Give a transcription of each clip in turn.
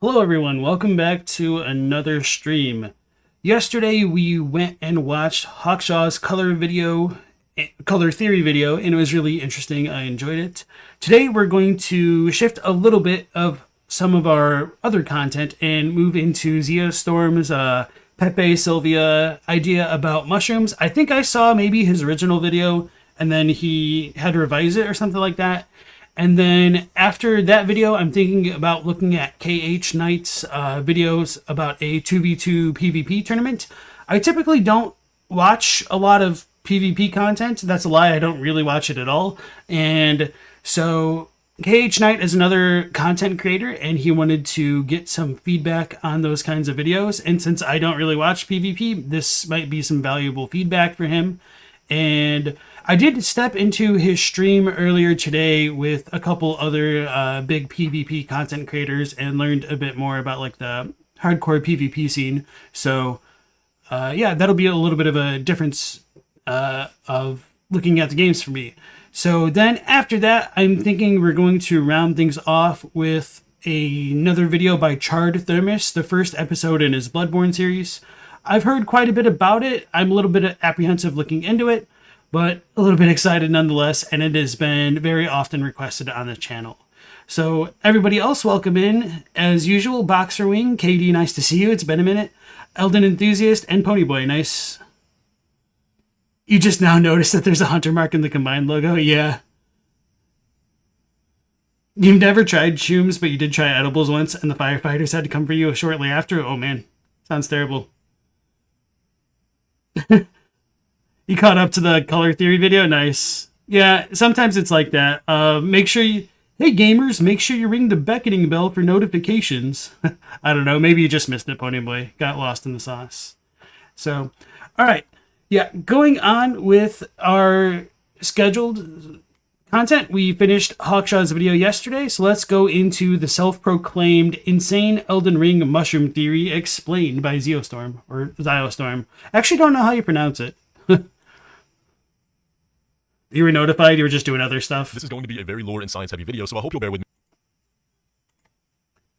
Hello everyone, welcome back to another stream. Yesterday we went and watched Hawkshaw's color theory video, and it was really interesting. I enjoyed it. Today we're going to shift a little bit of some of our other content and move into Ziostorm's Pepe Sylvia idea about mushrooms. I think I saw maybe his original video and then he had to revise it or something like that. And then after that video, I'm thinking about looking at khknight's videos about a 2v2 PvP tournament. I typically don't watch a lot of PvP content. That's a lie. I don't really watch it at all. And so khknight is another content creator, and he wanted to get some feedback on those kinds of videos. And since I don't really watch PvP, this might be some valuable feedback for him. And I did step into his stream earlier today with a couple other big PvP content creators and learned a bit more about like the hardcore PvP scene. So yeah, that'll be a little bit of a difference of looking at the games for me. So then after that, I'm thinking we're going to round things off with another video by Charred Thermos, the first episode in his Bloodborne series. I've heard quite a bit about it. I'm a little bit apprehensive looking into it, but a little bit excited nonetheless, and it has been very often requested on the channel. So everybody else, welcome in. As usual, Boxer Wing, KD, nice to see you. It's been a minute. Elden Enthusiast and Ponyboy, nice. You just now noticed that there's a hunter mark in the combined logo? Yeah. You've never tried shrooms, but you did try edibles once, and the firefighters had to come for you shortly after? Oh man, sounds terrible. You caught up to the color theory video? Nice. Yeah, sometimes it's like that. Make sure you... Hey gamers, make sure you ring the beckoning bell for notifications. I don't know, maybe you just missed it, Ponyboy. Got lost in the sauce. So, alright. Yeah, going on with our scheduled content. We finished Hawkshaw's video yesterday, so let's go into the self-proclaimed Insane Elden Ring Mushroom Theory explained by Ziostorm, or Ziostorm. I actually don't know how you pronounce it. You were notified? You were just doing other stuff? This is going to be a very lore and science heavy video, so I hope you'll bear with me.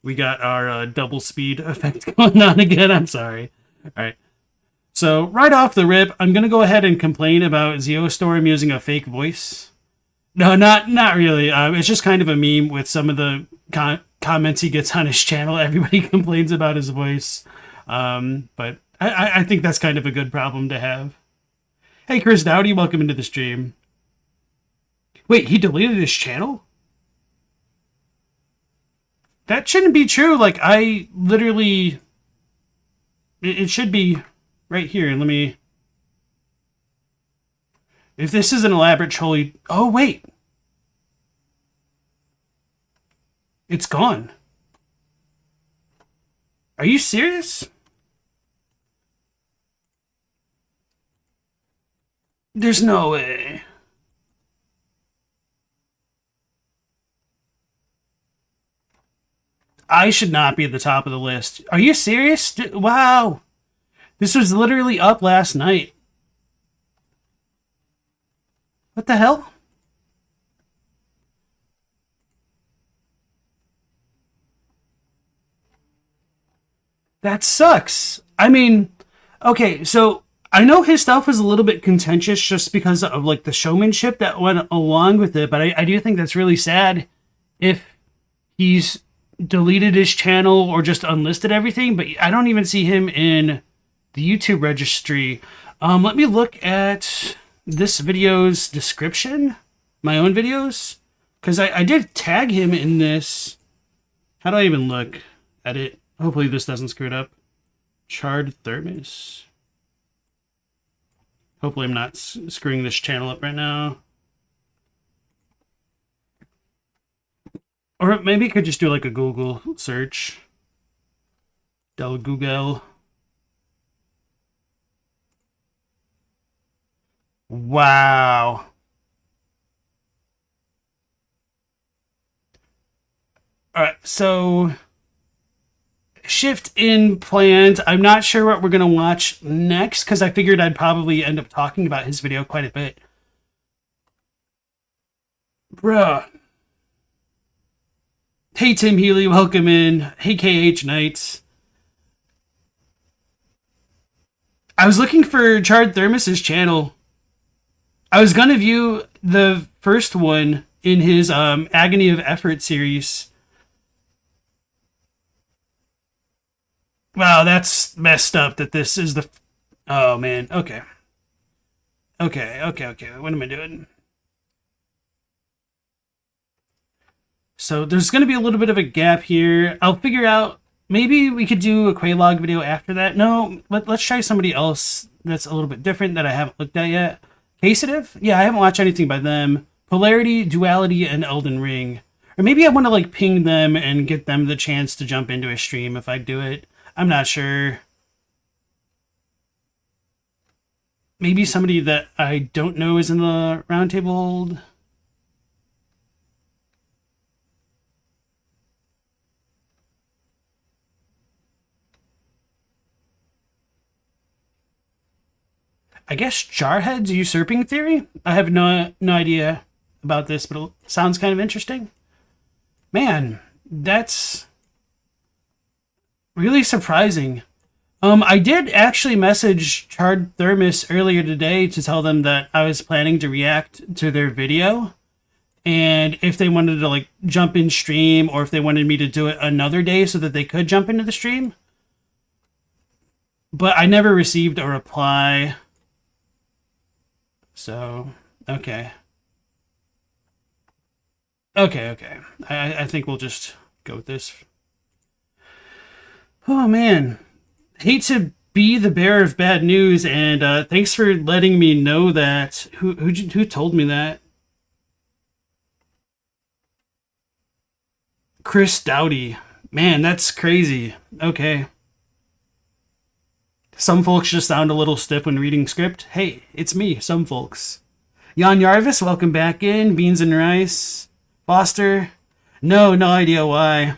We got our double speed effect going on again. I'm sorry. Alright. So, right off the rip, I'm going to go ahead and complain about Ziostorm using a fake voice. No, not really. It's just kind of a meme with some of the comments he gets on his channel. Everybody complains about his voice. But I think that's kind of a good problem to have. Hey, Chris Dowdy, welcome into the stream. Wait, he deleted his channel? That shouldn't be true. Like, I literally... It should be right here. Let me... If this is an elaborate troll... Oh, wait. It's gone. Are you serious? There's no way. I should not be at the top of the list. Are you serious? Wow. This was literally up last night. What the hell? That sucks. I mean, okay, so I know his stuff was a little bit contentious just because of like the showmanship that went along with it, but I do think that's really sad if he's deleted his channel or just unlisted everything, but I don't even see him in the YouTube registry. Let me look at this video's description, my own videos, because I did tag him in this. How do I even look at it? Hopefully this doesn't screw it up. Charred Thermos. Hopefully I'm not screwing this channel up right now. Or maybe I could just do like a Google search. Del Google. Wow. Alright, so shift in plans. I'm not sure what we're going to watch next because I figured I'd probably end up talking about his video quite a bit. Bruh. Hey Tim Healy, welcome in. Hey khknight. I was looking for Charred Thermos's channel. I was gonna view the first one in his Agony of Effort series. Wow, that's messed up that this is the... Oh, man. Okay. Okay. What am I doing? So there's going to be a little bit of a gap here. I'll figure out... Maybe we could do a Quaylog video after that. No, let's try somebody else that's a little bit different that I haven't looked at yet. Casative? Yeah, I haven't watched anything by them. Polarity, Duality, and Elden Ring. Or maybe I want to like ping them and get them the chance to jump into a stream if I do it. I'm not sure. Maybe somebody that I don't know is in the roundtable. I guess Jarhead's usurping theory? I have no idea about this, but it sounds kind of interesting. Man, that's really surprising. I did actually message Charred Thermos earlier today to tell them that I was planning to react to their video. And if they wanted to like jump in stream or if they wanted me to do it another day so that they could jump into the stream. But I never received a reply. So, okay. Okay. I think we'll just go with this. Oh, man. Hate to be the bearer of bad news, and thanks for letting me know that. Who told me that? Chris Dowdy. Man, that's crazy. Okay. Some folks just sound a little stiff when reading script. Hey, it's me, some folks. Jan Jarvis, welcome back in. Beans and Rice. Foster. No idea why.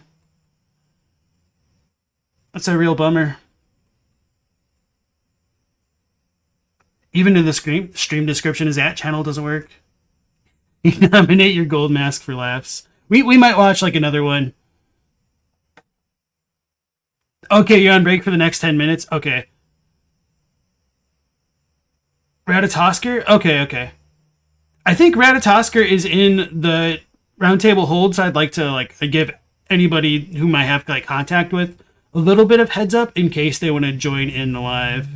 That's a real bummer. Even in the stream description, his channel doesn't work. Nominate your gold mask for laughs. We might watch like another one. Okay, you're on break for the next 10 minutes? Okay. Ratatosker? Okay. I think Ratatosker is in the roundtable hold, so I'd like to like give anybody whom I have like contact with a little bit of heads up in case they want to join in the live.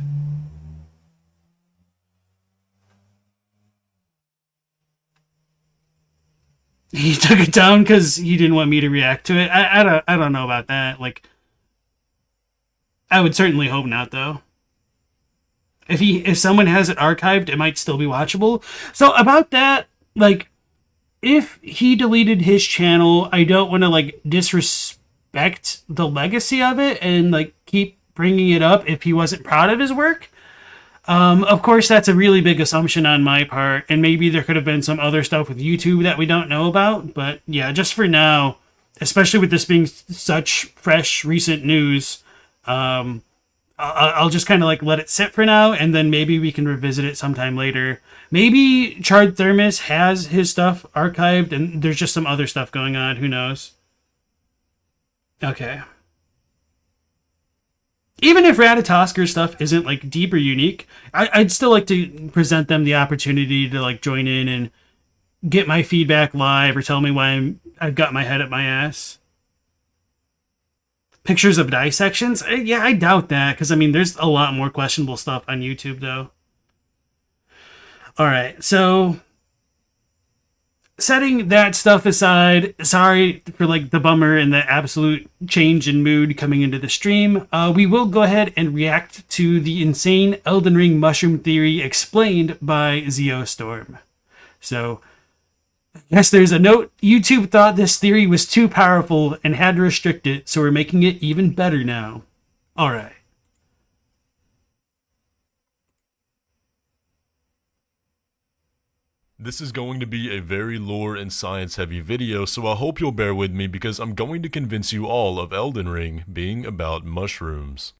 He took it down because he didn't want me to react to it. I don't know about that. Like, I would certainly hope not, though. If someone has it archived, it might still be watchable. So about that, like, if he deleted his channel, I don't want to like disrespect the legacy of it and like keep bringing it up if he wasn't proud of his work. Of course, that's a really big assumption on my part, and maybe there could have been some other stuff with YouTube that we don't know about. But yeah, just for now, especially with this being such fresh, recent news, I'll just kind of like let it sit for now, and then maybe we can revisit it sometime later. Maybe Charred Thermos has his stuff archived, and there's just some other stuff going on. Who knows? Okay. Even if Ratatosker's stuff isn't like deep or unique, I'd still like to present them the opportunity to like join in and get my feedback live or tell me why I've got my head up my ass. Pictures of dissections? Yeah, I doubt that, because I mean, there's a lot more questionable stuff on YouTube though. All right, so setting that stuff aside, sorry for like the bummer and the absolute change in mood coming into the stream. We will go ahead and react to the insane Elden Ring mushroom theory explained by Ziostorm. So, yes, there's a note. YouTube thought this theory was too powerful and had to restrict it, so we're making it even better now. All right. This is going to be a very lore and science heavy video, so I hope you'll bear with me because I'm going to convince you all of Elden Ring being about mushrooms.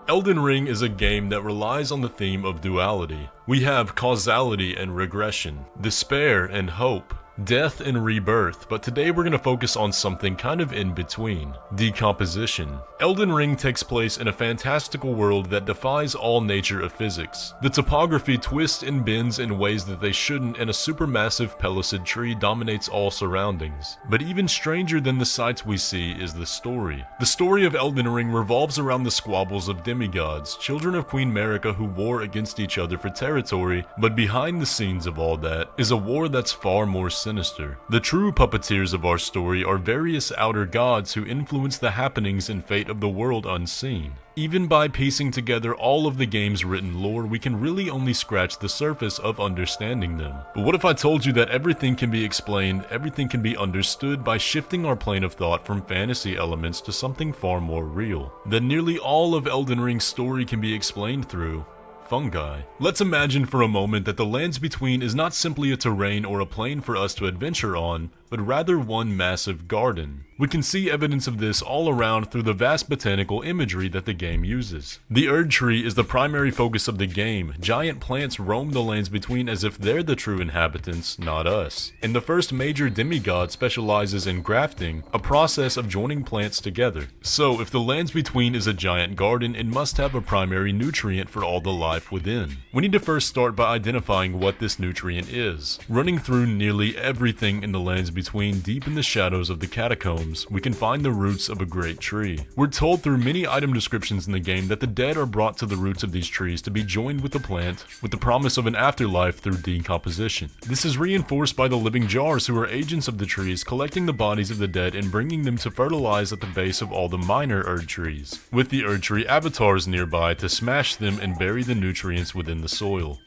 Elden Ring is a game that relies on the theme of duality. We have causality and regression, despair and hope, death and rebirth, but today we're going to focus on something kind of in between: decomposition. Elden Ring takes place in a fantastical world that defies all nature of physics. The topography twists and bends in ways that they shouldn't, and a supermassive pellucid tree dominates all surroundings. But even stranger than the sights we see is the story. The story of Elden Ring revolves around the squabbles of demigods, children of Queen Marika who war against each other for territory, but behind the scenes of all that is a war that's far more sinister. The true puppeteers of our story are various outer gods who influence the happenings and fate of the world unseen. Even by piecing together all of the game's written lore, we can really only scratch the surface of understanding them. But what if I told you that everything can be explained, everything can be understood by shifting our plane of thought from fantasy elements to something far more real? That nearly all of Elden Ring's story can be explained through fungi. Let's imagine for a moment that the Lands Between is not simply a terrain or a plane for us to adventure on, but rather one massive garden. We can see evidence of this all around through the vast botanical imagery that the game uses. The Erd Tree is the primary focus of the game. Giant plants roam the Lands Between as if they're the true inhabitants, not us. And the first major demigod specializes in grafting, a process of joining plants together. So if the Lands Between is a giant garden, it must have a primary nutrient for all the life within. We need to first start by identifying what this nutrient is. Running through nearly everything in the Lands Between, deep in the shadows of the catacombs, we can find the roots of a great tree. We're told through many item descriptions in the game that the dead are brought to the roots of these trees to be joined with the plant, with the promise of an afterlife through decomposition. This is reinforced by the living jars, who are agents of the trees, collecting the bodies of the dead and bringing them to fertilize at the base of all the minor Erd trees, with the Erd tree avatars nearby to smash them and bury the nutrients within the soil.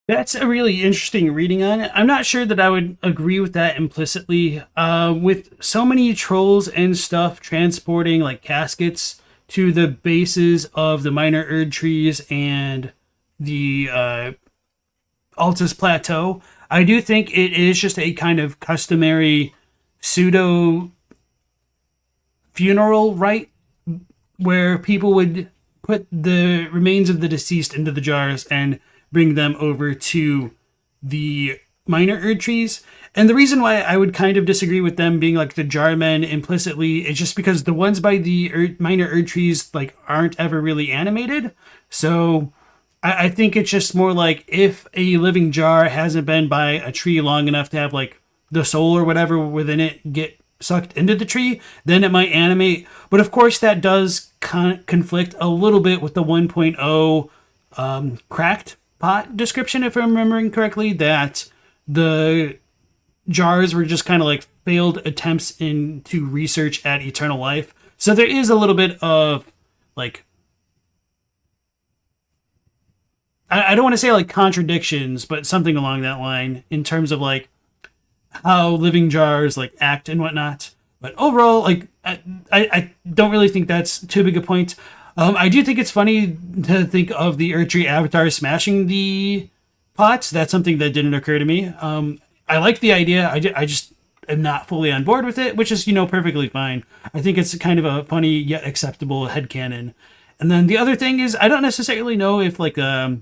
That's a really interesting reading on it. I'm not sure that I would agree with that implicitly. With so many trolls and stuff transporting like caskets to the bases of the minor Erd trees and the Altus Plateau, I do think it is just a kind of customary pseudo funeral rite where people would put the remains of the deceased into the jars and bring them over to the minor Erd trees. And the reason why I would kind of disagree with them being like the jar men implicitly is just because the ones by the minor Erd trees like aren't ever really animated. So I think it's just more like if a living jar hasn't been by a tree long enough to have like the soul or whatever within it get sucked into the tree, then it might animate. But of course that does conflict a little bit with the 1.0 cracked pot description, if I'm remembering correctly, that the jars were just kind of like failed attempts into research at eternal life. So there is a little bit of like, I don't want to say like contradictions, but something along that line in terms of like how living jars like act and whatnot. But overall, like I don't really think that's too big a point. I do think it's funny to think of the Erd tree avatar smashing the pots. That's something that didn't occur to me. I like the idea. I just am not fully on board with it, which is, perfectly fine. I think it's kind of a funny yet acceptable headcanon. And then the other thing is, I don't necessarily know if like the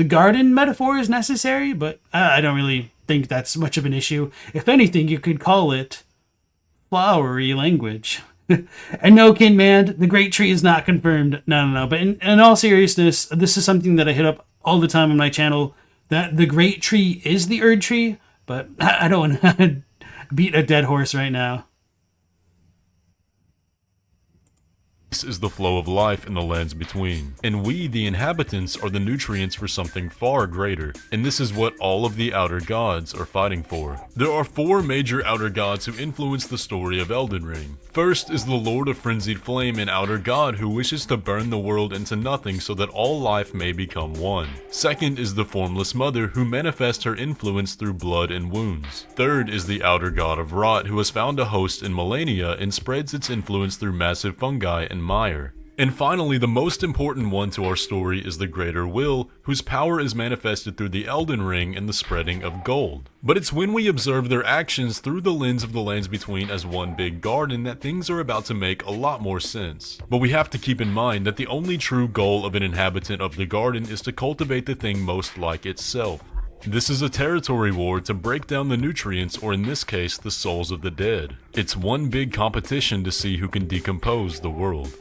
garden metaphor is necessary, but I don't really think that's much of an issue. If anything, you could call it flowery language. And no, Kinman, the Great Tree is not confirmed. No. But in all seriousness, this is something that I hit up all the time on my channel, that the Great Tree is the Erd tree, but I don't want to beat a dead horse right now. This is the flow of life in the Lands Between, and we, the inhabitants, are the nutrients for something far greater, and this is what all of the outer gods are fighting for. There are 4 major outer gods who influence the story of Elden Ring. First is the Lord of Frenzied Flame, an outer god who wishes to burn the world into nothing so that all life may become one. Second is the Formless Mother, who manifests her influence through blood and wounds. Third is the outer god of Rot, who has found a host in Melania and spreads its influence through massive fungi and mire. And finally, the most important one to our story is the Greater Will, whose power is manifested through the Elden Ring and the spreading of gold. But it's when we observe their actions through the lens of the Lands Between as one big garden that things are about to make a lot more sense. But we have to keep in mind that the only true goal of an inhabitant of the garden is to cultivate the thing most like itself. This is a territory war to break down the nutrients, or in this case, the souls of the dead. It's one big competition to see who can decompose the world.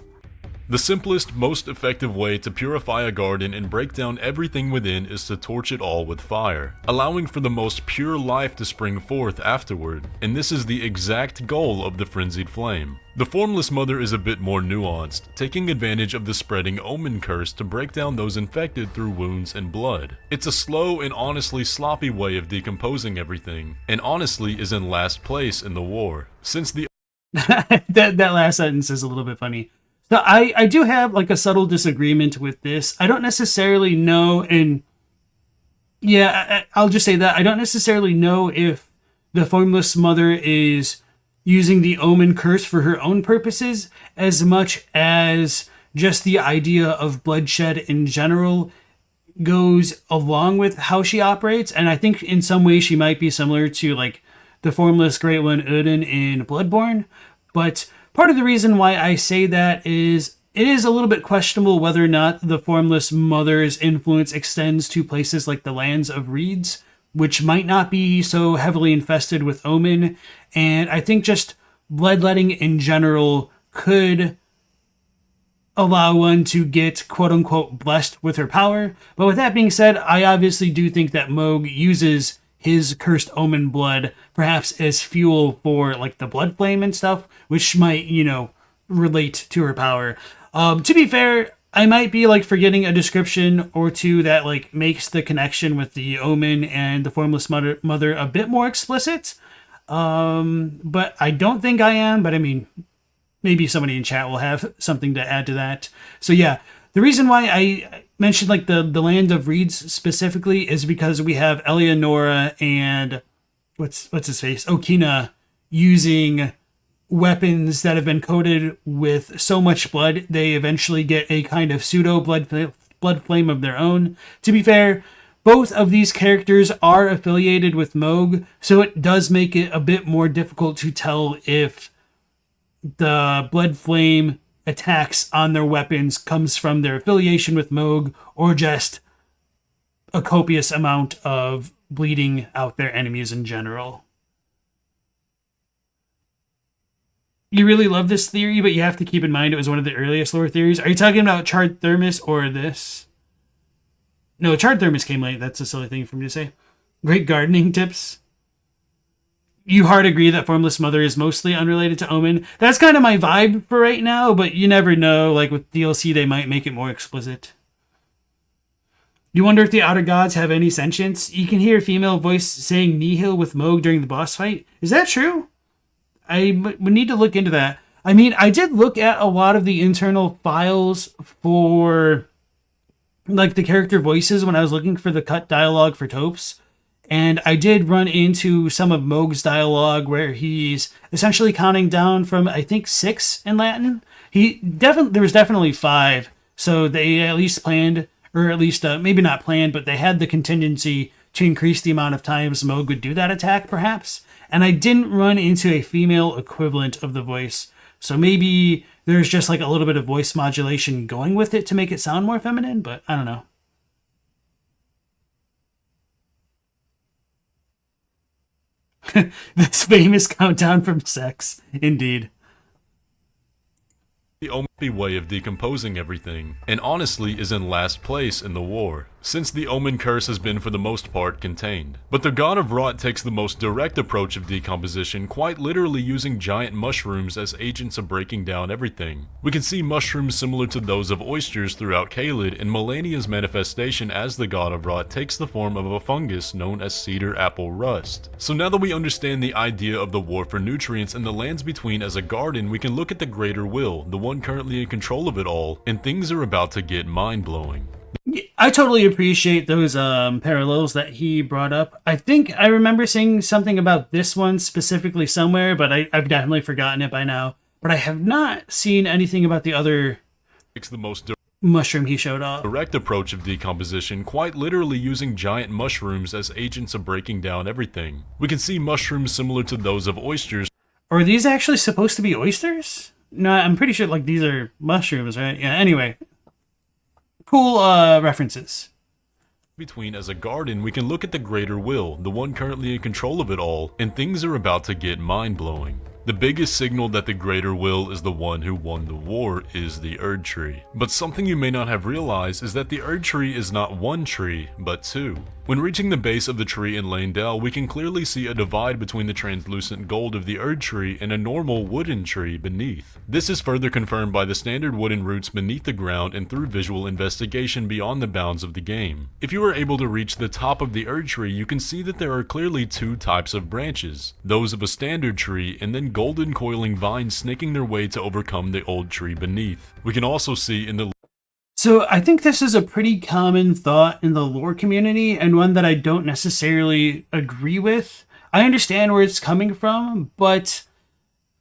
The simplest, most effective way to purify a garden and break down everything within is to torch it all with fire, allowing for the most pure life to spring forth afterward, and this is the exact goal of the Frenzied Flame. The Formless Mother is a bit more nuanced, taking advantage of the spreading Omen Curse to break down those infected through wounds and blood. It's a slow and honestly sloppy way of decomposing everything, and honestly is in last place in the war, since the that last sentence is a little bit funny. So I do have like a subtle disagreement with this. I don't necessarily know, and yeah, I'll just say that I don't necessarily know if the Formless Mother is using the Omen Curse for her own purposes as much as just the idea of bloodshed in general goes along with how she operates. And I think in some ways she might be similar to like the Formless Great One Odin in Bloodborne, but part of the reason why I say that is it is a little bit questionable whether or not the Formless Mother's influence extends to places like the Lands of Reeds, which might not be so heavily infested with Omen. And I think just bloodletting in general could allow one to get quote-unquote blessed with her power. But with that being said, I obviously do think that Mohg uses his cursed Omen blood perhaps as fuel for like the blood flame and stuff, which might, relate to her power. To be fair, I might be like forgetting a description or two that like makes the connection with the Omen and the Formless Mother a bit more explicit. But I don't think I am, but I mean, maybe somebody in chat will have something to add to that. So yeah, the reason why I mentioned like the Land of Reeds specifically is because we have Eleonora and what's his face, Okina, using weapons that have been coated with so much blood they eventually get a kind of pseudo blood flame of their own. To be fair, both of these characters are affiliated with Mohg, so it does make it a bit more difficult to tell if the blood flame attacks on their weapons comes from their affiliation with Mohg or just a copious amount of bleeding out their enemies in general. You really love this theory, but you have to keep in mind it was one of the earliest lore theories. Are you talking about Charred Thermos or this? No, Charred Thermos came late. That's a silly thing for me to say. Great gardening tips. You hard agree that Formless Mother is mostly unrelated to Omen. That's kind of my vibe for right now, but you never know. Like with DLC, they might make it more explicit. You wonder if the Outer Gods have any sentience? You can hear a female voice saying nihil with Mohg during the boss fight. Is that true? I would need to look into that. I mean, I did look at a lot of the internal files for like the character voices when I was looking for the cut dialogue for Topes. And I did run into some of Mohg's dialogue where he's essentially counting down from, I think, 6 in Latin. There was definitely 5. So they at least planned, or at least maybe not planned, but they had the contingency to increase the amount of times Mohg would do that attack, perhaps. And I didn't run into a female equivalent of the voice. So maybe there's just like a little bit of voice modulation going with it to make it sound more feminine, but I don't know. This famous countdown from sex, indeed. The only way of decomposing everything, and honestly is in last place in the war, since the Omen Curse has been for the most part contained. But the God of Rot takes the most direct approach of decomposition, quite literally using giant mushrooms as agents of breaking down everything. We can see mushrooms similar to those of oysters throughout Caelid, and Melania's manifestation as the God of Rot takes the form of a fungus known as cedar apple rust. So now that we understand the idea of the war for nutrients and the lands between as a garden, we can look at the greater will, the one currently in control of it all, and things are about to get mind-blowing. I totally appreciate those parallels that he brought up. I think I remember seeing something about this one specifically somewhere, but I've definitely forgotten it by now. But I have not seen anything about the other mushroom he showed off. Direct approach of decomposition, quite literally using giant mushrooms as agents of breaking down everything. We can see mushrooms similar to those of oysters. Are these actually supposed to be oysters? No, I'm pretty sure like these are mushrooms, right? Yeah, anyway. Cool references. between as a garden, we can look at the Greater Will, the one currently in control of it all, and things are about to get mind-blowing. The biggest signal that the Greater Will is the one who won the war is the Erd Tree. But something you may not have realized is that the Erd Tree is not one tree, but two. When reaching the base of the tree in Leyndell, we can clearly see a divide between the translucent gold of the Erd Tree and a normal wooden tree beneath. This is further confirmed by the standard wooden roots beneath the ground and through visual investigation beyond the bounds of the game. If you are able to reach the top of the Erd Tree, you can see that there are clearly two types of branches, those of a standard tree and then golden coiling vines snaking their way to overcome the old tree beneath. We can also see in the So I think this is a pretty common thought in the lore community, and one that I don't necessarily agree with. I understand where it's coming from, but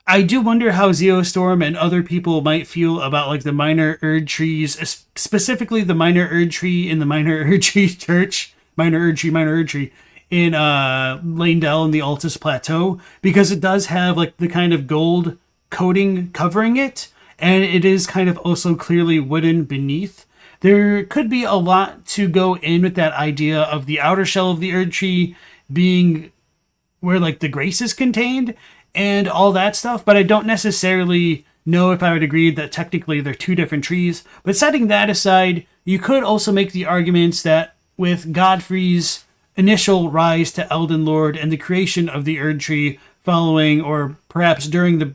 I do wonder how Ziostorm and other people might feel about like the minor Erd trees, specifically the minor Erd tree in the minor Erd tree church, minor Erd tree in Leyndell and the Altus Plateau, because it does have like the kind of gold coating covering it. And it is kind of also clearly wooden beneath. There could be a lot to go in with that idea of the outer shell of the Erd Tree being where like the grace is contained and all that stuff, but I don't necessarily know if I would agree that technically they're two different trees. But setting that aside, you could also make the arguments that with Godfrey's initial rise to Elden Lord and the creation of the Erd Tree following, or perhaps during the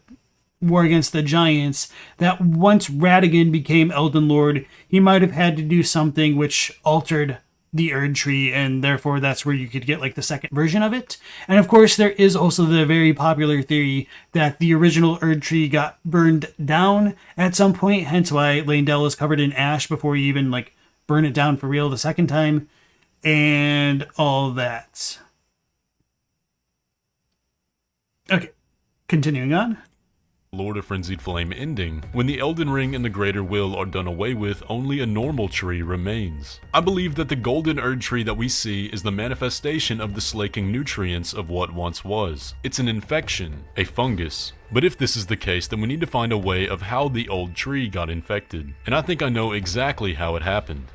war against the giants, that once Radagon became Elden Lord, he might have had to do something which altered the Erd Tree, and therefore that's where you could get like the second version of it. And of course there is also the very popular theory that the original Erd Tree got burned down at some point, hence why Leyndell is covered in ash before you even like burn it down for real the second time, and all that. Okay, continuing on. Lord of Frenzied Flame ending, when the Elden Ring and the Greater Will are done away with, only a normal tree remains. I believe that the golden Erd Tree that we see is the manifestation of the slaking nutrients of what once was. It's an infection, a fungus. But if this is the case, then we need to find a way of how the old tree got infected. And I think I know exactly how it happened.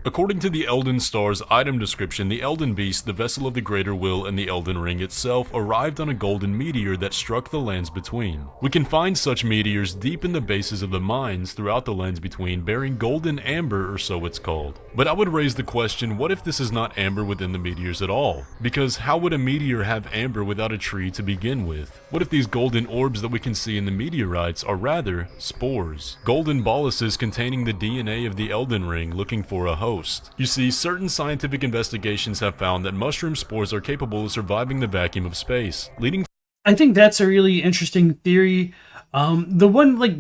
According to the Elden Star's item description, the Elden Beast, the Vessel of the Greater Will, and the Elden Ring itself arrived on a golden meteor that struck the lands between. We can find such meteors deep in the bases of the mines throughout the lands between, bearing golden amber, or so it's called. But I would raise the question, what if this is not amber within the meteors at all? Because how would a meteor have amber without a tree to begin with? What if these golden orbs that we can see in the meteorites are rather spores? Golden boluses containing the DNA of the Elden Ring, looking for a host. You see, certain scientific investigations have found that mushroom spores are capable of surviving the vacuum of space, leading. I think that's a really interesting theory. The one like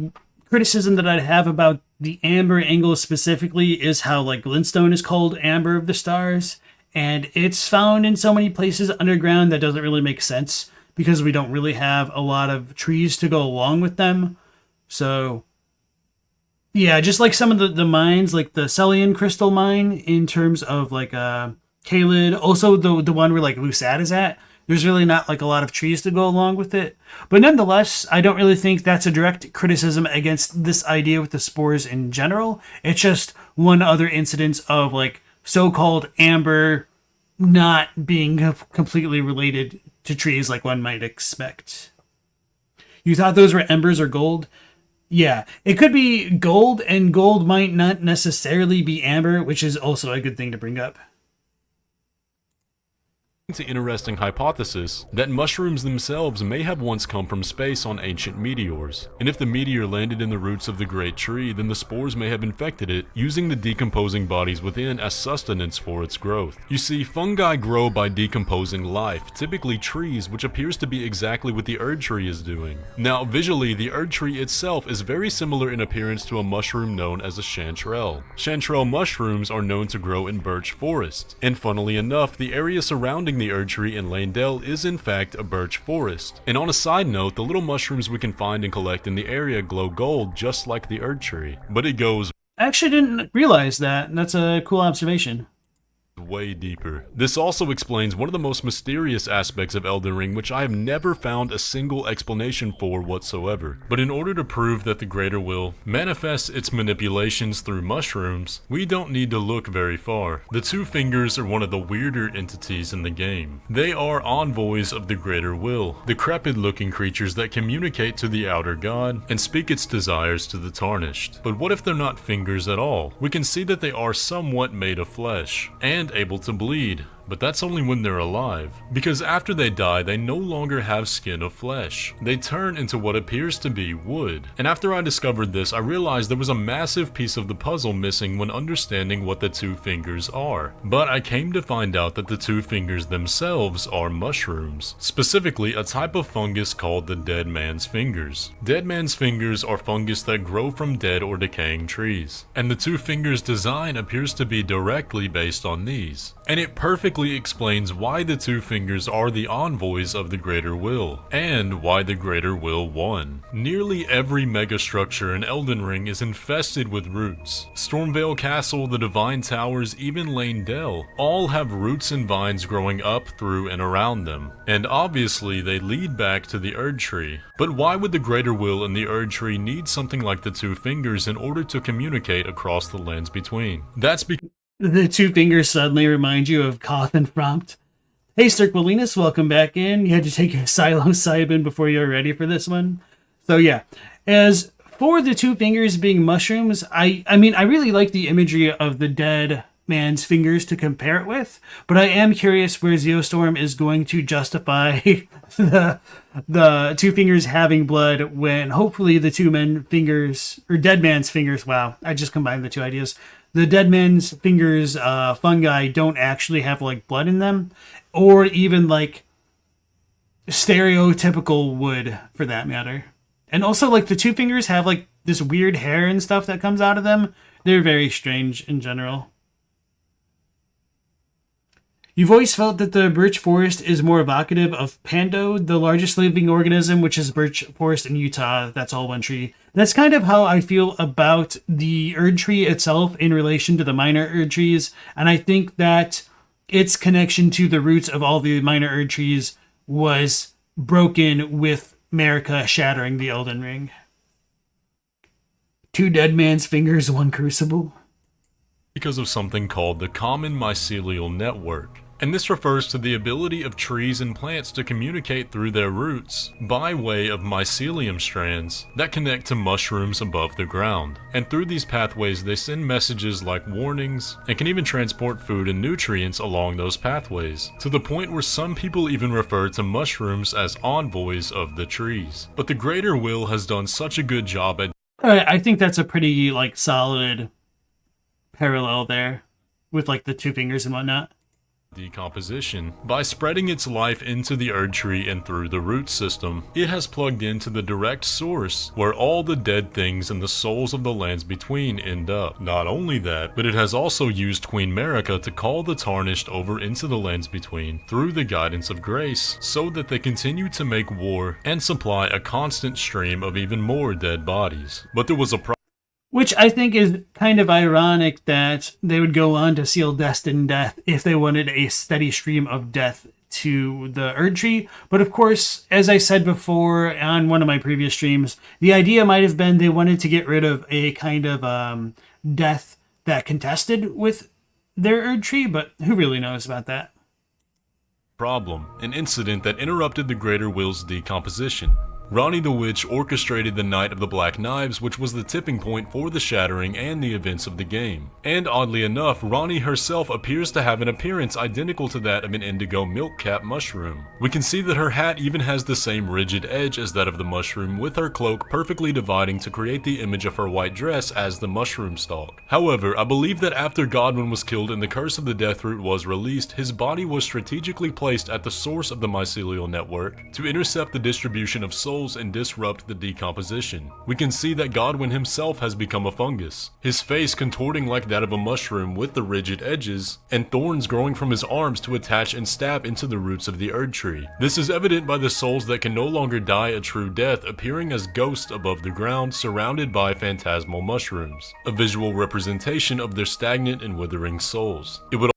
criticism that I'd have about the amber angle specifically is how like glintstone is called Amber of the Stars, and it's found in so many places underground that doesn't really make sense because we don't really have a lot of trees to go along with them. So yeah, just like some of the mines, like the Celian crystal mine in terms of like Kaled, also the one where like Lusad is at, there's really not like a lot of trees to go along with it. But nonetheless, I don't really think that's a direct criticism against this idea with the spores in general. It's just one other incidence of like so-called amber not being completely related to trees like one might expect. You thought those were embers or gold? Yeah, it could be gold, and gold might not necessarily be amber, which is also a good thing to bring up. To interesting hypothesis that mushrooms themselves may have once come from space on ancient meteors, and if the meteor landed in the roots of the great tree, then the spores may have infected it, using the decomposing bodies within as sustenance for its growth. You see, fungi grow by decomposing life, typically trees, which appears to be exactly what the Erd Tree is doing. Now, visually, the Erd Tree itself is very similar in appearance to a mushroom known as a chanterelle. Chanterelle mushrooms are known to grow in birch forests, and funnily enough, the area surrounding the Erd Tree in Leyndell is in fact a birch forest. And on a side note, the little mushrooms we can find and collect in the area glow gold just like the Erd Tree. But it goes. I actually didn't realize that. That's a cool observation. way deeper. This also explains one of the most mysterious aspects of Elden Ring, which I have never found a single explanation for whatsoever. But in order to prove that the Greater Will manifests its manipulations through mushrooms, we don't need to look very far. The Two Fingers are one of the weirder entities in the game. They are envoys of the Greater Will, decrepit-looking creatures that communicate to the Outer God and speak its desires to the Tarnished. But what if they're not fingers at all? We can see that they are somewhat made of flesh, and able to bleed, but that's only when they're alive, because after they die they no longer have skin of flesh. They turn into what appears to be wood. And after I discovered this, I realized there was a massive piece of the puzzle missing when understanding what the Two Fingers are. But I came to find out that the Two Fingers themselves are mushrooms, specifically a type of fungus called the Dead Man's Fingers. Dead Man's Fingers are fungus that grow from dead or decaying trees, and the Two Fingers design appears to be directly based on these. And it perfectly explains why the Two Fingers are the envoys of the Greater Will, and why the Greater Will won. Nearly every megastructure in Elden Ring is infested with roots. Stormvale Castle, the Divine Towers, even Lane Dell, all have roots and vines growing up through and around them. And obviously they lead back to the Erd Tree. But why would the Greater Will and the Erd Tree need something like the Two Fingers in order to communicate across the lands between? That's because The Two Fingers suddenly remind you of Koth and Frompt. Hey, Sturkwalinus, welcome back in. You had to take your psilocybin before you were ready for this one. So yeah, as for the Two Fingers being mushrooms, I mean, I really like the imagery of the dead man's fingers to compare it with, but I am curious where Ziostorm is going to justify the Two Fingers having blood when hopefully the Dead Man's Fingers, wow, I just combined the two ideas. The Dead Man's Fingers fungi don't actually have like blood in them, or even like stereotypical wood for that matter. And also like the Two Fingers have like this weird hair and stuff that comes out of them. They're very strange in general. You've always felt that the birch forest is more evocative of Pando, the largest living organism, which is birch forest in Utah. That's all one tree. That's kind of how I feel about the Erd Tree itself in relation to the minor Erd Trees. And I think that its connection to the roots of all the minor Erd Trees was broken with Marika shattering the Elden Ring. Two Dead Man's Fingers, one Crucible. Because of something called the Common Mycelial Network. And this refers to the ability of trees and plants to communicate through their roots by way of mycelium strands that connect to mushrooms above the ground. And through these pathways they send messages like warnings and can even transport food and nutrients along those pathways, to the point where some people even refer to mushrooms as envoys of the trees. But the Greater Will has done such a good job at I think that's a pretty like solid parallel there with like the Two Fingers and whatnot. decomposition. By spreading its life into the Erd Tree and through the root system, it has plugged into the direct source where all the dead things and the souls of the lands between end up. Not only that, but it has also used Queen Marika to call the Tarnished over into the lands between through the guidance of grace, so that they continue to make war and supply a constant stream of even more dead bodies. But there was a problem. Which I think is kind of ironic that they would go on to seal destined death if they wanted a steady stream of death to the Erd Tree. But of course, as I said before on one of my previous streams, the idea might have been they wanted to get rid of a kind of death that contested with their Erd Tree, but who really knows about that? An incident that interrupted the Greater Will's decomposition. Ranni the Witch orchestrated the Night of the Black Knives, which was the tipping point for the shattering and the events of the game. And oddly enough, Ranni herself appears to have an appearance identical to that of an indigo milk cap mushroom. We can see that her hat even has the same rigid edge as that of the mushroom, with her cloak perfectly dividing to create the image of her white dress as the mushroom stalk. However, I believe that after Godwyn was killed and the Curse of the Deathroot was released, his body was strategically placed at the source of the mycelial network to intercept the distribution of souls and disrupt the decomposition. We can see that Godwyn himself has become a fungus, his face contorting like that of a mushroom with the rigid edges, and thorns growing from his arms to attach and stab into the roots of the Erd Tree. This is evident by the souls that can no longer die a true death appearing as ghosts above the ground surrounded by phantasmal mushrooms, a visual representation of their stagnant and withering souls. It would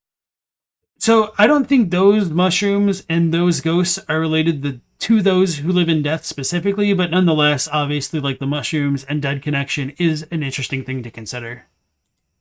So I don't think those mushrooms and those ghosts are related to those who live in death specifically, but nonetheless, obviously, like the mushrooms and dead connection is an interesting thing to consider.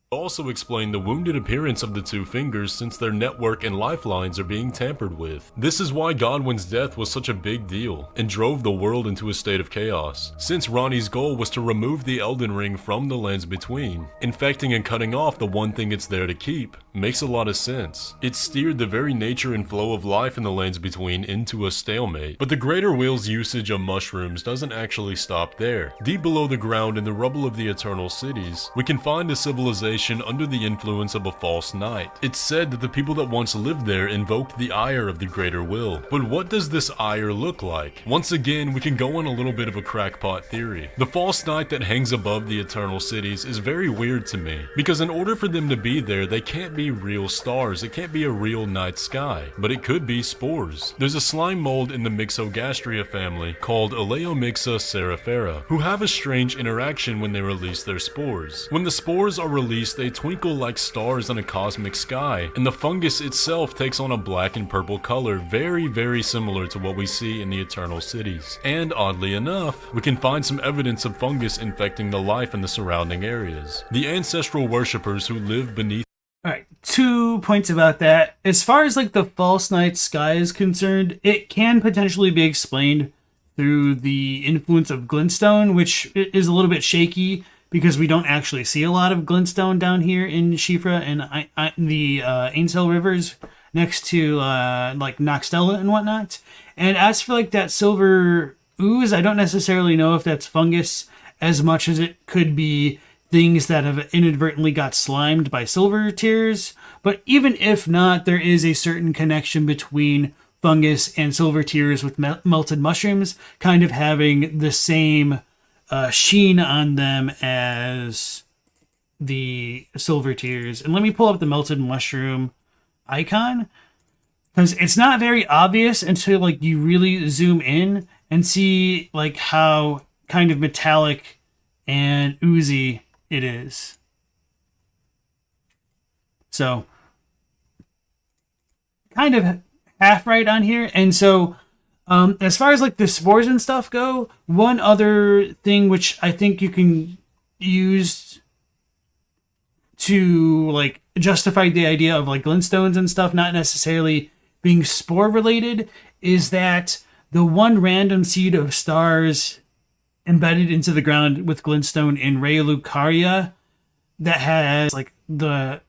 Also explain the wounded appearance of the two fingers since their network and lifelines are being tampered with. This is why Godwin's death was such a big deal and drove the world into a state of chaos, since Ronnie's goal was to remove the Elden Ring from the lands between. Infecting and cutting off the one thing it's there to keep makes a lot of sense. It steered the very nature and flow of life in the lands between into a stalemate. But the Greater Wheel's usage of mushrooms doesn't actually stop there. Deep below the ground in the rubble of the Eternal Cities, we can find a civilization under the influence of a false knight. It's said that the people that once lived there invoked the ire of the Greater Will. But what does this ire look like? Once again, we can go on a little bit of a crackpot theory. The false knight that hangs above the Eternal Cities is very weird to me, because in order for them to be there, they can't be real stars. It can't be a real night sky, but it could be spores. There's a slime mold in the Myxogastria family called Aleomyxa cerifera, who have a strange interaction when they release their spores. When the spores are released, they twinkle like stars on a cosmic sky, and the fungus itself takes on a black and purple color very similar to what we see in the Eternal Cities. And oddly enough, we can find some evidence of fungus infecting the life in the surrounding areas. The ancestral worshippers who live beneath. Alright, 2 points about that. As far as like the false night sky is concerned, it can potentially be explained through the influence of glintstone, which is a little bit shaky because we don't actually see a lot of glintstone down here in Shifra and the Ainsel rivers next to like Noxtella and whatnot. And as for like that silver ooze, I don't necessarily know if that's fungus as much as it could be things that have inadvertently got slimed by silver tears. But even if not, there is a certain connection between fungus and silver tears with melted mushrooms kind of having the same sheen on them as the silver tears. And let me pull up the melted mushroom icon, because it's not very obvious until like you really zoom in and see like how kind of metallic and oozy it is. So kind of half right on here. And so as far as like the spores and stuff go, one other thing which I think you can use to like justify the idea of like glintstones and stuff not necessarily being spore related is that the one random seed of stars embedded into the ground with glintstone in Ray Lucaria that has like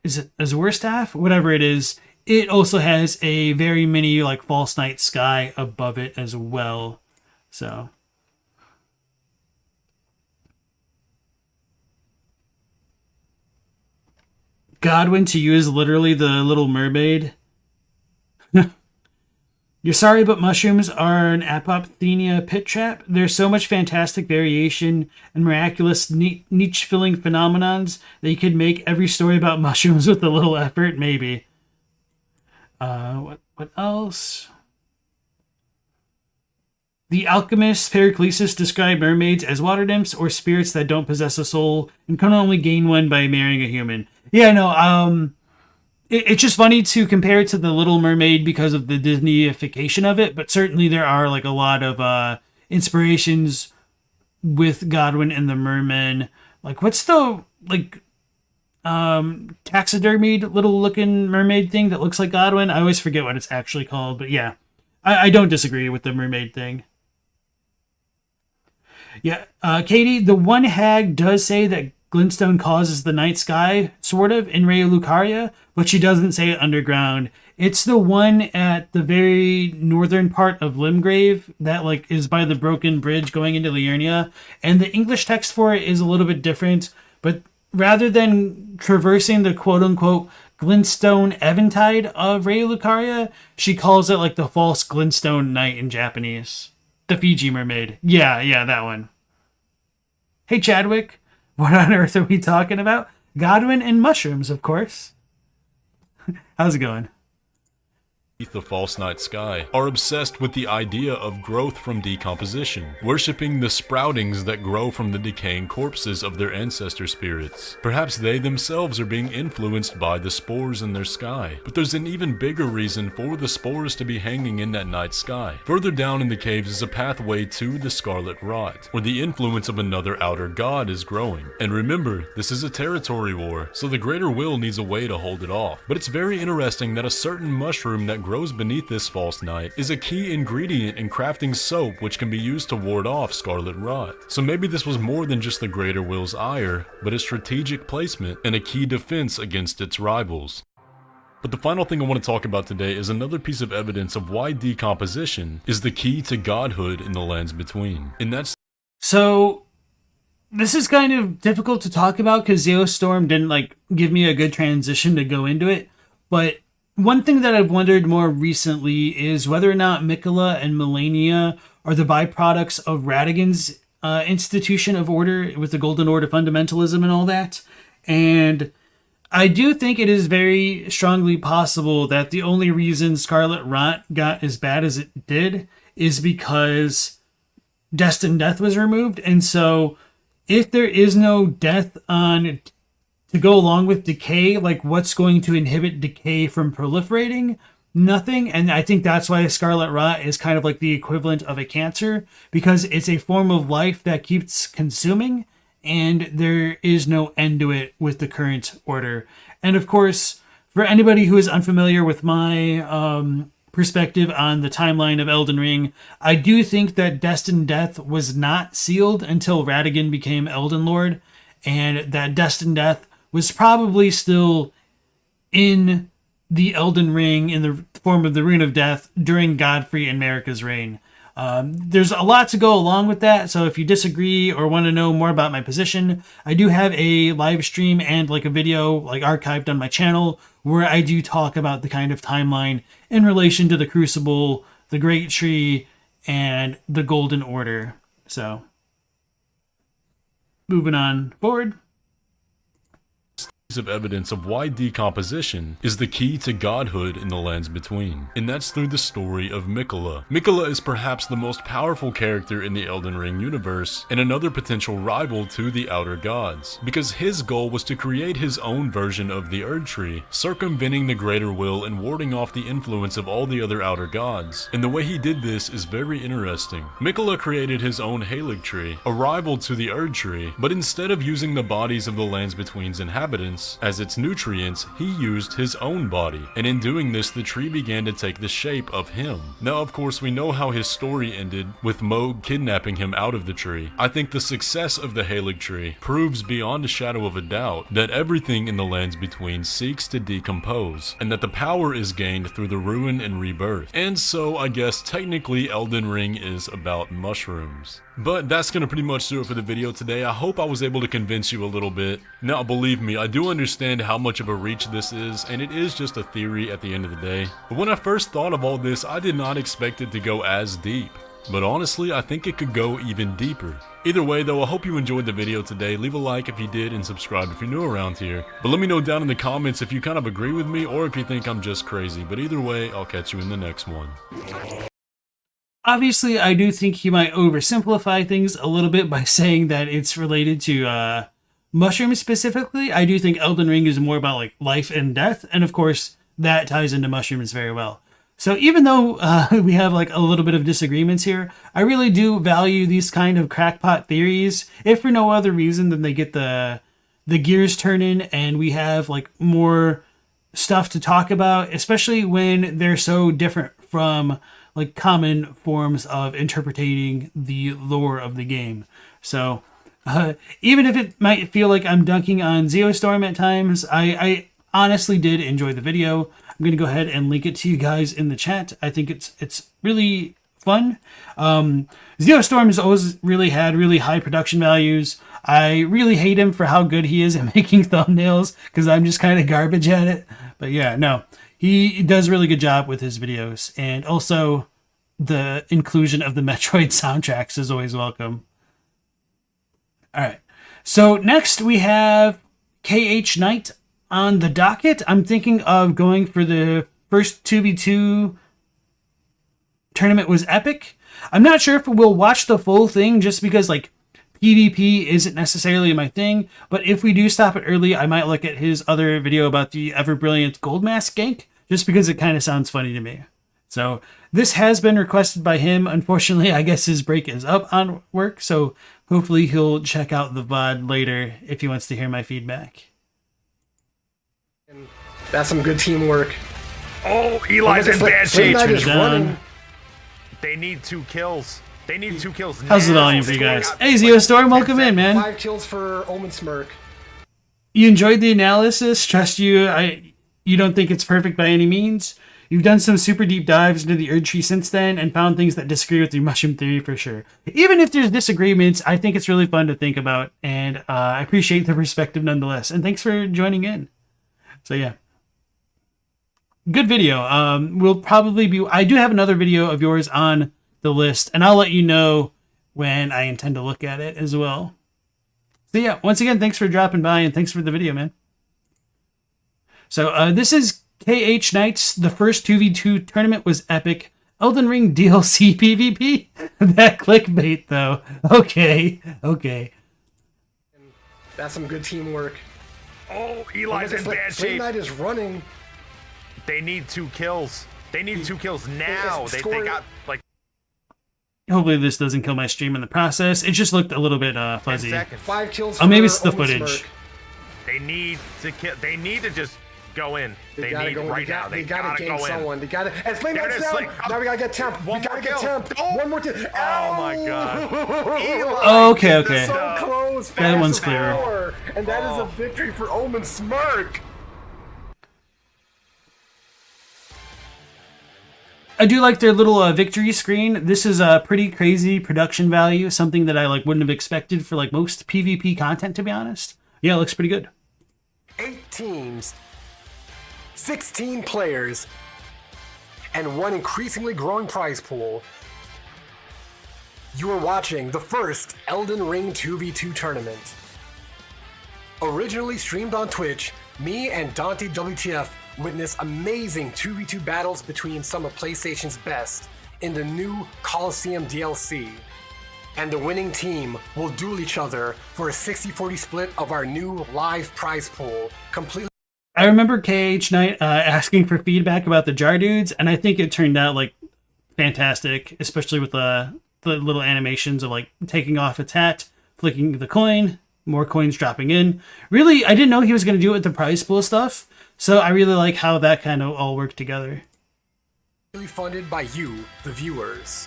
is it Azure staff? Whatever it is. It also has a very mini like false night sky above it as well. So Godwin to you is literally the Little Mermaid. You're sorry, but mushrooms are an apophthenia pit trap. There's so much fantastic variation and miraculous niche-filling phenomenons that you could make every story about mushrooms with a little effort, maybe. What else? The alchemist Periclesis described mermaids as water nymphs or spirits that don't possess a soul and can only gain one by marrying a human. Yeah, no, it's just funny to compare it to the Little Mermaid because of the Disneyification of it, but certainly there are like a lot of inspirations with Godwin and the mermen. Like, what's the like taxidermied little looking mermaid thing that looks like Godwin? I always forget what it's actually called, but yeah, I don't disagree with the mermaid thing. Yeah, Katie, the one hag does say that glintstone causes the night sky, sort of, in Ray Lucaria, but she doesn't say it underground. It's the one at the very northern part of Limgrave that like is by the broken bridge going into Liurnia, and the English text for it is a little bit different, but rather than traversing the quote-unquote glintstone eventide of Ray Lucaria, she calls it like the false glintstone night in Japanese. The Fiji mermaid. Yeah, that one. Hey, Chadwick. What on earth are we talking about? Godwin and mushrooms, of course. How's it going? the false night sky are obsessed with the idea of growth from decomposition, worshipping the sproutings that grow from the decaying corpses of their ancestor spirits. Perhaps they themselves are being influenced by the spores in their sky, but there's an even bigger reason for the spores to be hanging in that night sky. Further down in the caves is a pathway to the Scarlet Rot, where the influence of another outer god is growing. And remember, this is a territory war, so the greater will needs a way to hold it off. But it's very interesting that a certain mushroom that grows beneath this false night is a key ingredient in crafting soap, which can be used to ward off Scarlet Rot. So maybe this was more than just the greater will's ire, but a strategic placement and a key defense against its rivals. But the final thing I want to talk about today is another piece of evidence of why decomposition is the key to godhood in the lands between. And that's So this is kind of difficult to talk about because Ziostorm didn't give me a good transition to go into it. But one thing that I've wondered more recently is whether or not Mikola and Melania are the byproducts of Radagon's institution of order with the Golden Order fundamentalism and all that. And I do think it is very strongly possible that the only reason Scarlet Rot got as bad as it did is because Destined Death was removed. And so if there is no death on to go along with decay, what's going to inhibit decay from proliferating? Nothing. And I think that's why Scarlet Rot is kind of like the equivalent of a cancer, because it's a form of life that keeps consuming and there is no end to it with the current order. And of course, for anybody who is unfamiliar with my perspective on the timeline of Elden Ring, I do think that Destined Death was not sealed until Radagon became Elden Lord, and that Destined Death was probably still in the Elden Ring in the form of the Rune of Death during Godfrey and Marika's reign. There's a lot to go along with that, so if you disagree or want to know more about my position, I do have a live stream and a video archived on my channel where I do talk about the kind of timeline in relation to the Crucible, the Great Tree, and the Golden Order. So, moving on forward. Of evidence of why decomposition is the key to godhood in the lands between, and that's through the story of Mikola. Mikola is perhaps the most powerful character in the Elden Ring universe, and another potential rival to the Outer Gods, because his goal was to create his own version of the Erd Tree, circumventing the Greater Will and warding off the influence of all the other Outer Gods. And the way he did this is very interesting. Mikola created his own Halig Tree, a rival to the Erd Tree, but instead of using the bodies of the lands between's inhabitants as its nutrients, he used his own body, and in doing this the tree began to take the shape of him. Now of course we know how his story ended, with Mohg kidnapping him out of the tree. I think the success of the Halig Tree proves beyond a shadow of a doubt that everything in the lands between seeks to decompose, and that the power is gained through the ruin and rebirth. And so I guess technically Elden Ring is about mushrooms. But that's going to pretty much do it for the video today. I hope I was able to convince you a little bit. Now, believe me, I do understand how much of a reach this is, and it is just a theory at the end of the day. But when I first thought of all this, I did not expect it to go as deep. But honestly, I think it could go even deeper. Either way though, I hope you enjoyed the video today. Leave a like if you did and subscribe if you're new around here. But let me know down in the comments if you kind of agree with me or if you think I'm just crazy. But either way, I'll catch you in the next one. Obviously, I do think he might oversimplify things a little bit by saying that it's related to mushrooms specifically. I do think Elden Ring is more about life and death, and of course that ties into mushrooms very well. So even though we have a little bit of disagreements here, I really do value these kind of crackpot theories, if for no other reason than they get the gears turning and we have more stuff to talk about, especially when they're so different from common forms of interpreting the lore of the game. So even if it might feel like I'm dunking on Ziostorm at times, I honestly did enjoy the video. I'm going to go ahead and link it to you guys in the chat. I think it's really fun. Ziostorm has always really had really high production values. I really hate him for how good he is at making thumbnails because I'm just kind of garbage at it. But yeah, no. He does a really good job with his videos, and also the inclusion of the Metroid soundtracks is always welcome. All right, so next we have khknight on the docket. I'm thinking of going for the first 2v2 tournament was epic. I'm not sure if we'll watch the full thing just because like PvP isn't necessarily my thing, but if we do stop it early, I might look at his other video about the ever brilliant gold mask gank just because it kind of sounds funny to me. So this has been requested by him. Unfortunately, I guess his break is up on work, so hopefully he'll check out the VOD later if he wants to hear my feedback. That's some good teamwork. Oh, Eli's in bad shape. Khknight is running. They need 2 kills. They need 2 kills now. How's the volume for you guys? Hey, Ziostorm, welcome in, man. 5 kills for Omen Smirk. You enjoyed the analysis. Trust you, you don't think it's perfect by any means. You've done some super deep dives into the Elden Tree since then and found things that disagree with your mushroom theory for sure. Even if there's disagreements, I think it's really fun to think about, and I appreciate the perspective nonetheless. And thanks for joining in. So yeah. Good video. We'll probably be... I do have another video of yours on the list, and I'll let you know when I intend to look at it as well. So yeah, once again, thanks for dropping by, and thanks for the video, man. So this is khknight. The first 2v2 tournament was epic. Elden Ring DLC PvP? That clickbait, though. Okay. That's some good teamwork. Oh, Eli's in bad shape. Khknight is running. They need 2 kills. They need 2 kills now. They got like... Hopefully this doesn't kill my stream in the process. It just looked a little bit fuzzy. 5 kills. Oh, maybe it's the Omen footage. Smirk. They need to kill. They need to just go in. They need go right now. They gotta gain go someone. in. They gotta. And Khknight's There down. it is, Now we gotta get temp. One We gotta more get kill. temp. Oh. One more temp. Oh my god. Oh, okay. So close. That one's Fast clear. power. And that is a victory for Omen Smirk. I do like their little victory screen. This is a pretty crazy production value, something that I wouldn't have expected for most PvP content, to be honest. Yeah, it looks pretty good. 8 teams, 16 players, and one increasingly growing prize pool. You are watching the first Elden Ring 2v2 tournament. Originally streamed on Twitch, me and Dante WTF witness amazing 2v2 battles between some of PlayStation's best in the new Coliseum DLC. And the winning team will duel each other for a 60-40 split of our new live prize pool, completely. I remember khknight asking for feedback about the jar dudes, and I think it turned out fantastic, especially with the little animations of taking off its hat, flicking the coin, more coins dropping in. Really, I didn't know he was going to do it with the prize pool stuff, so I really like how that kind of all worked together. Funded by you, the viewers.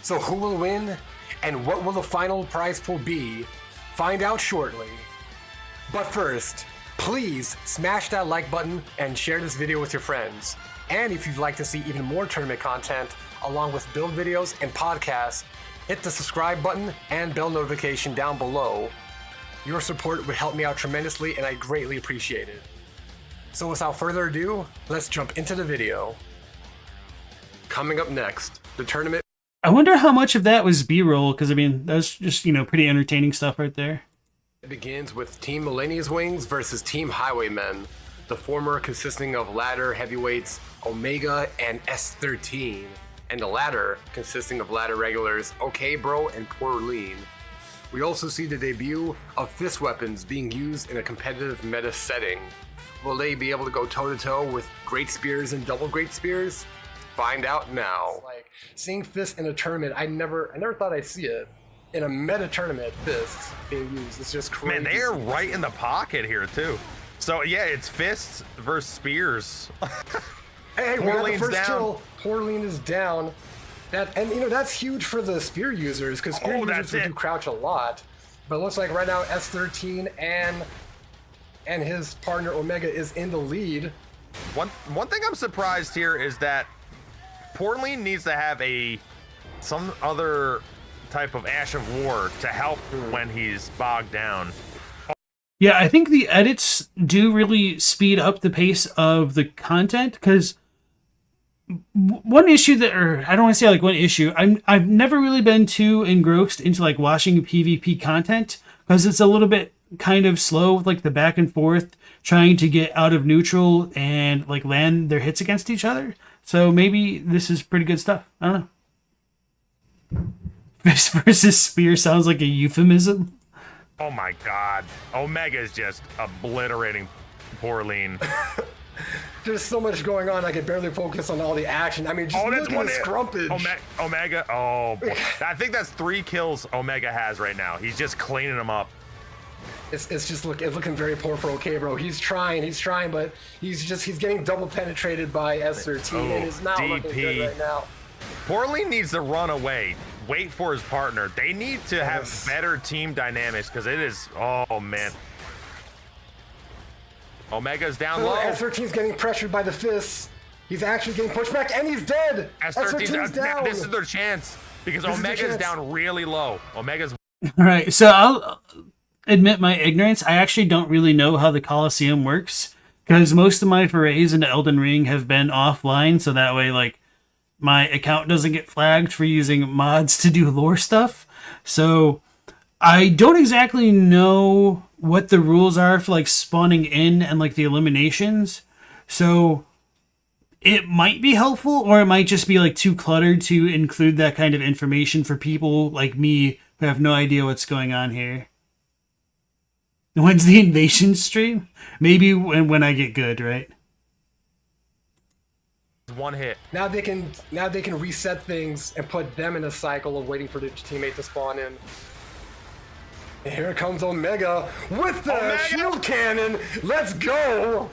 So who will win, and what will the final prize pool be? Find out shortly. But first, please smash that like button and share this video with your friends. And if you'd like to see even more tournament content, along with build videos and podcasts, hit the subscribe button and bell notification down below. Your support would help me out tremendously, and I greatly appreciate it. So without further ado, let's jump into the video. Coming up next, the tournament. I wonder how much of that was B-roll, because that's just, pretty entertaining stuff right there. It begins with Team Millennia's Wings versus Team Highwaymen, the former consisting of ladder heavyweights Omega and S13, and the latter consisting of ladder regulars OK Bro and Poor Lean. We also see the debut of fist weapons being used in a competitive meta setting. Will they be able to go toe-to-toe with Great Spears and Double Great Spears? Find out now. Seeing fists in a tournament, I never thought I'd see it. In a meta tournament, fists being used. It's just crazy. Man, they're right in the pocket here too. So yeah, it's fists versus spears. Hey, we got the first kill. Poor Lean is down. That's huge for the spear users, because spear users do crouch a lot. But it looks like right now S13 and his partner Omega is in the lead. One thing I'm surprised here is that Poor Lean needs to have some other type of Ash of War to help when he's bogged down. Yeah, I think the edits do really speed up the pace of the content, because one issue I don't want to say one issue, I've never really been too engrossed into watching PvP content, because it's a little bit kind of slow with like the back and forth, trying to get out of neutral and like land their hits against each other. So maybe this is pretty good stuff. I don't know. Fist versus spear sounds like a euphemism. Oh my god. Omega is just obliterating Porline. There's so much going on, I can barely focus on all the action. I mean, just look at the scrumpage. Omega, oh boy. I think that's 3 kills Omega has right now. He's just cleaning them up. It's looking very poor for OK, bro. He's trying, but he's getting double penetrated by S13, and it's not looking good right now. Porline needs to run away. Wait for his partner. They need to have better team dynamics because it is, oh man. Omega's down low. S13's getting pressured by the fists. He's actually getting pushed back, and he's dead. S13's down. This is their chance because Omega's down really low. Omega's. All right, so I'll admit my ignorance. I actually don't really know how the Coliseum works because most of my forays into Elden Ring have been offline, so that way, like, my account doesn't get flagged for using mods to do lore stuff. So I don't exactly know what the rules are for like spawning in and like the eliminations. So it might be helpful, or it might just be like too cluttered to include that kind of information for people like me who have no idea what's going on here. When's the invasion stream? Maybe when I get good, right? One hit. Now they can reset things and put them in a cycle of waiting for their teammate to spawn in. And here comes Omega with the shield cannon. Let's go!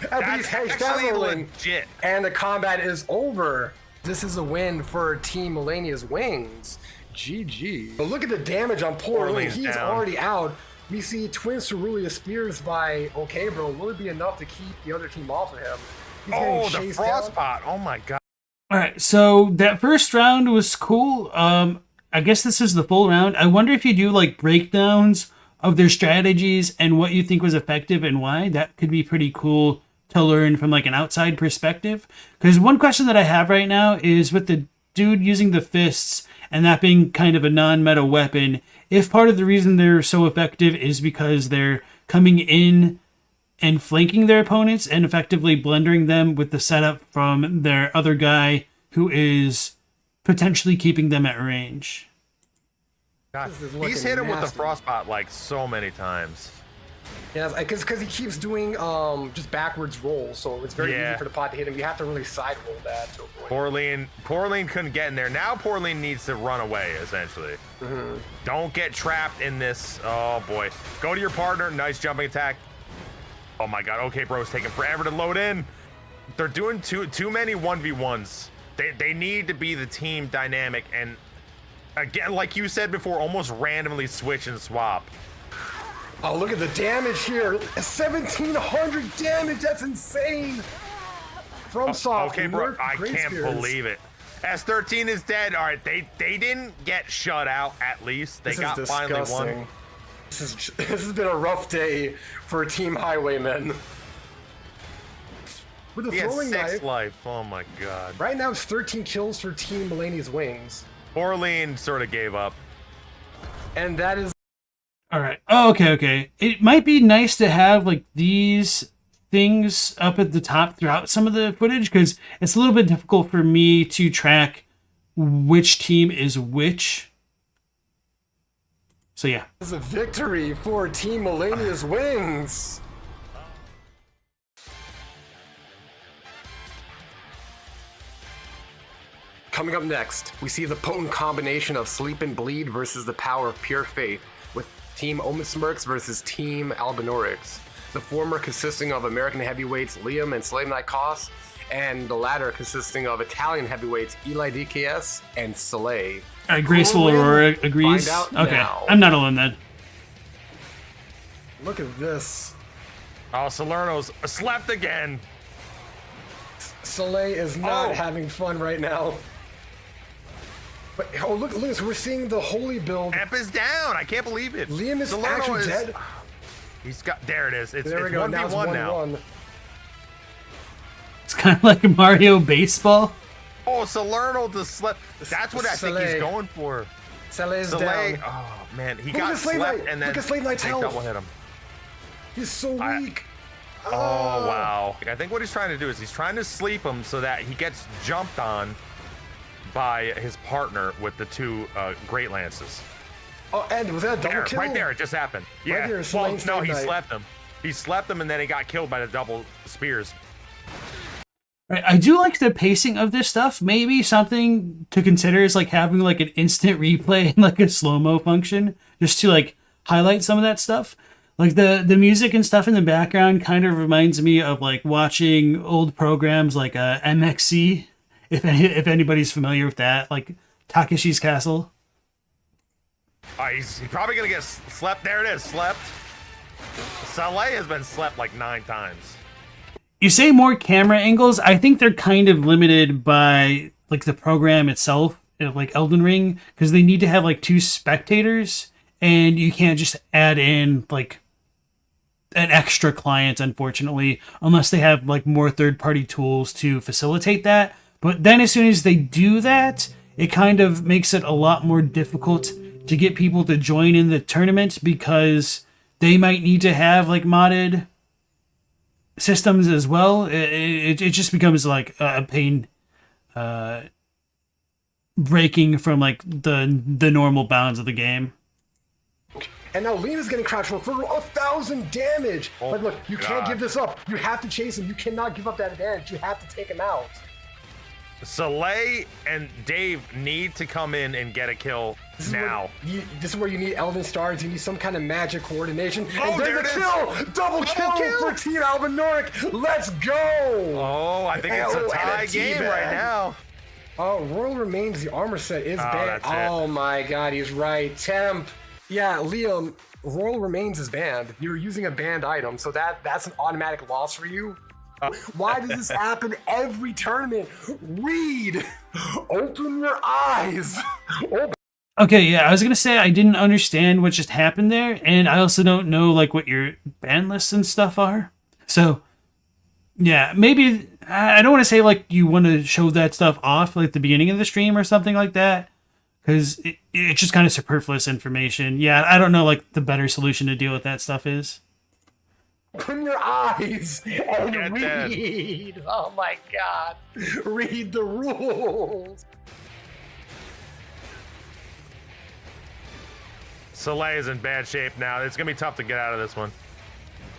That's actually legit. And the combat is over. This is a win for Team Melania's Wings. GG. But look at the damage on Porline. He's already out. We see twin Cerulean Spears by OK, bro. Will it be enough to keep the other team off of him? Oh, the frostbot. Oh my god. All right, so that first round was cool. I guess this is the full round. I wonder if you do like breakdowns of their strategies and what you think was effective and why. That could be pretty cool to learn from like an outside perspective. Because one question that I have right now is with the dude using the fists and that being kind of a non-meta weapon, if part of the reason they're so effective is because they're coming in and flanking their opponents and effectively blendering them with the setup from their other guy who is potentially keeping them at range. God, he's hit him with the frostbot like so many times. Yeah, because he keeps doing just backwards rolls, so it's very easy for the pod to hit him. You have to really side roll that to avoid. Porline couldn't get in there. Now Porline needs to run away, essentially. Don't get trapped in this. Oh boy. Go to your partner. Nice jumping attack. Oh my god, okay, bro, it's taking forever to load in. They're doing too many 1v1s. They need to be the team dynamic and, again, like you said before, almost randomly switch and swap. Oh, look at the damage here. 1,700 damage, that's insane. From Soft. Okay, bro, I can't believe it. S13 is dead. All right, they didn't get shut out at least. They got finally won. This has been a rough day for Team Highwaymen. With the throwing knife. Life. Oh my god. Right now it's 13 kills for Team Melania's Wings. Porline sort of gave up. And that is... Alright. Oh, okay. It might be nice to have like these things up at the top throughout some of the footage, because it's a little bit difficult for me to track which team is which. So yeah. This is a victory for Team Melania's Wings. Coming up next, we see the potent combination of Sleep and Bleed versus the power of Pure Faith, with Team Omismerks versus Team Albinorix. The former consisting of American heavyweights Liam and Slave Knight Koss, and the latter consisting of Italian heavyweights Eli DKS and Soleil. Graceful Aurora agrees. Okay, now. I'm not alone then. Look at this. Oh, Salerno's slept again. Soleil is not having fun right now. But oh, look, we're seeing the holy build. Amp is down. I can't believe it. Liam is actually dead. He's got. There it is. It's 1v1 now. It's kind of like Mario Baseball. Oh, Salerno just slept. That's what I think he's going for. Saleh's Soleil, down. oh man, he Look at got Slave slept Knight. and then Look at Slave Knight's they health. double hit him. He's so weak. Oh wow! I think what he's trying to do is he's trying to sleep him so that he gets jumped on by his partner with the two Great Lances. Oh, and was that a double kill? Right there, it just happened. Yeah. there, Well, Slave no, he Knight. slept him. He slept him and then he got killed by the double spears. Right, I do like the pacing of this stuff. Maybe something to consider is like having like an instant replay and like a slow-mo function just to like highlight some of that stuff. Like the music and stuff in the background kind of reminds me of like watching old programs like MXC, if anybody's familiar with that, like Takeshi's Castle. He's probably gonna get slept. There it is, slept. Saleh has been slept like 9 times. You say more camera angles. I think they're kind of limited by like the program itself, like Elden Ring, because they need to have like 2 spectators, and you can't just add in like an extra client, unfortunately, unless they have like more third-party tools to facilitate that. But then as soon as they do that, it kind of makes it a lot more difficult to get people to join in the tournament, because they might need to have like modded systems as well. It just becomes like a pain breaking from like the normal bounds of the game. And now Lena's getting crouch roll for 1,000 damage. Oh, but look, you can't God. give this up. You have to chase him. You cannot give up that advantage. You have to take him out. Saleh and Dave need to come in and get a kill now. This is where you need Elven Stars. You need some kind of magic coordination. Oh, and there there's it a kill! Double kill for Team Albinoric. Let's go! Oh, I think it's a and tie game teabag. right now. Oh, Royal Remains, the armor set is banned. that's it. Oh my god, he's right. Temp. Yeah, Liam, Royal Remains is banned. You're using a banned item, so that's an automatic loss for you. Why does this happen every tournament? Read! Open your eyes! Okay, yeah, I was gonna say I didn't understand what just happened there, and I also don't know like what your ban lists and stuff are. So, yeah, maybe I don't want to say like you want to show that stuff off like the beginning of the stream or something like that, because it's just kind of superfluous information. Yeah, I don't know like the better solution to deal with that stuff is. Open your eyes and Get read! dead. Oh my god! Read the rules! Saleh is in bad shape now. It's gonna be tough to get out of this one.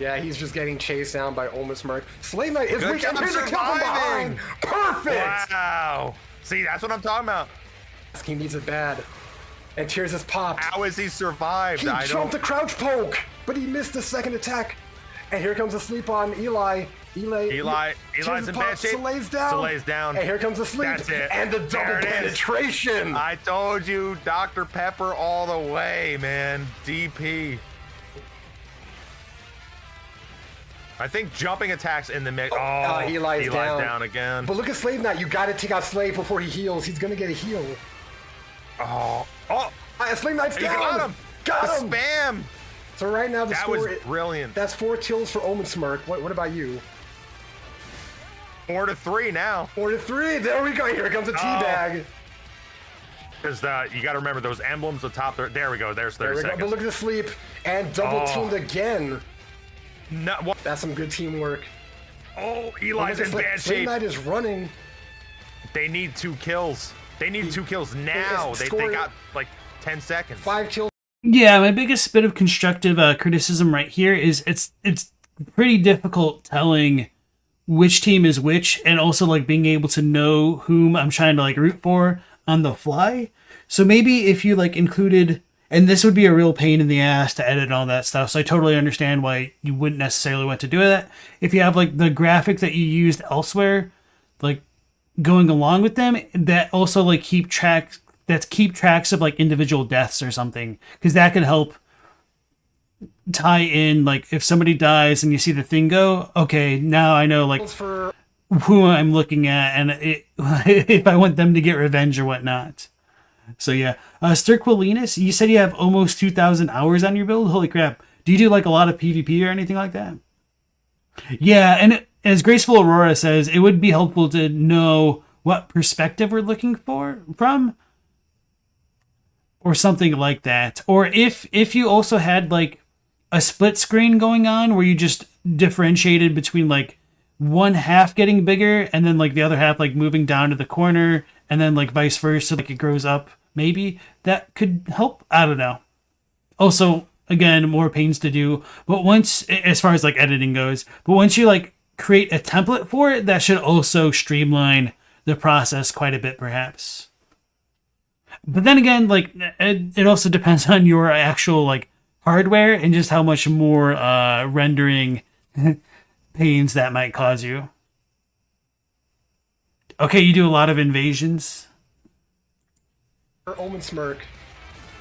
Yeah, he's just getting chased down by Olmus Merc. Slave Knight is Good weak, and job here's a kill from surviving. behind! Perfect! Wow. See, that's what I'm talking about. He needs it bad. And Tears has popped. How has he survived? He I jumped don't. a crouch poke, but he missed the second attack. And here comes a sleep on Eli. Eli's Eli's in bad shape. Soleil's down. Soleil's down. And here comes the sleep. That's it. And the double There it is. penetration. I told you, Dr. Pepper all the way, man. DP. I think jumping attacks in the mix. Oh, Eli's down. again. But look at Slave now. You got to take out Slave before he heals. He's going to get a heal. Oh, Slave Knight's he down. got him. Got The him. spam. So right now the That score was brilliant. That's 4 kills for Omen Smirk. What about you? 4-3 now. 4-3. There we go. Here comes a teabag. Because you got to remember those emblems on top there. There we go. There's 30 There we go. seconds. But look at the sleep. And double teamed again. No, what? That's some good teamwork. Oh, Eli's in bad Slave shape. Knight is running. They need 2 kills. They need 2 kills now. They got like 10 seconds. 5 kills. Yeah, my biggest bit of constructive criticism right here is it's pretty difficult telling which team is which, and also like being able to know whom I'm trying to like root for on the fly. So maybe if you like included, and this would be a real pain in the ass to edit all that stuff, so I totally understand why you wouldn't necessarily want to do that. If you have like the graphic that you used elsewhere, like going along with them, that also like keep tracks of like individual deaths or something, because that could help tie in like if somebody dies and you see the thing go, okay, now I know like who I'm looking at and if I want them to get revenge or whatnot. So yeah, Sturquilinus, you said you have almost 2,000 hours on your build. Holy crap! Do you do like a lot of PvP or anything like that? Yeah, and as Graceful Aurora says, it would be helpful to know what perspective we're looking for from. or something like that. Or if you also had like a split screen going on where you just differentiated between like one half getting bigger and then like the other half like moving down to the corner and then like vice versa, like it grows up, maybe that could help. I don't know. Also, again, more pains to do, but once, as far as like editing goes, but once you like create a template for it, that should also streamline the process quite a bit, perhaps. But then again, like it also depends on your actual like hardware and just how much more rendering pains that might cause you. Okay, you do a lot of invasions. Omen Smirk.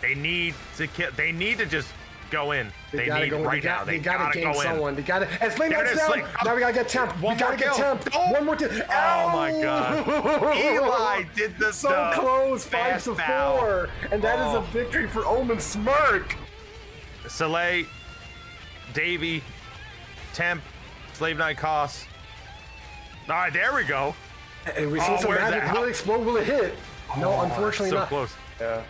They need to kill. They need to just go in. They need go in. right now. They gotta go gank someone. They gotta. And Slay There it Knight's is, down. Slay. Now we gotta get temp. One We gotta more get kill. temp. Oh. One more temp. Oh my god. Eli did the So close. 5 to 4, and that is a Oh. victory for Omen Smirk. Soleil, Davey, Temp, Slave Knight costs. All right, there we go. And we see some where's magic. that? Will it explode? Will it hit? No, unfortunately so not. close. Yeah.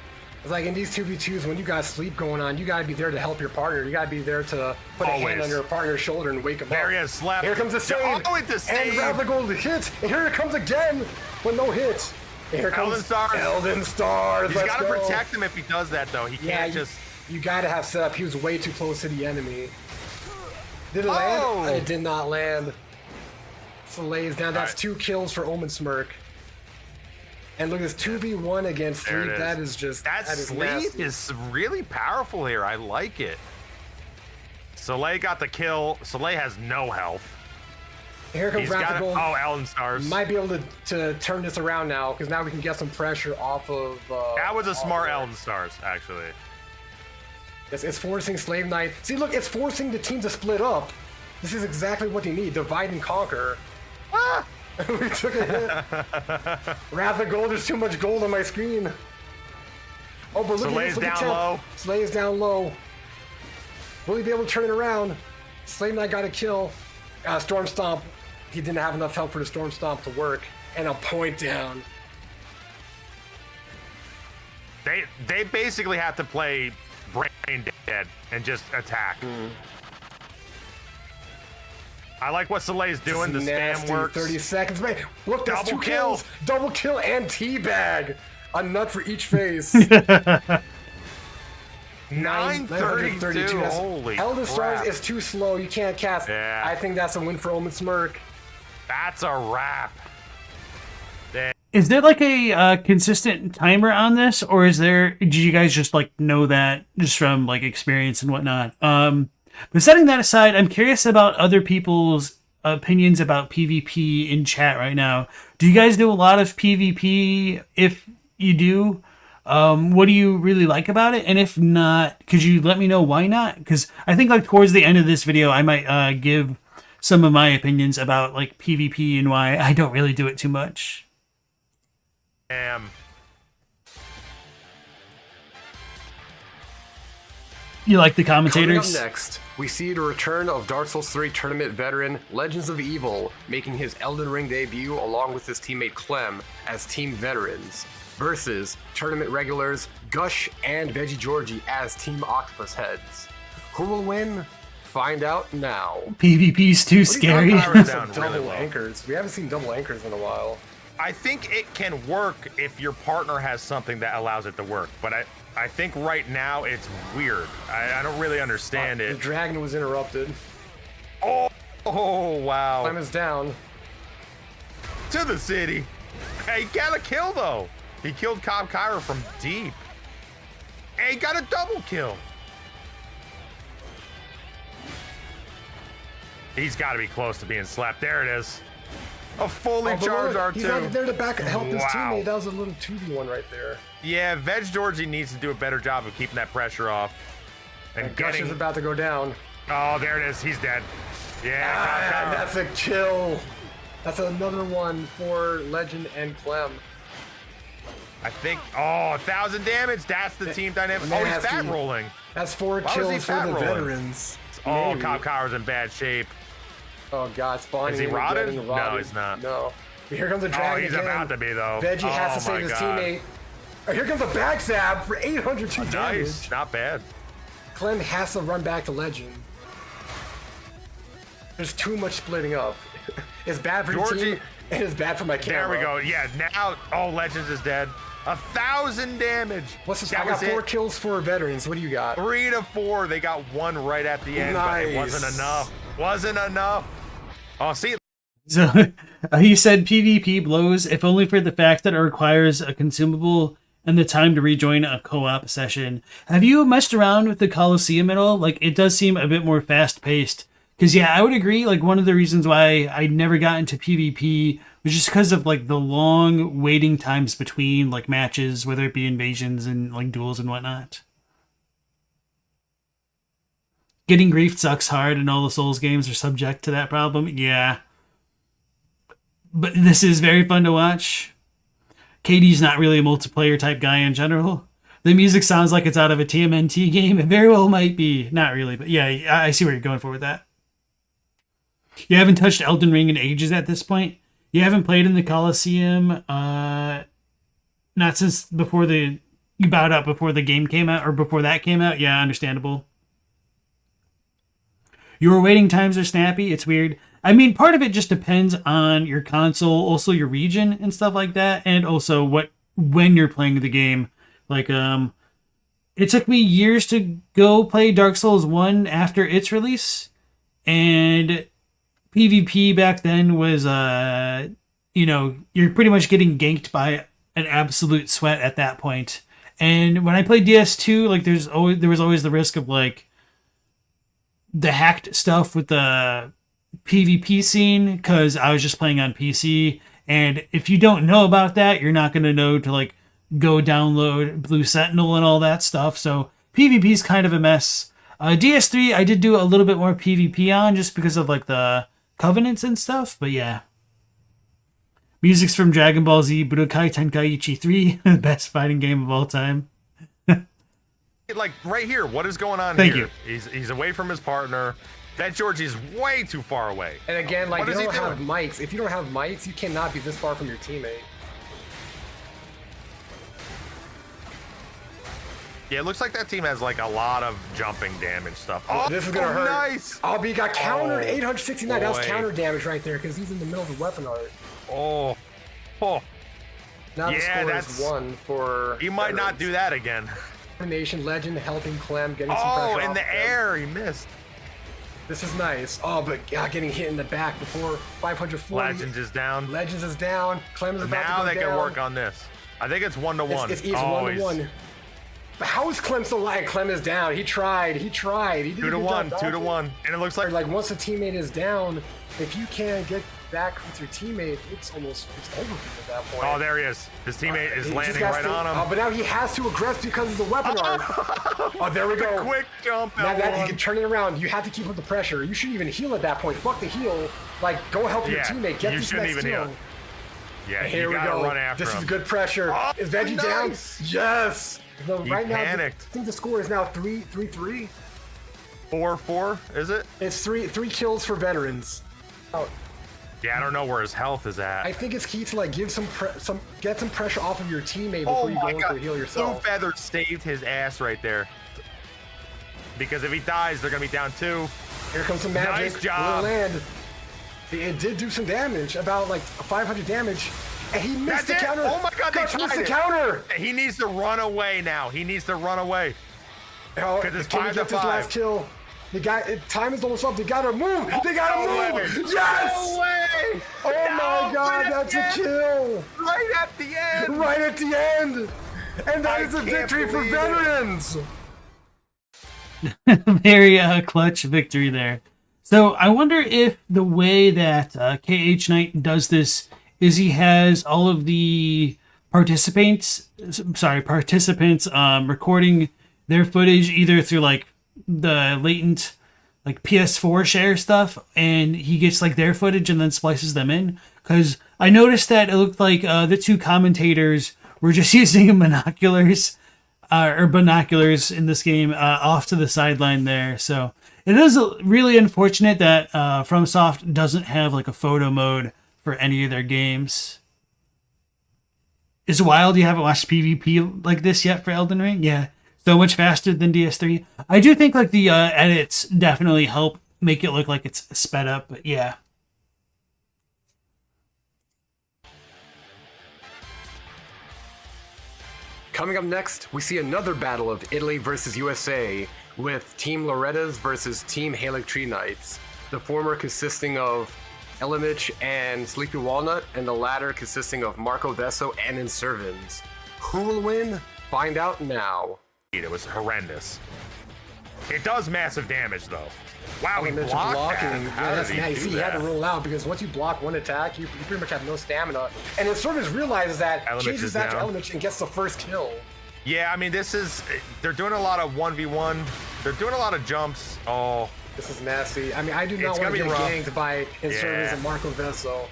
It's like in these 2v2s, when you got sleep going on, you gotta be there to help your partner. You gotta be there to put a hand Always. on your partner's shoulder and wake him up. There he is, slap. Here comes the save. Oh, it's the save. And grab the gold hits. And here it comes again, but no hits. And here comes Elden Stars. Elden Stars. He's Let's got to go. protect him if he does that, though. He can't just... You gotta have setup. He was way too close to the enemy. Did it Oh! land? It did not land. Soleil is down. That's Right. 2 kills for Omen Smirk. And look, it's 2v1 against There it Sleep. is. That is just That is sleep nasty. is really powerful here. I like it. Soleil got the kill. Soleil has no health. Here comes He's got it. Gold. Oh, Elden Stars. Might be able to turn this around now, because now we can get some pressure off of... That was a smart of- Elden Stars, actually. It's forcing Slave Knight. See, look, it's forcing the team to split up. This is exactly what you need. Divide and conquer. Ah! We took a hit. Wrath of Gold, there's too much gold on my screen. Oh, but look Soleil's at this. Look at down Temp. low. Slay is down low. Will he be able to turn it around? Slave Knight got a kill. Storm Stomp. He didn't have enough help for the Storm Stomp to work. And a point down. They basically have to play brain dead and just attack. I like what Soleil's doing. The Nasty, spam works. 30 seconds. Man, look, that's Double 2 kill. kills. Double kill and teabag. A nut for each face. 932. That's- Holy Elden Stars crap. is too slow. You can't cast. Yeah. I think that's a win for Omen Smirk. That's a wrap. Is there like a consistent timer on this, or is there? Did you guys just like know that just from like experience and whatnot? But setting that aside, I'm curious about other people's opinions about PvP in chat right now. Do you guys do a lot of PvP? If you do, what do you really like about it? And if not, could you let me know why not? Because I think like towards the end of this video, I might give some of my opinions about like PvP and why I don't really do it too much. You like the commentators? Coming up next, we see the return of Dark Souls 3 tournament veteran Legends of Evil making his Elden Ring debut along with his teammate Clem as team veterans versus tournament regulars Gush and Veggie Georgie as team octopus heads. Who will win? Find out now. PvP's too scary. Power down Double really low. anchors. We haven't seen double anchors in a while. I think it can work if your partner has something that allows it to work, but I think right now it's weird. I don't really understand The it. dragon was interrupted. Oh, wow. Clem is down. To the city. Hey, he got a kill though. He killed Cobb Kyra from deep. And he got a double kill. He's got to be close to being slapped. There it is. A fully But charged look, R2. he's not there to help his Wow. teammate. That was a little 2v1 right there. Yeah, Veg Georgie needs to do a better job of keeping that pressure off. And Gush getting... is about to go down. Oh, there it is. He's dead. Yeah, Ah, Cobb Kyra. that's a kill. That's another one for Legend and Clem. I think... Oh, 1,000 damage. That's the team dynamic. Oh, he's Nasty. fat rolling. That's 4 Why was he kills for fat the rolling? veterans. Oh, Maybe. Cobb Kyra's in bad shape. Oh god, spawning. Is he in rotted? again and No, rotted. he's not. No. Here comes the Oh, dragon he's again. about to be though. Veggie has to Oh, save my his God. teammate. Here comes a backstab for 802 damage. Nice, not bad. Clem has to run back to Legend. There's too much splitting up. It's bad for your team, and it's bad for my camera. There we go. Yeah, now, oh, Legends is dead. 1,000 damage. What's this? I got 4 kills for veterans. What do you got? 3 to 4. They got 1 right at the end, nice. but it wasn't enough. Wasn't enough. Oh, see. So he said PvP blows, if only for the fact that it requires a consumable and the time to rejoin a co-op session. Have you messed around with the Coliseum at all? Like, it does seem a bit more fast-paced. Because, yeah, I would agree, like, one of the reasons why I never got into PvP was just because of, like, the long waiting times between, like, matches, whether it be invasions and, like, duels and whatnot. Getting griefed sucks hard, and all the Souls games are subject to that problem. Yeah. But this is very fun to watch. Katie's not really a multiplayer type guy in general. The music sounds like it's out of a TMNT game. It very well might be. Not really, but yeah, I see where you're going for with that. You haven't touched Elden Ring in ages at this point? You haven't played in the Coliseum, not since before you bowed out before the game came out, or before that came out? Yeah, understandable. Your waiting times are snappy. It's weird. I mean, part of it just depends on your console, also your region and stuff like that, and also when you're playing the game. Like, it took me years to go play Dark Souls 1 after its release, and PvP back then was, you're pretty much getting ganked by an absolute sweat at that point. And when I played DS2, like, there was always the risk of, like, the hacked stuff with the PvP scene, because I was just playing on PC, and if you don't know about that, you're not going to know to, like, go download Blue Sentinel and all that stuff, so PvP is kind of a mess. DS3, I did do a little bit more PvP on, just because of, like, the Covenants and stuff, but yeah. Music's from Dragon Ball Z Budokai Tenkaichi 3, the best fighting game of all time. Like, right here, what is going on Thank here? you. He's away from his partner. That Georgie's way too far away. And again, like, what they is he don't have doing? mics. If you don't have mics, you cannot be this far from your teammate. Yeah, it looks like that team has, like, a lot of jumping damage stuff. Oh, This is gonna hurt. Nice. Oh, but he got countered. 869. That was boy. counter damage right there, because he's in the middle of the weapon art. Oh. Now the Yeah, score that's is 1 for. He might not do that again. Nation Legend helping Clem, getting some Oh, pressure in off the of him. air, he missed. This is nice. Oh, but getting hit in the back before 540. Legends is down. Legends is down. Clem is about Now to go they down. can work on this. I think it's 1-to-1. It's 1-to-1. But how is Clem still alive? Clem is down. He tried. He did a good 2-to-1, job. 2-to-1. And it looks like Like, once a teammate is down, if you can't get back with your teammate, it's over for you at that point. oh, there he is. His teammate is He just landing has right to- on him. but now he has to aggress because of the weapon art. Oh, there we go. Quick jump. Now that you L1. can turn it around, you have to keep up the pressure. You shouldn't even heal at that point. Fuck the heal. Like, go help your Yeah, teammate. Get you this shouldn't next even kill. heal. Yeah, Here you we gotta go. run after This him. is good pressure. Oh, Is Veggie nice. down? Yes. No, He right now, I panicked. think the score is now 3-3. 4-4, is it? It's three kills for veterans. Oh, Yeah, I don't know where his health is at. I think it's key to, like, give get some pressure off of your teammate Oh before you go my in god, for a heal Blue yourself. Feather saved his ass right there. Because if he dies, they're gonna be down 2. Here comes some magic. Nice job. Will land. It did do some damage, about like 500 damage, and he missed That's the it. counter. Oh my god, they Guts missed tied the it. counter. He needs to run away now. He needs to run away. Oh, 'Cause it's can he 5 to get this 5. last kill? Time is almost up. They gotta move. They gotta No move. way. Yes. No way. Oh No, my god, right that's at a kill. Right at the end. Right at the end. And that I is a can't victory for believe it. veterans. Very clutch victory there. So I wonder if the way that khknight does this is he has all of the participants recording their footage either through like the latent like PS4 share stuff, and he gets like their footage and then splices them in. Because I noticed that it looked like the two commentators were just using binoculars in this game off to the sideline there. So it is really unfortunate that FromSoft doesn't have like a photo mode for any of their games. It's wild you haven't watched PvP like this yet for Elden Ring. Yeah, so much faster than DS3. I do think like the edits definitely help make it look like it's sped up, but yeah. Coming up next, we see another battle of Italy versus USA with Team Loretta's versus Team khknights. The former consisting of Elimich and Sleepy Walnut, and the latter consisting of Marco Vesso and Inservins. Who will win? Find out now. It was horrendous. It does massive damage though. Wow, he blocked blocking. that. How Yeah, did that's nice. do He had to that? roll out because once you block one attack, you pretty much have no stamina. And Inservins realizes that, Elimich chases is that to down. Elimich and gets the first kill. Yeah, I mean, they're doing a lot of 1v1. They're doing a lot of jumps. Oh, This is nasty. I mean, I do not It's want to gonna get be rough. ganked by Inservins Yeah. and Marco Vesso.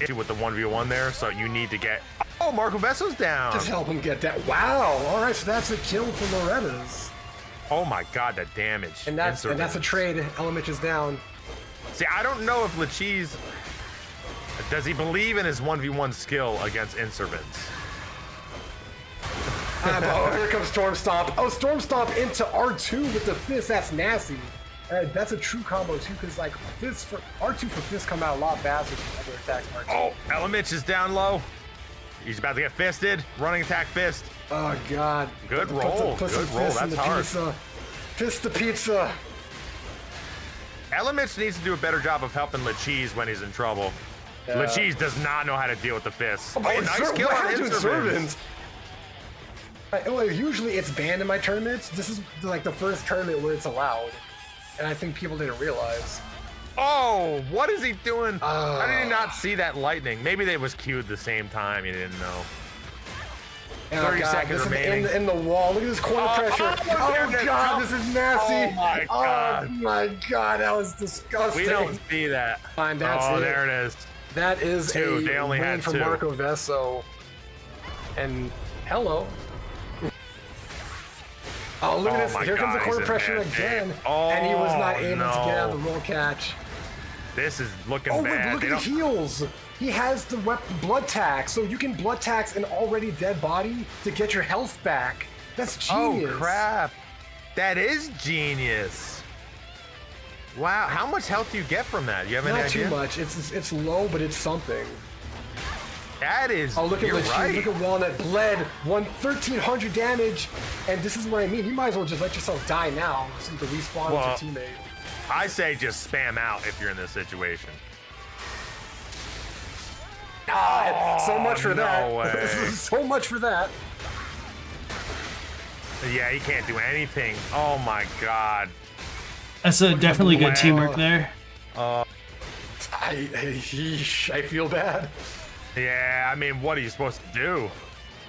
issue with the 1v1 there, so you need to get... Oh, Marco Vesso's down. Just help him get that. Wow. All right, so that's a kill for Loretta's. Oh my god, that damage. And that's a trade. Elimich is down. See, I don't know if Lachise... Does he believe in his 1v1 skill against Inservins? Oh, here comes Storm Stomp. Oh, Storm Stomp into R2 with the fist. That's nasty. That's a true combo too, because like fist for R2 for fist come out a lot faster than other attacks. R2. Oh, Elimich is down low. He's about to get fisted. Running attack fist. Oh god. Good roll. Put some Good roll. fist in That's the hard. Pizza. Fist the pizza. Elimich needs to do a better job of helping Lachise when he's in trouble. Lachise does not know how to deal with the fists. Oh, nice kill on Inservins. Well, usually it's banned in my tournaments. This is like the first tournament where it's allowed. And I think people didn't realize. Oh, what is he doing? How did he not see that lightning? Maybe they was queued the same time. You didn't know. 30 seconds this remaining. Is in the wall. Look at this corner pressure. Oh god, this is nasty. Oh my god. Oh my god, that was disgusting. We don't see that. Fine, that's oh, it. there it is. That is Two. a They only win had for two. Marco Vesso. And hello. Oh, look at Oh this. my Here comes the God, corner he's in pressure bad again. shape. Oh, and he was not able to get out no. of the roll catch. This is looking Oh, bad. look at the heals. He has the blood tax, so you can blood tax an already dead body to get your health back. That's genius. Oh crap. That is genius. Wow, how much health do you get from that? You have any Not idea? too much. It's low, but it's something. That is. Oh, look at you're Lachine. right. Look at Walnut. Bled. 1,300 damage. And this is what I mean. You might as well just let yourself die now so you can respawn Well, with your teammate. I say just spam out if you're in this situation. So much for no that. way. So much for that. Yeah, he can't do anything. Oh my god. That's a definitely good Wow. teamwork there. I feel bad. Yeah, I mean, what are you supposed to do?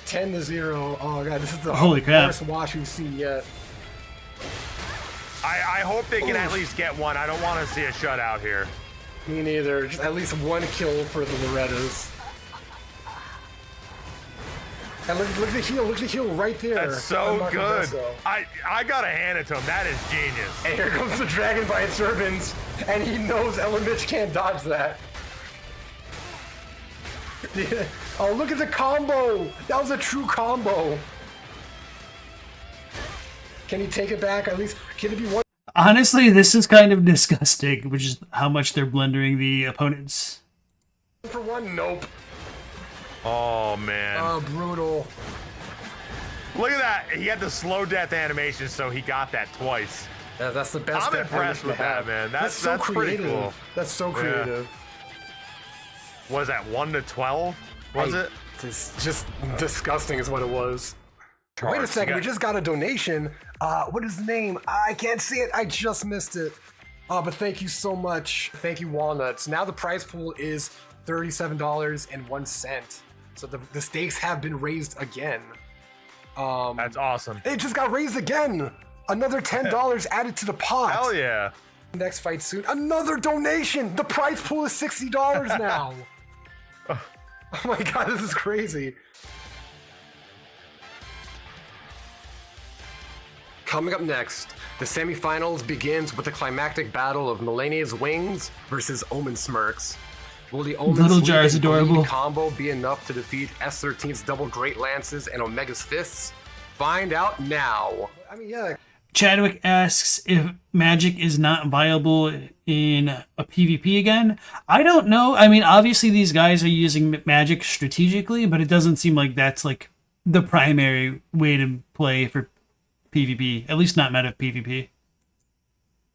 10-0. Oh god, this is the Holy crap. worst wash we've seen yet. I hope they can Oof. at least get one. I don't want to see a shutout here. Me neither. Just at least one kill for the Lorettas. And look at the heal. Look at the heal right there. That's so on Marco good. Vesso. I gotta hand it to him. That is genius. And here comes the dragon by its servants, and he knows Elimich can't dodge that. Yeah. Oh, look at the combo! That was a true combo. Can he take it back? At least, can it be one? Honestly, this is kind of disgusting, which is how much they're blendering the opponents. For one? Nope. Oh man. Oh, brutal. Look at that. He had the slow death animation, so he got that twice. Yeah, that's the best. I'm death impressed animation with to have. that, man. That's so that's pretty creative. cool. That's so creative. What is that, 1 to 12? Was it? It's just disgusting is what it was. Wait a Charred, second, you we got- just got a donation. What is the name? I can't see it. I just missed it. But thank you so much. Thank you, Walnuts. Now the prize pool is $37.01. So the stakes have been raised again. That's awesome. It just got raised again. Another $10 added to the pot. Hell yeah. Next fight soon. Another donation. The prize pool is $60 now. Oh my god, this is crazy. Coming up next, the semifinals begins with the climactic battle of Melania's Wings versus Omen Smirks. Will the Omen Little Sleep Jar is and Bleed adorable. combo be enough to defeat S13's double Great Lances and Omega's Fists? Find out now. I mean, yeah. Chadwick asks if magic is not viable in a PvP again. I don't know. I mean, obviously these guys are using magic strategically, but it doesn't seem like that's like the primary way to play for PvP. At least not meta PvP.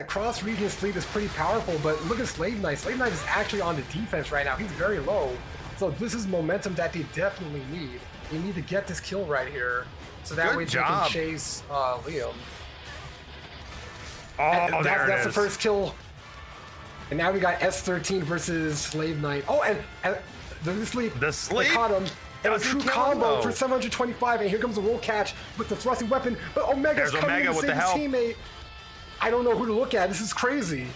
Cross-region sleep is pretty powerful, but look at Slave Knight. Slave Knight is actually on the defense right now. He's very low. So this is momentum that they definitely need. They need to get this kill right here. So that way they can chase Liam. Oh, That's the first kill. And now we got S13 versus Slave Knight. Oh, and the sleep. The sleep they caught him. And a doesn't true kill him, combo though. for 725. And here comes the roll catch with the thrusting weapon. But Omega's There's coming Omega to with save the his help. teammate. I don't know who to look at. This is crazy.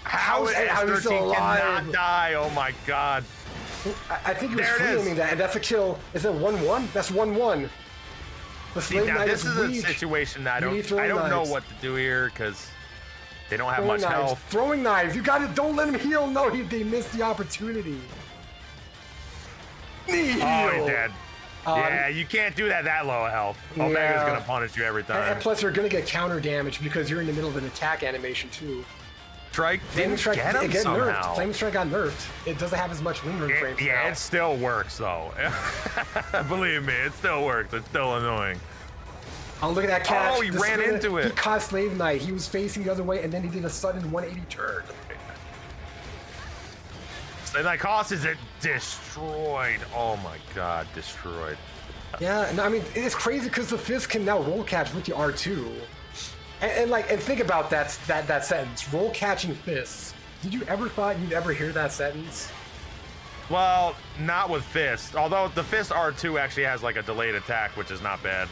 How is he still S13 alive? cannot die? Oh my god. I think he was There it is. free-aiming that, and that's a kill. Is it 1-1? That's 1-1. The See, Slave now Knight this is a weak. situation that You need I throwing don't know knives. what to do here because they don't have Throwing much knives. health. Throwing knives. You got it. Don't let him heal. No, they missed the opportunity. Knee heal. Oh, he's dead. Yeah, you can't do that low of health. Omega's yeah. gonna punish you every time. And plus, you're gonna get counter damage because you're in the middle of an attack animation too. Strike Flaming didn't Strike get him nerfed. somehow. Flaming Strike got nerfed. It doesn't have as much lingering frames Yeah, now. it still works though. Believe me, it still works. It's still annoying. Oh, look at that catch. Oh, he ran into it. He caught Slave Knight. He was facing the other way, and then he did a sudden 180 turn. And that causes it destroyed. Oh my god, destroyed. Yeah, and I mean, it's crazy because the fist can now roll catch with the R2. And think about that sentence, roll catching fists. Did you ever thought you'd ever hear that sentence? Well, not with fist. Although the fist R2 actually has like a delayed attack, which is not bad.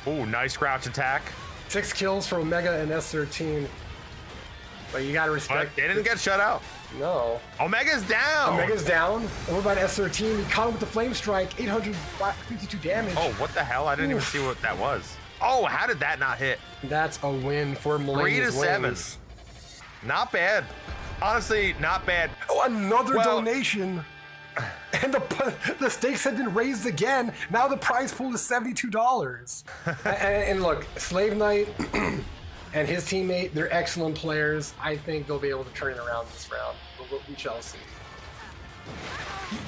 Ooh, nice crouch attack. 6 kills for Omega and S13. But you gotta But respect. they didn't get shut out. No. Omega's down. Omega's down. And what about S13? He caught him with the flame strike, 852 damage. Oh, what the hell? I didn't even see what that was. Oh, how did that not hit? That's a win for 3 to Millennium's 7. wins. Not bad. Honestly, not bad. Oh, another Well- donation. And the stakes have been raised again. Now the prize pool is $72. and look, Slave Knight and his teammate, they're excellent players. I think they'll be able to turn it around this round. But we shall see.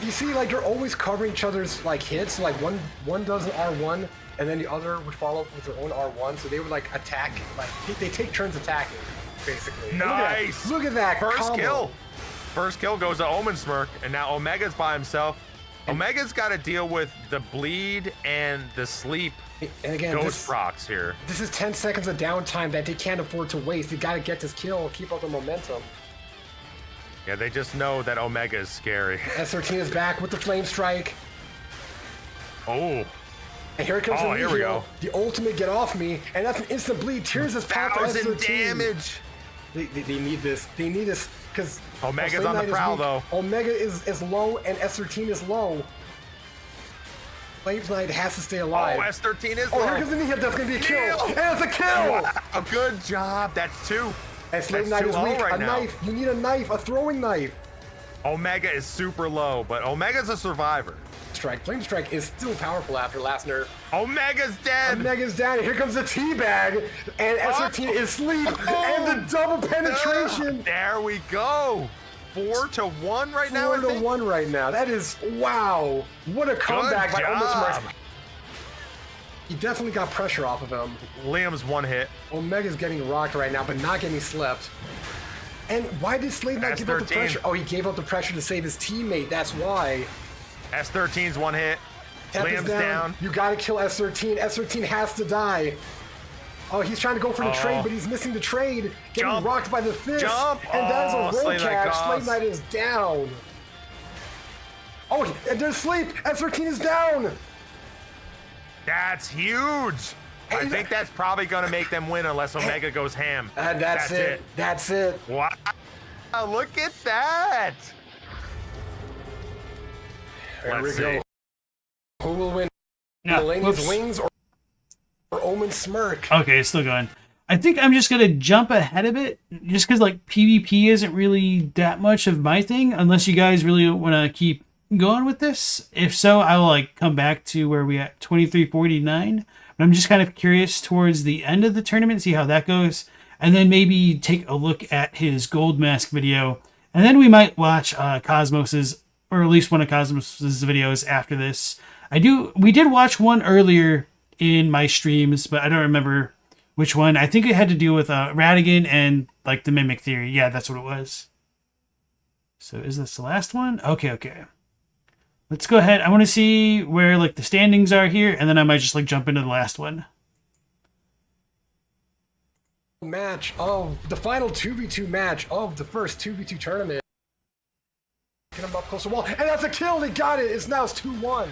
You see, like, they're always covering each other's like hits. Like one does an R1, and then the other would follow up with their own R1. So they would like attack. Like they take turns attacking, basically. Nice. Look at that First combo. kill. First kill goes to Omen Smirk, and now Omega's by himself. Omega's got to deal with the bleed and the sleep And again, ghost procs here. this is 10 seconds of downtime that they can't afford to waste. They gotta get this kill, keep up the momentum. Yeah, they just know that Omega is scary. S13 is back with the flame strike. Oh, And here comes Oh, the here we heal. go. The ultimate get off me, and that's an instant bleed. Tears is packed for 1,000 S13. damage. They need this. They need this because Omega's on the prowl, though. Omega is low and S13 is low. Slave Knight has to stay alive. Oh, S13 is Oh, low. here comes the knee hit. That's gonna be a kill. Kill. And it's a kill. Wow, good job. That's 2. And Slave That's Knight too is low weak. right A now. knife. You need a knife. A throwing knife. Omega is super low, but Omega's a survivor. Flame strike is still powerful after last nerf. Omega's dead. Omega's down. Here comes the teabag, and S13 is asleep, and the double penetration. There we go. 4 to 1 right now. I 4 to think. 1 right now. That is wow. What a comeback by Omen job. Smirk. He definitely got pressure off of him. Liam's 1 hit. Omega's getting rocked right now, but not getting slept. And why did Slave Knight give up the S13. pressure? Oh, he gave up the pressure to save his teammate. That's why. S13's 1 hit. Tep is Liam's down. You gotta kill S13. S13 has to die. Oh, he's trying to go for the trade, but he's missing the trade. Getting Jump. rocked by the fist. Jump. And that is Oh, a roll Slave Knight catch. goes. Slave Knight is down. Oh, and there's sleep. S13 is down. That's huge. I Hey, think that's probably going to make them win unless Omega goes ham. And that's it. That's it. Wow. Look at that. There we Let's go. see. Who will win? No, Millennium's whoops. Wings or Omen Smirk? Okay, it's still going. I think I'm just gonna jump ahead of it, just because like PvP isn't really that much of my thing, unless you guys really want to keep going with this. If so, I will like come back to where we at 2349. But I'm just kind of curious towards the end of the tournament, see how that goes, and then maybe take a look at his gold mask video, and then we might watch Cosmos's, or at least one of Cosmos's videos after this. We did watch one earlier in my streams, but I don't remember which one. I think it had to do with Radigan and like the Mimic Theory. Yeah, that's what it was. So is this the last one? Okay. Let's go ahead. I want to see where like the standings are here, and then I might just like jump into the last one. Match of the final 2v2 match of the first 2v2 tournament. Get him up close to the wall, and that's a kill. They got it. It's 2-1.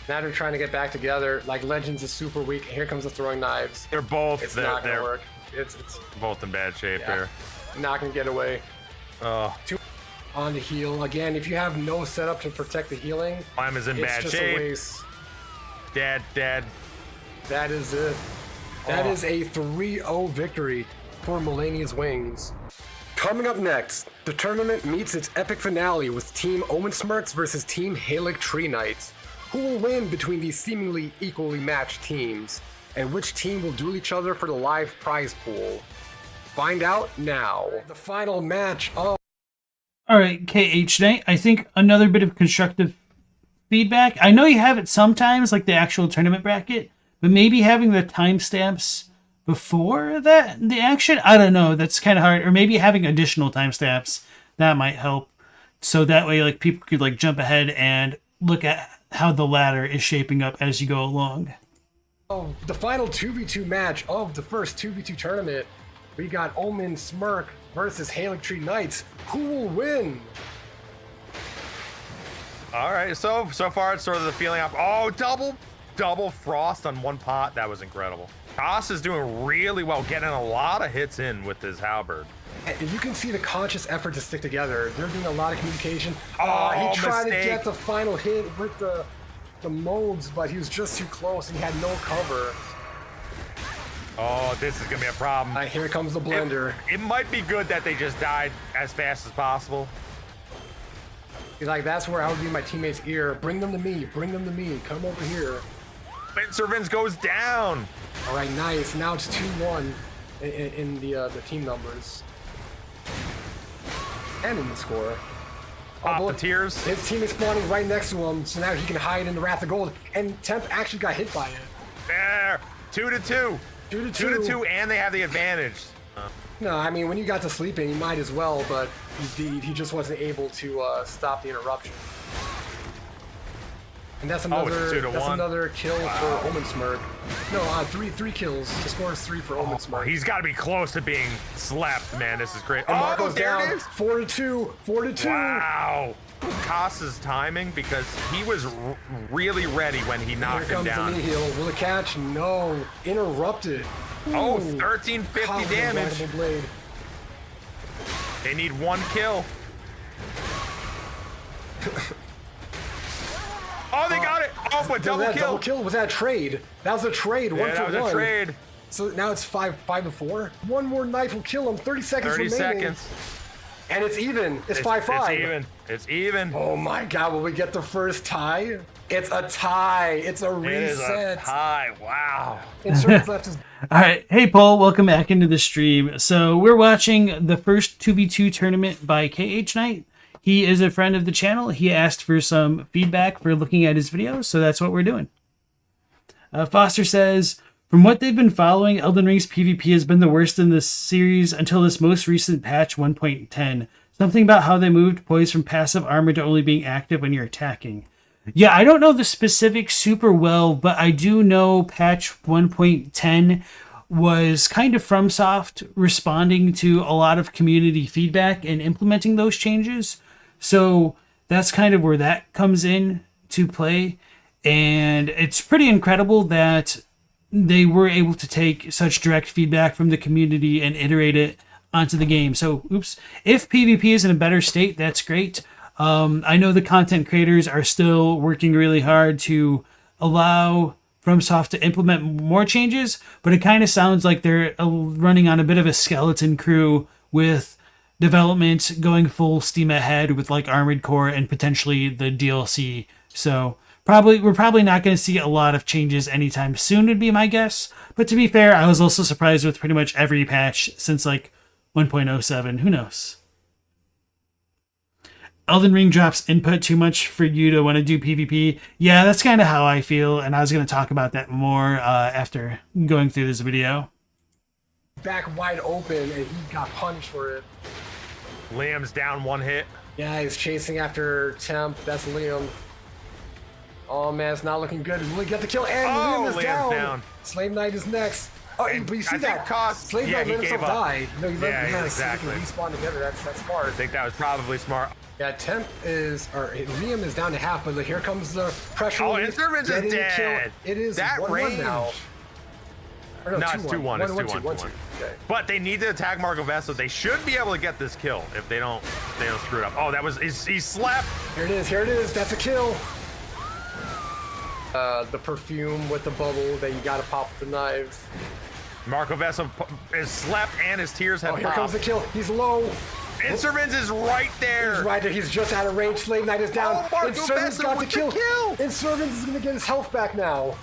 Now they're trying to get back together. Like Legends is super weak. Here comes the throwing knives. They're both. It's not gonna work. It's both in bad shape here. Not gonna get away. Oh. On the heal again. If you have no setup to protect the healing, Climb is in it's bad just shape. a waste. Dead. That is it. That is a 3-0 victory for Melania's Wings. Coming up next, the tournament meets its epic finale with Team Omen Smirks versus Team Halic Tree Knights. Who will win between these seemingly equally matched teams? And which team will duel each other for the live prize pool? Find out now. The final match of... Alright, khknight, I think another bit of constructive feedback. I know you have it sometimes, like the actual tournament bracket, but maybe having the timestamps before the action? I don't know, that's kind of hard. Or maybe having additional timestamps, that might help. So that way like people could like jump ahead and look at how the ladder is shaping up as you go along. Oh, the final 2v2 match of the first 2v2 tournament. We got Omen Smirk versus Halic Tree Knights. Who will win? All right, so far it's sort of the feeling of, oh, double frost on one pot. That was incredible. Toss is doing really well, getting a lot of hits in with his halberd. And you can see the conscious effort to stick together. They're doing a lot of communication. Oh, he tried mistake. to get the final hit with the modes, but he was just too close and he had no cover. Oh, this is gonna be a problem. Here comes the blender. It might be good that they just died as fast as possible. He's like, that's where I would be in my teammate's ear. Bring them to me. Bring them to me. Come over here. Servants goes down. All right, nice. Now it's 2-1 in the team numbers. And in the score. Pop the tears. His team is spawning right next to him, so now he can hide in the Wrath of Gold. And Temp actually got hit by it. There. 2-2. 2-2, and they have the advantage. No, I mean, when you got to sleeping, you might as well, but he just wasn't able to stop the interruption. And that's another kill for Omen Smirk. No, three kills. The score is 3 for Omen Smirk. He's got to be close to being slept, man. This is great. And Marco's there down. it is. 4-2. 4-2. Wow. Koss's timing, because he was really ready when he knocked him down. Here comes the knee heal. Will it catch? No. Interrupted. Oh, Ooh. 1350 damage. Blade. They need 1 kill. Oh, they got it! Oh, but double kill! Double kill was that a trade? That was a trade. Yeah, that was a trade. So now it's 5-4. One more knife will kill him. 30 seconds remaining. 30 seconds. And it's even. It's 5-5. It's even. It's even. Oh my God! Will we get the first tie? It's a tie. It's a reset. It is a tie. Wow. Insurance left is. All right, hey Paul, welcome back into the stream. So we're watching the first 2v2 tournament by khknight. He is a friend of the channel. He asked for some feedback for looking at his videos, so that's what we're doing. Foster says, from what they've been following, Elden Ring's PvP has been the worst in this series until this most recent patch 1.10. Something about how they moved poise from passive armor to only being active when you're attacking. Yeah, I don't know the specifics super well, but I do know patch 1.10 was kind of FromSoft responding to a lot of community feedback and implementing those changes. So that's kind of where that comes in to play. And it's pretty incredible that they were able to take such direct feedback from the community and iterate it onto the game. So, if PvP is in a better state, that's great. I know the content creators are still working really hard to allow FromSoft to implement more changes, but it kind of sounds like they're running on a bit of a skeleton crew with development going full steam ahead with like Armored Core and potentially the DLC. So we're probably not going to see a lot of changes anytime soon would be my guess. But to be fair, I was also surprised with pretty much every patch since like 1.07. Who knows? Elden Ring drops input too much for you to want to do PvP. Yeah, that's kind of how I feel, and I was going to talk about that more after going through this video. Back wide open, and he got punished for it. Liam's down 1 hit. Yeah, he's chasing after Temp. That's Liam. Oh man, it's not looking good. Really got the kill, and Liam is down. Slave Knight is next. Oh, but you see that? Slave Knight let himself die. No, he let him exactly. Respawn together. That's smart. I think that was probably smart. Yeah, Temp is, or Liam is down to half, but here comes the pressure. Oh, Instruments is dead. It is that 1-1 range now. No, it's 2-1. It's 2-1. Okay. But they need to attack Marco Vessel. They should be able to get this kill if they don't screw it up. Oh, that was he slept. Here it is. Here it is. That's a kill. The perfume with the bubble that you gotta pop with the knives. Marco Vessel is slept and his tears have popped. Here comes the kill. He's low. Inservins is right there. He's right there. He's just out of range. Slave Knight is down. Inservins got the kill. Inservins is gonna get his health back now.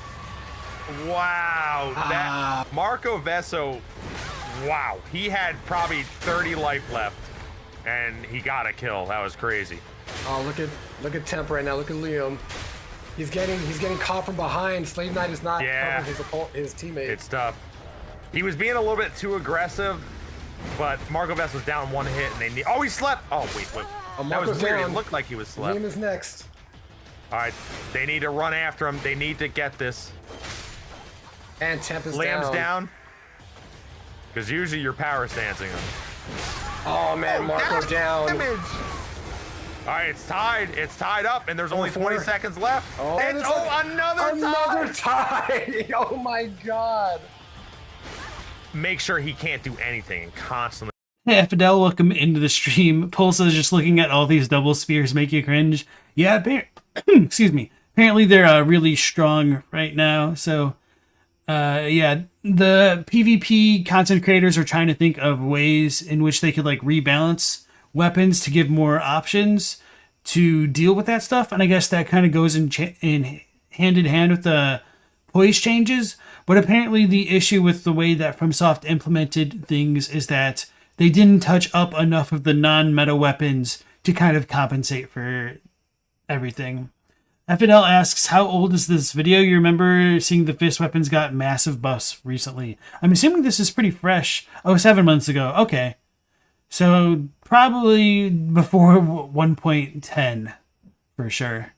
Wow. That Marco Vesso, wow. He had probably 30 life left and he got a kill. That was crazy. Oh, look at Temp right now. Look at Liam. He's getting caught from behind. Slave Knight is not covering his teammate. It's tough. He was being a little bit too aggressive, but Marco Vess was down 1 hit and they need. Oh, he slept. Oh, wait. That was weird. It looked like he was slept. Liam is next. All right. They need to run after him. They need to get this. And Temp is Liam's down. Because usually you're power stancing him. Oh, man. Marco down. Damage. All right, it's tied. It's tied up, and there's only 20 seconds left. Oh, another tie. Oh, my God. Make sure he can't do anything and constantly. Hey, Fidel, welcome into the stream. Pulsa is just looking at all these double spears make you cringe. Yeah, excuse me. Apparently they're really strong right now. So, yeah, the PvP content creators are trying to think of ways in which they could like rebalance weapons to give more options to deal with that stuff. And I guess that kind of goes in hand in hand with the poise changes. But apparently the issue with the way that FromSoft implemented things is that they didn't touch up enough of the non-meta weapons to kind of compensate for everything. FNL asks, how old is this video? You remember seeing the fist weapons got massive buffs recently. I'm assuming this is pretty fresh. Oh, 7 months ago. Okay. So probably before 1.10 for sure.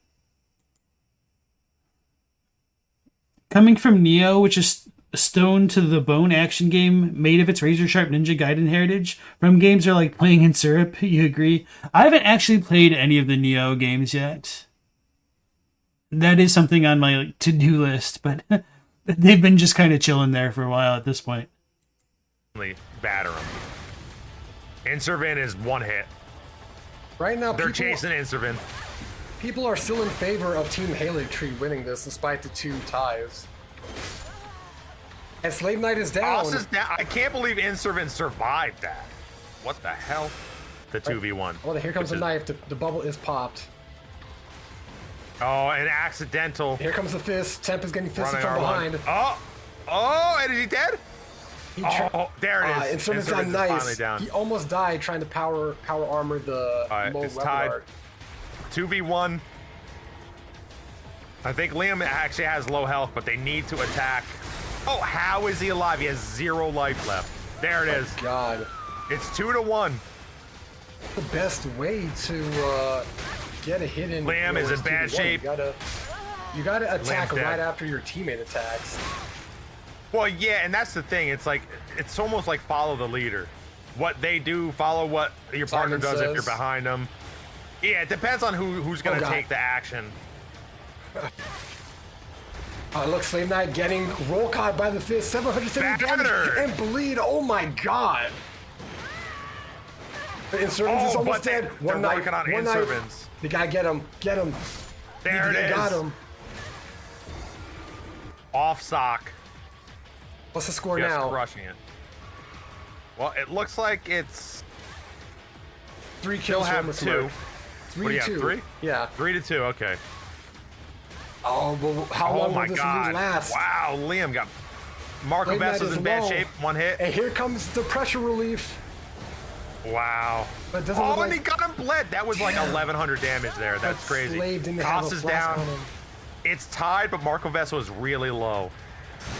Coming from Neo, which is a stone to the bone action game made of its razor sharp Ninja Gaiden heritage. From games are like playing in syrup. You agree? I haven't actually played any of the Neo games yet. That is something on my to-do list, but they've been just kind of chilling there for a while at this point. Batter him. Inservin is 1 hit. Right now, they're chasing Inservin. People are still in favor of Team Tree winning this, despite the 2 ties. And Slave Knight is down. I can't believe Inservin survived that. What the hell? The 2v1. Oh, here comes the knife. The bubble is popped. Oh, an accidental. Here comes the fist. Temp is getting fisted from behind. Oh, and is he dead? There it is. Inservin's down nice. He almost died trying to power armor the low it's tied. guard. 2v1. I think Liam actually has low health, but they need to attack. Oh, how is he alive? He has 0 life left. There it is. God. It's 2-1. The best way to get a hit in. Liam is in bad shape. You gotta attack right after your teammate attacks. Well, yeah, and that's the thing. It's like it's almost like follow the leader. What they do, follow what your partner does if you're behind them. Yeah, it depends on who's gonna take the action. Look, Slave Knight getting roll caught by the fist, 770 damage and bleed. Oh my God! The Inservins is almost dead. One knife. One knife. You gotta get him. Get him. There it is. Got him. Off sock. What's the score Just now? crushing it. Well, it looks like it's 3 still kills. have for 2. Mark. What do you 3-2. have, 3? Yeah. 3-2, okay. Oh, well, how Oh long my will this god. lead last? Wow, Liam got Marco Late night Vesso's is in bad low. shape. 1 hit. And here comes the pressure relief. Wow. But it doesn't Oh, look and like... he got him bled. That was like 1,100 damage there. That's crazy. Slave didn't have Toss a is flask down. on him. It's tied, but Marco Vesso is really low.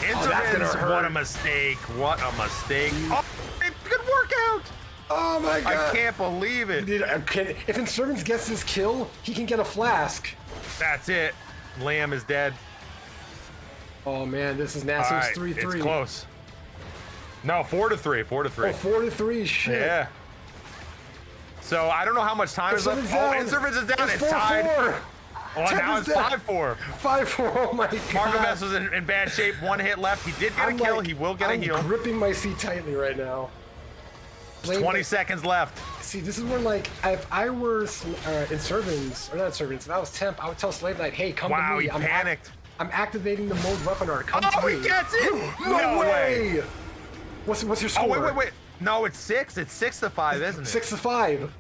that's gonna Intervins, hurt. what a mistake. What a mistake. Oh, good workout. Oh my I god. can't believe it. Dude, if Insurgents gets this kill, he can get a flask. That's it. Liam is dead. Oh man, this is All nasty. right, It's 3-3. it's close. No, 4-3. 4-3. Oh, 4-3. Shit. Yeah. So I don't know how much time is left. Insurgents Oh, down. Insurgents is down. It's 4-4. tied. Well, now it's Temper's 5-4. 5-4. Oh my god. Marco Vesso's in bad shape. 1 hit left. He did get a kill. He will get a heal. I'm gripping my seat tightly right now. 20 seconds left. See, this is where, like, if I were Insurgents, or not Insurgents, if I was Temp, I would tell Slave Knight, hey, come Wow, to me. he panicked. I'm activating the mode weapon art. Come Oh, to he me. gets it! No way! What's your Oh, score? wait. No, it's 6. It's 6-5, isn't it? 6-5.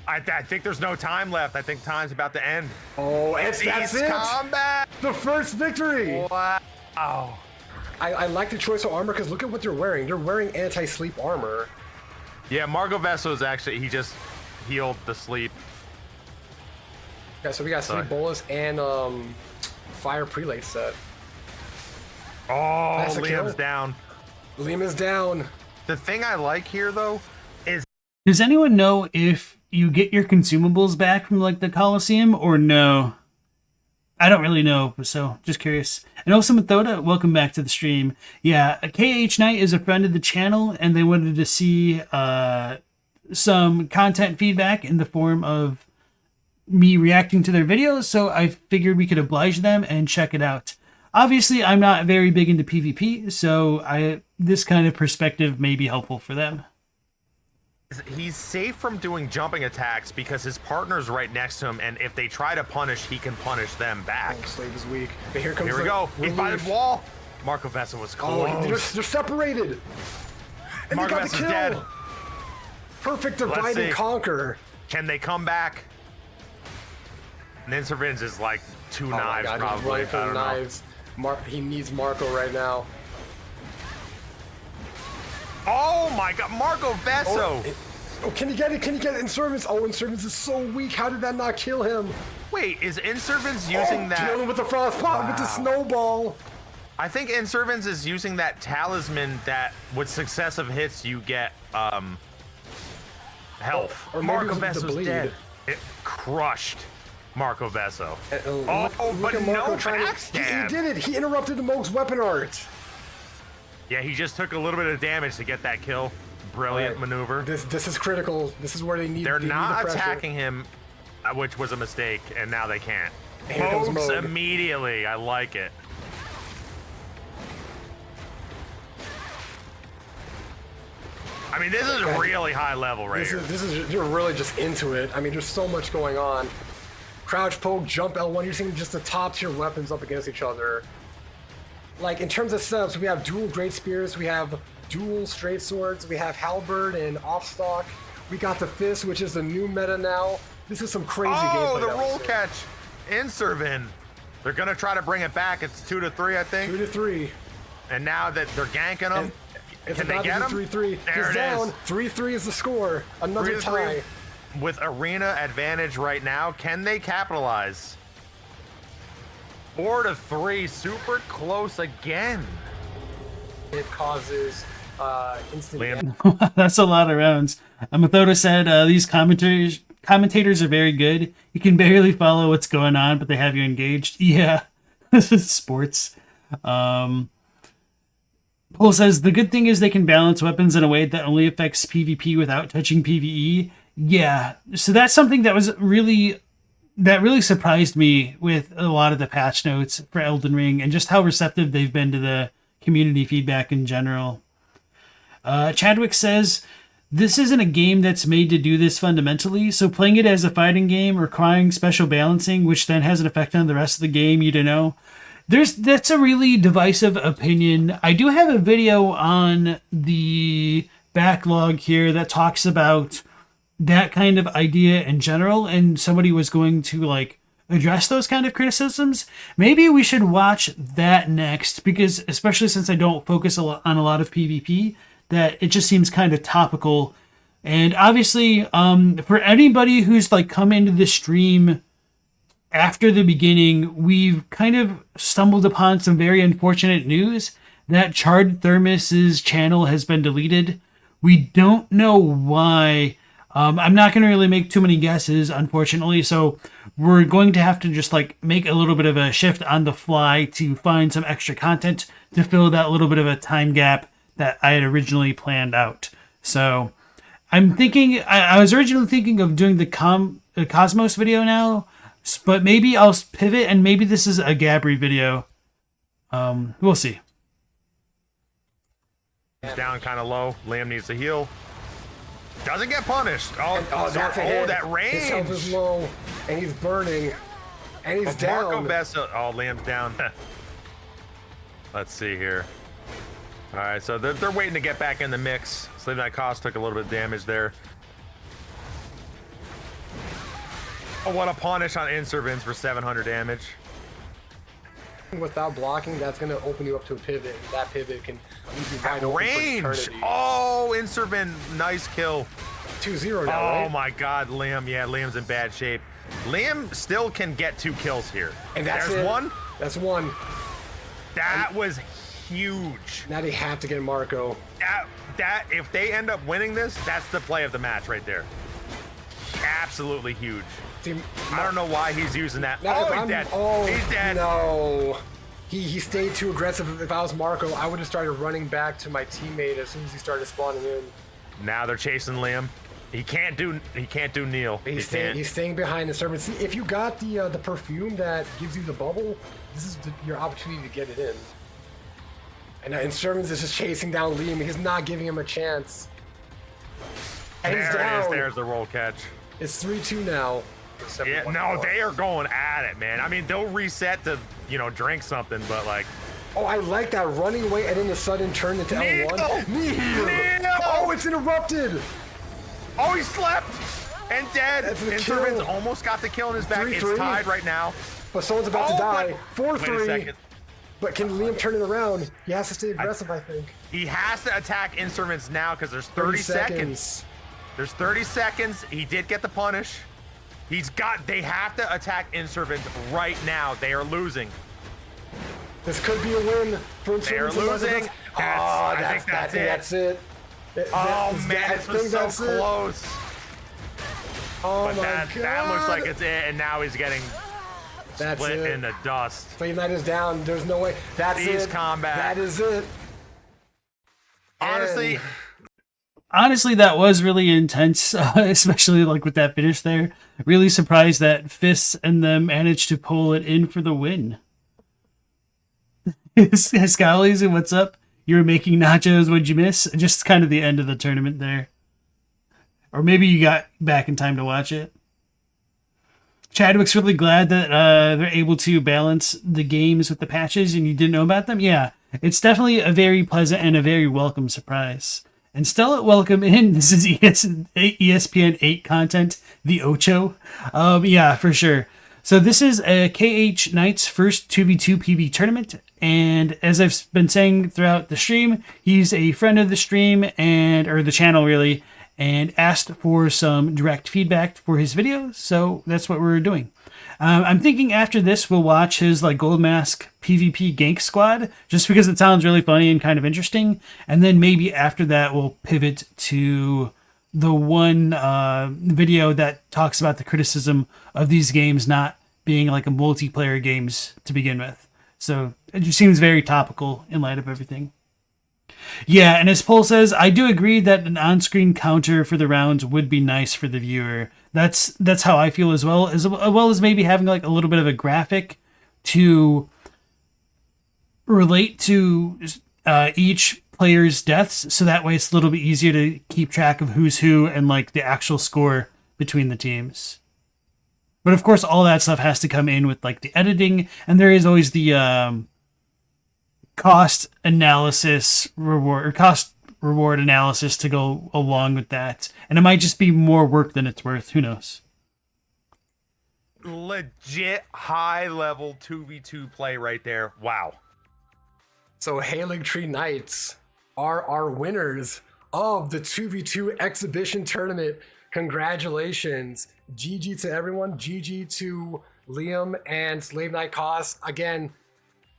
I think there's no time left. I think time's about to end. Oh, that's It's it. combat. The first victory. Wow. I like the choice of armor because look at what they're wearing. They're wearing anti-sleep armor. Yeah, Marco Vesso's actually, he just healed the sleep. Yeah, so we got sleep bolus and fire prelate set. Oh, That's a Liam's kill. down. Liam is down. The thing I like here, though, is Does anyone know if you get your consumables back from like the Coliseum or no? I don't really know, so just curious. And also Methoda, welcome back to the stream. Yeah, khknight is a friend of the channel, and they wanted to see some content feedback in the form of me reacting to their videos, so I figured we could oblige them and check it out. Obviously, I'm not very big into PvP, so this kind of perspective may be helpful for them. he's safe from doing jumping attacks because his partner's right next to him, and if they try to punish, he can punish them back. Oh, Slave is weak. But here comes Here we the go. He's by relief. the wall. Marco Vesso was close. Oh, they're separated. And Marco they got the Vesso's kill. dead. Perfect Let's divide see. and conquer. Can they come back? Ninservins is like 2 Oh my knives, God, he's probably. running for I the don't know. knives. He needs Marco right now. Oh my God, Marco Vesso! Oh, can he get it? Can he get it? Insurgents. Oh, Insurgents is so weak. How did that not kill him? Wait, is Inservins using that? Kill him with the frost pot with the snowball. I think Inservins is using that talisman that with successive hits you get health. Or maybe Marco it was the Vesso's bleed. dead. It crushed Marco Vesso. Look but at Marco no trying to- backstab. He did it. He interrupted the Moog's weapon art. Yeah, he just took a little bit of damage to get that kill. Brilliant Right. maneuver. This is critical. This is where they need. They're they need not the pressure. attacking him, which was a mistake, and now they can't. Here comes Moog's Moog. immediately. I like it. I mean, this is really high level right here. This is you're really just into it. I mean, there's so much going on. Crouch, poke, jump, L1. You're seeing just the top tier weapons up against each other. Like in terms of setups, we have dual great spears, we have dual straight swords, we have halberd and offstock. We got the fist, which is the new meta now. This is some crazy Oh, gameplay. the that we're roll seeing. catch. Inservin. They're gonna try to bring it back. It's 2-3, I think. 2-3. And now that they're ganking them, It's can they about get to him? be 3-3. There He's it down. is. 3-3 is the score. Another 3-3 tie. with arena advantage right now. Can they capitalize? 4-3, super close again. It causes instant Liam. That's a lot of rounds. Methoda said these commentators are very good. You can barely follow what's going on, but they have you engaged. Yeah, this is sports. Paul says the good thing is they can balance weapons in a way that only affects PvP without touching PvE. Yeah, so that's something that really surprised me with a lot of the patch notes for Elden Ring and just how receptive they've been to the community feedback in general. Chadwick says, this isn't a game that's made to do this fundamentally, so playing it as a fighting game requiring special balancing, which then has an effect on the rest of the game, you don't know. That's a really divisive opinion. I do have a video on the backlog here that talks about that kind of idea in general, and somebody was going to like address those kind of criticisms. Maybe we should watch that next, because especially since I don't focus on a lot of PvP, that it just seems kind of topical. And obviously, for anybody who's like come into the stream after the beginning, we've kind of stumbled upon some very unfortunate news that Charred Thermos's channel has been deleted. We don't know why. I'm not going to really make too many guesses, unfortunately, so we're going to have to just like make a little bit of a shift on the fly to find some extra content to fill that little bit of a time gap that I had originally planned out. So I'm thinking, I was originally thinking of doing the Cosmos video now, but maybe I'll pivot, and maybe this is a Gabri video. We'll see. He's down kind of low. Liam needs to heal. Doesn't get punished. That range. His health is low, and he's burning, and he's down. Marco Bessa. Oh, Liam's down. Let's see here. All right, so they're waiting to get back in the mix. Sleep Night Cost took a little bit of damage there. Oh, what a punish on Inservins for 700 damage. Without blocking, that's going to open you up to a pivot. That pivot can leave you wide open range. For eternity. Oh, Inservin, nice kill. 2-0 now, right? Oh my God, Liam. Yeah, Liam's in bad shape. Liam still can get 2 kills here. And there's one. That's one. That was huge. Now they have to get Marco. That if they end up winning this, that's the play of the match right there. Absolutely huge. See, I don't know why he's using that. Now Oh, he's dead. Oh, he's dead. No. He stayed too aggressive. If I was Marco, I would have started running back to my teammate as soon as he started spawning in. Now they're chasing Liam. He can't do Neil. He's staying behind the servant. See, if you got the perfume that gives you the bubble, this is your opportunity to get it in. And Servants is just chasing down Liam. He's not giving him a chance. And he's down. There's the roll catch. It's 3-2 now. Yeah, no, they are going at it, man. I mean, they'll reset to, drink something, but like... Oh, I like that running away and then the sudden turn into L1. Neil! Oh, it's interrupted! Oh, he slept! And dead! And Servants almost got the kill in his back. 3-3. It's tied right now. But someone's about to die. 4-3. Wait a second. But can Liam turn it around? He has to stay aggressive, I think. He has to attack Instruments now because there's 30 seconds. There's 30 seconds. He did get the punish. They have to attack Inservants right now. They are losing. This could be a win for Inservants. They are losing. I think that's it. Oh man, this was so close. Oh but my God. That looks like it's it, and now he's getting split in the dust. Flame Knight is down. There's no way. That's it. Combat. That is it. Honestly, that was really intense, especially like with that finish there. Really surprised that Fists and them managed to pull it in for the win. Scallies, what's up? You were making nachos, what'd you miss? Just kind of the end of the tournament there. Or maybe you got back in time to watch it. Chadwick's really glad that they're able to balance the games with the patches and you didn't know about them. Yeah, it's definitely a very pleasant and a very welcome surprise. And Stella, welcome in. This is ESPN 8 content, the Ocho. Yeah, for sure. So this is a khknight's first 2v2 PV tournament. And as I've been saying throughout the stream, he's a friend of the stream or the channel really, and asked for some direct feedback for his videos. So that's what we're doing. I'm thinking after this, we'll watch his like Gold Mask PvP gank squad, just because it sounds really funny and kind of interesting. And then maybe after that, we'll pivot to the one video that talks about the criticism of these games not being like a multiplayer games to begin with. So it just seems very topical in light of everything. Yeah, and as Paul says, I do agree that an on-screen counter for the rounds would be nice for the viewer. That's how I feel as well as maybe having like a little bit of a graphic to relate to each player's deaths, so that way it's a little bit easier to keep track of who's who and like the actual score between the teams. But of course, all that stuff has to come in with like the editing, and there is always the cost analysis reward or cost reward analysis to go along with that. And it might just be more work than it's worth. Who knows? Legit high level 2v2 play right there. Wow. So Elden Tree Knights are our winners of the 2v2 exhibition tournament. Congratulations. GG to everyone. GG to Liam and Slave Knight Cost. Again,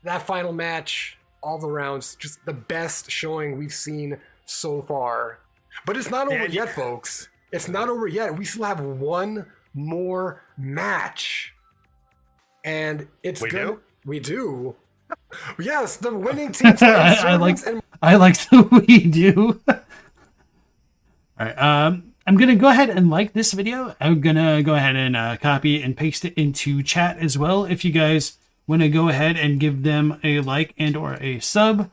that final match, all the rounds, just the best showing we've seen so far. But it's not over yet, folks. It's not over yet. We still have one more match. And it's good. We do. Yes, the winning team. I like the we do. All right. I'm gonna go ahead and like this video. I'm gonna go ahead and copy and paste it into chat as well. If you guys want to go ahead and give them a like and or a sub.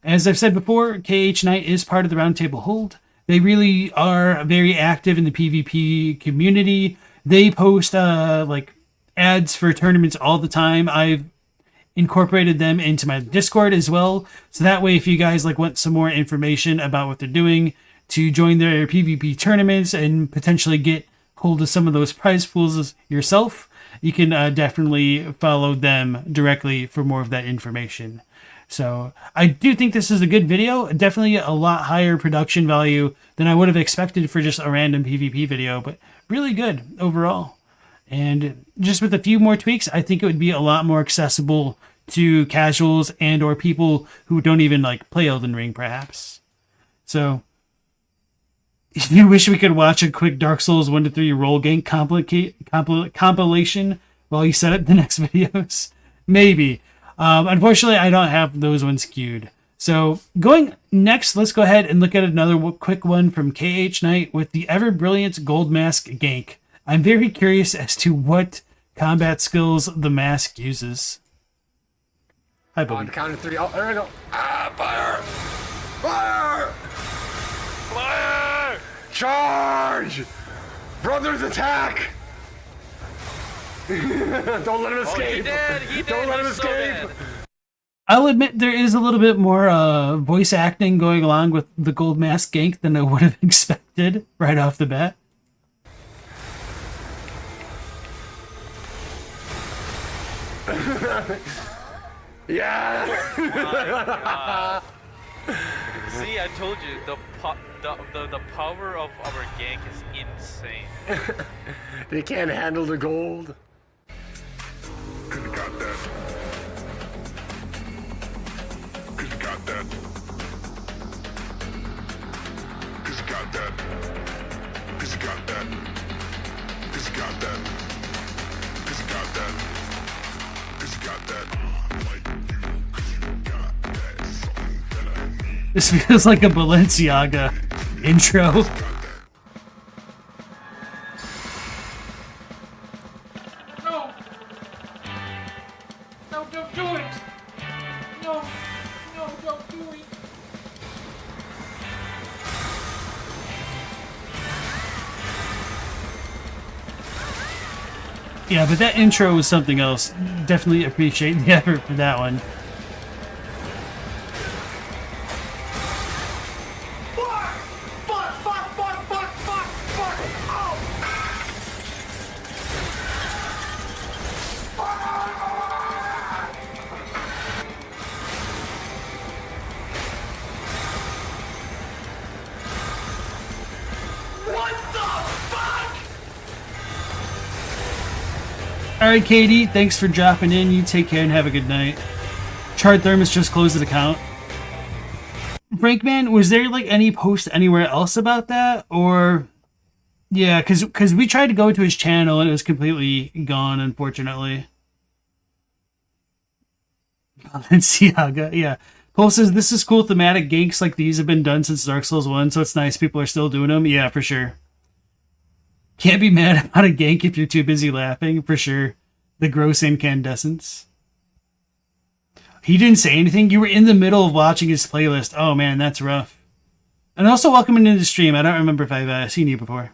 As I've said before, khknight is part of the Roundtable Hold. They really are very active in the PvP community. They post like ads for tournaments all the time. I've incorporated them into my Discord as well. So that way, if you guys like want some more information about what they're doing to join their PvP tournaments and potentially get hold of some of those prize pools yourself, you can definitely follow them directly for more of that information. So I do think this is a good video. Definitely a lot higher production value than I would have expected for just a random PvP video, but really good overall. And just with a few more tweaks, I think it would be a lot more accessible to casuals and or people who don't even like play Elden Ring, perhaps. So if you wish we could watch a quick Dark Souls 1 to 3 roll gank compilation while you set up the next videos, maybe. Unfortunately, I don't have those ones queued. So going next, let's go ahead and look at another quick one from khknight with the ever brilliant gold mask gank. I'm very curious as to what combat skills the mask uses. Hi, Bobby. On count of 3. Oh, there we go. Ah, fire! Fire! Fire! Charge! Brothers, attack! Don't let him escape! He did. Don't let him He's so escape! dead. I'll admit there is a little bit more voice acting going along with the gold mask gank than I would have expected right off the bat. Yeah! See, I told you the power of our gank is insane. They can't handle the gold. Could've got that. Could've got that. Could've got that. Could've got that. Could've got that. Could've got that. Could've got that. Like you, 'cause you got that. Something that I need. This feels like a Balenciaga intro. No! No, don't do it! No! No, don't do it! Yeah, but that intro was something else. Definitely appreciate the effort for that one. Alright, Katie, thanks for dropping in. You take care and have a good night. Charred Thermos just closed an account. Frankman, was there like any post anywhere else about that? Or yeah, because we tried to go to his channel and it was completely gone, unfortunately. Balenciaga, yeah. Paul says, this is cool. Thematic ganks like these have been done since Dark Souls 1, so it's nice people are still doing them. Yeah, for sure. Can't be mad about a gank if you're too busy laughing, for sure. The gross incandescence. He didn't say anything. You were in the middle of watching his playlist. Oh man, that's rough. And also welcome into the stream. I don't remember if I've seen you before.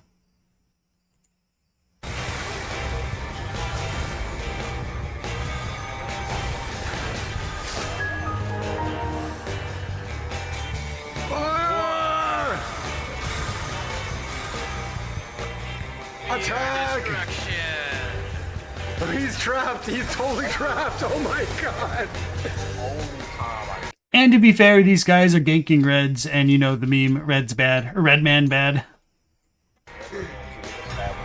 Attack! Destruction. He's trapped. He's totally trapped. Oh my god. And to be fair, these guys are ganking reds, and you know the meme, red's bad, or red man bad.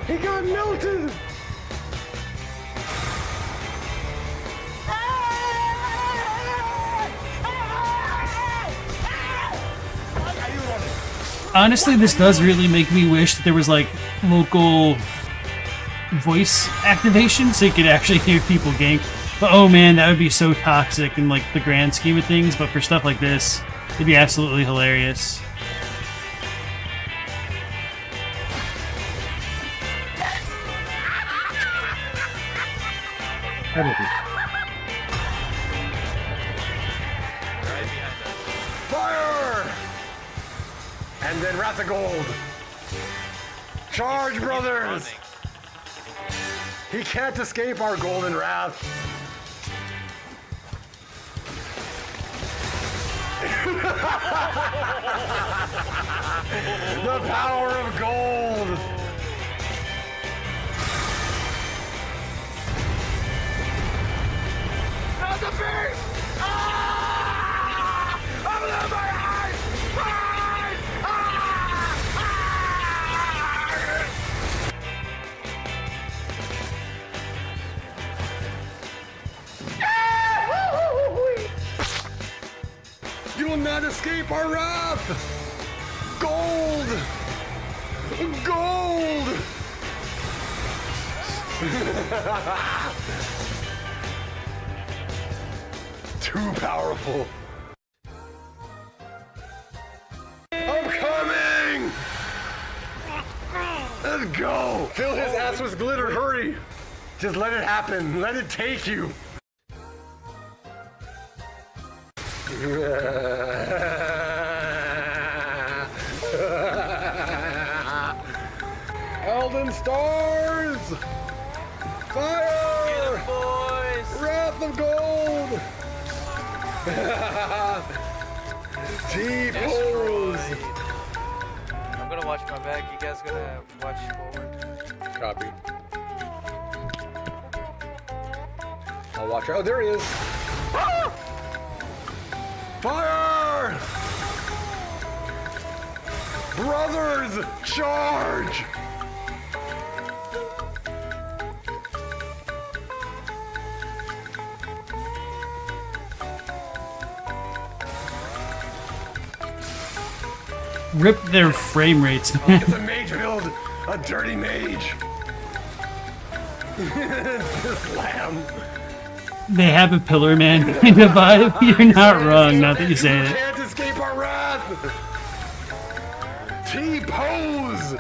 He got melted. Honestly, this does really make me wish that there was like local voice activation so you could actually hear people gank. But oh man, that would be so toxic in like the grand scheme of things, but for stuff like this, it'd be absolutely hilarious. Fire! And then Wrath of Gold. Charge, brothers! He can't escape our golden wrath. The power of gold. Not the beast! Ah! I'm losing my eyes! Eyes! You will not escape our wrath! Gold! Gold! Too powerful. I'm coming! Let's go! Fill his ass with glitter, hurry! Just let it happen, let it take you! Elden stars! Fire! Boys. Wrath of gold! T-pose! I'm gonna watch my back. You guys gonna watch forward? Copy. I'll watch her. Oh, there he is! Ah! Fire! Brothers, charge! Rip their frame rates, man. It's a mage build! A dirty mage! This lamb! They have a Pillar Man kind of vibe. You're not wrong, now that you say You it. can't escape our wrath! T-pose!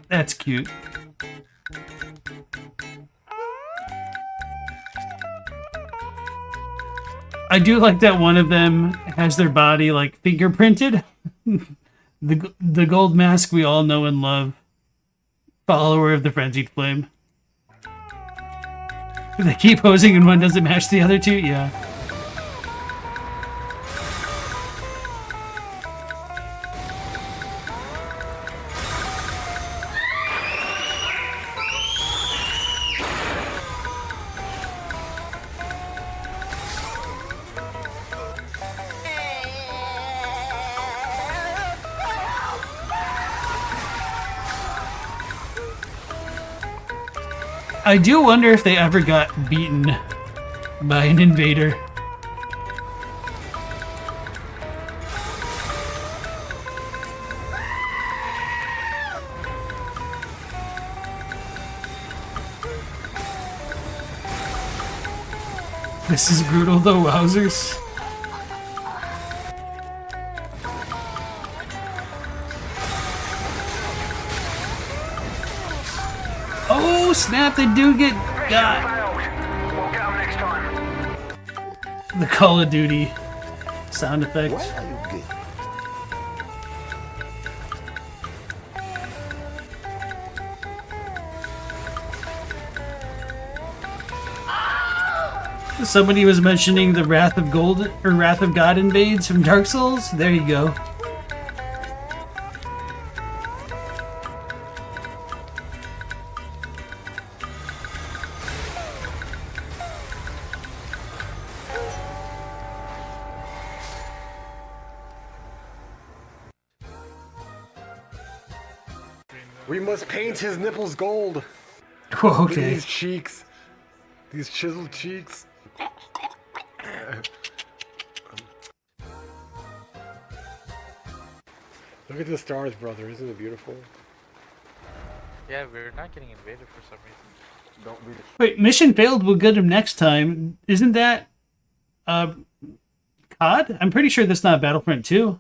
That's cute. I do like that one of them has their body like fingerprinted. the gold mask we all know and love. Follower of the Frenzied Flame. They keep posing and one doesn't match the other two? Yeah. I do wonder if they ever got beaten by an invader. This is brutal though, wowzers. Oh snap, they do get got. We'll get 'em next time. The Call of Duty sound effect. Somebody was mentioning the Wrath of Gold or Wrath of God invades from Dark Souls. There you go. We must paint his nipples gold. Whoa, Look at okay. these cheeks. These chiseled cheeks. Look at the stars, brother. Isn't it beautiful? Yeah, we're not getting invaded for some reason. Don't be. Wait, mission failed. We'll get him next time. Isn't that COD? I'm pretty sure that's not Battlefront 2.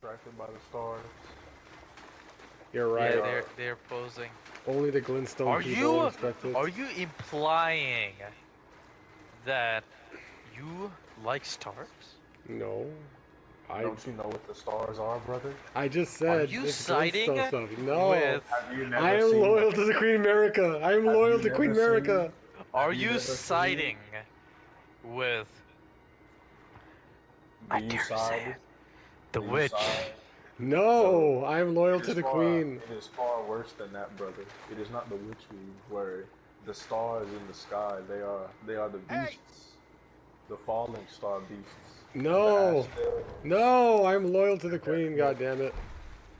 Distracted by the stars. You're right. Yeah, they're posing. Only the glintstone Are people you respect it. are you implying that you like stars? No. Don't you know what the stars are, brother? I just said. you it's siding glintstone stuff. No. with- Have you never I am seen loyal to the Queen America. I am Have loyal you to Queen never America. Are Have you you never seen- siding with Do you side? the Do you witch? Oh, side? No, I am loyal It to is the far- Queen. It is far worse than that, brother. It is not the witchery where the stars in the sky, they are the beasts. The falling star beasts. No. The Asphodel. No, I'm loyal to the Queen, goddammit.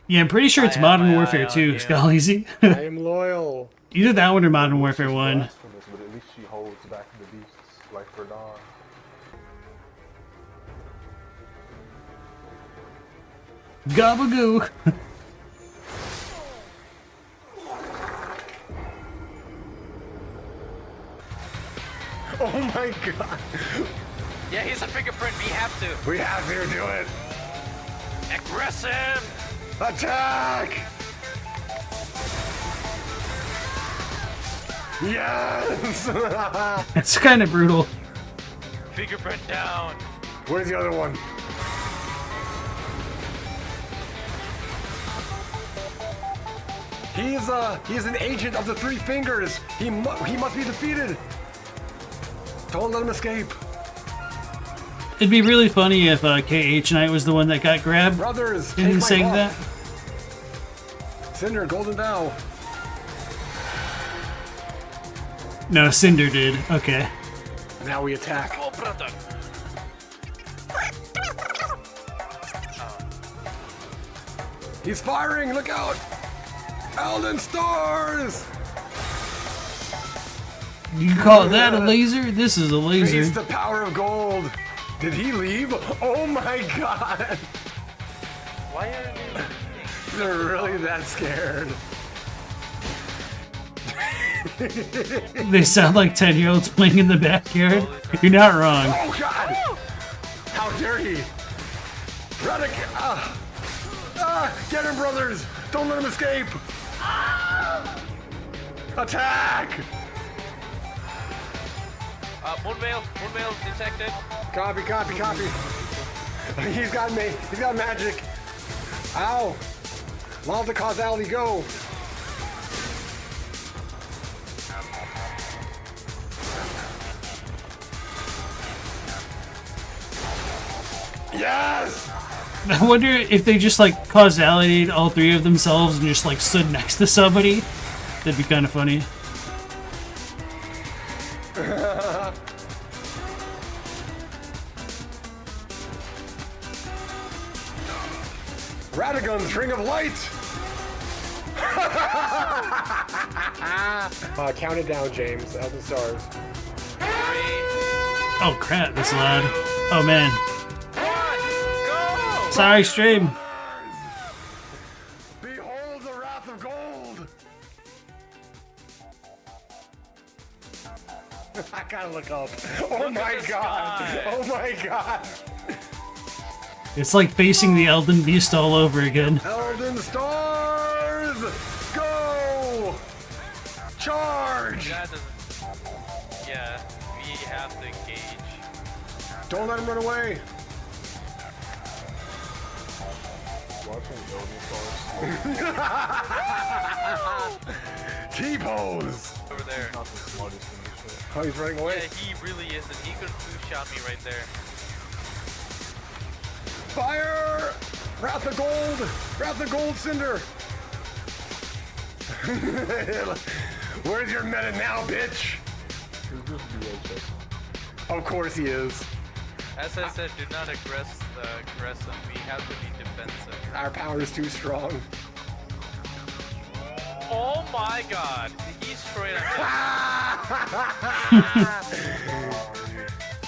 Yeah, I'm pretty sure it's I have Modern my Warfare eye on 2, you. Scalleasy. I am loyal. Either that one or Modern Warfare She's 1. blasphemous, but at least she holds back the beasts like Verdun. Gabagook. Oh my god. Yeah, he's a fingerprint. We have to. We have to do it. Aggressive. Attack! Yes! That's kind of brutal. Fingerprint down. Where's the other one? He's an agent of the Three Fingers. He must be defeated. Don't let him escape. It'd be really funny if khknight was the one that got grabbed Brothers, in take my saying buff. that. Cinder, Golden Vow. No, Cinder did. Okay. Now we attack. Oh, brother. He's firing, look out! Elden Stars! You call that a laser? This is a laser. Face the power of gold. Did he leave? Oh my god! Why are they leaving? They're really that scared. They sound like 10-year-olds playing in the backyard. You're not wrong. Oh god! How dare he! Radic! Get him, brothers! Don't let him escape! Attack! Moonveil detected. Copy, copy, copy. He's got me. He's got magic. Ow! Law of the causality, go! Yes! I wonder if they just like causality all three of themselves and just like stood next to somebody. That'd be kind of funny. Radagon's Ring of Light! Count it down, James. Elden Stars. Oh crap, that's loud. Oh man. Go! Sorry, stream. Behold the wrath of gold! I gotta look up. Oh my the god! sky. Oh my god! It's like facing the Elden Beast all over again. Elden Stars! Go! Charge! That doesn't. Yeah, we have to engage. Don't let him run away. watching Elden Tree. T-pose! Over there. Not the smartest in this shit. Oh, he's running Yeah, away. he really isn't. He could have two-shot me right there. Fire! Wrath of Gold! Wrath of Gold Cinder! Where's your meta now, bitch? It's just VHS. Of course he is. As I said, do not aggress him. We have to be defensive. Our power is too strong. Oh my god! He's straight up.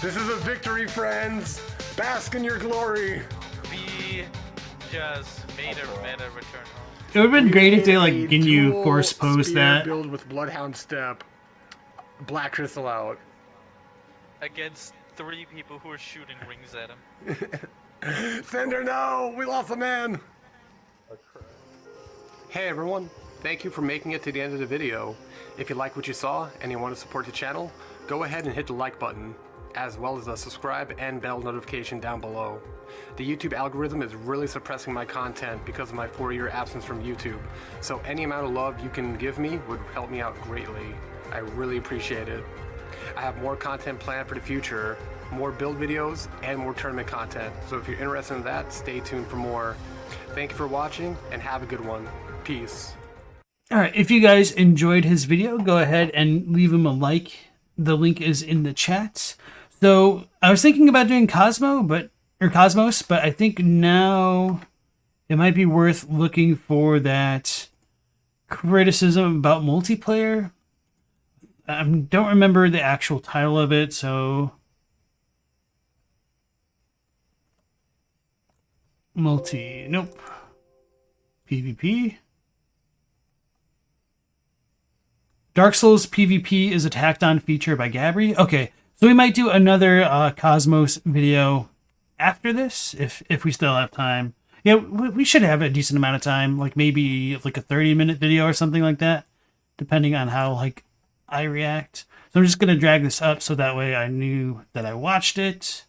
This is a victory, friends! Bask in your glory! We just made a meta return home. It would have been great if they like A can you dual force pose spear that. build with Bloodhound Step. Black Crystal out. Against 3 people who are shooting rings at him. Cinder, no! We lost a man! Hey everyone, thank you for making it to the end of the video. If you like what you saw and you want to support the channel, go ahead and hit the like button, as well as the subscribe and bell notification down below. The YouTube algorithm is really suppressing my content because of my 4-year absence from YouTube, so any amount of love you can give me would help me out greatly. I really appreciate it. I have more content planned for the future, more build videos, and more tournament content, so if you're interested in that, stay tuned for more. Thank you for watching, and have a good one. Peace. Alright, if you guys enjoyed his video, go ahead and leave him a like. The link is in the chat. So, I was thinking about doing Cosmos, but I think now it might be worth looking for that criticism about multiplayer. I don't remember the actual title of it, so... Nope. PvP. Dark Souls PvP is a tacked on feature by Gabri. Okay, so we might do another Cosmos video after this, if we still have time. Yeah, we should have a decent amount of time, like maybe like a 30-minute video or something like that, depending on how like I react. So I'm just gonna drag this up so that way I knew that I watched it.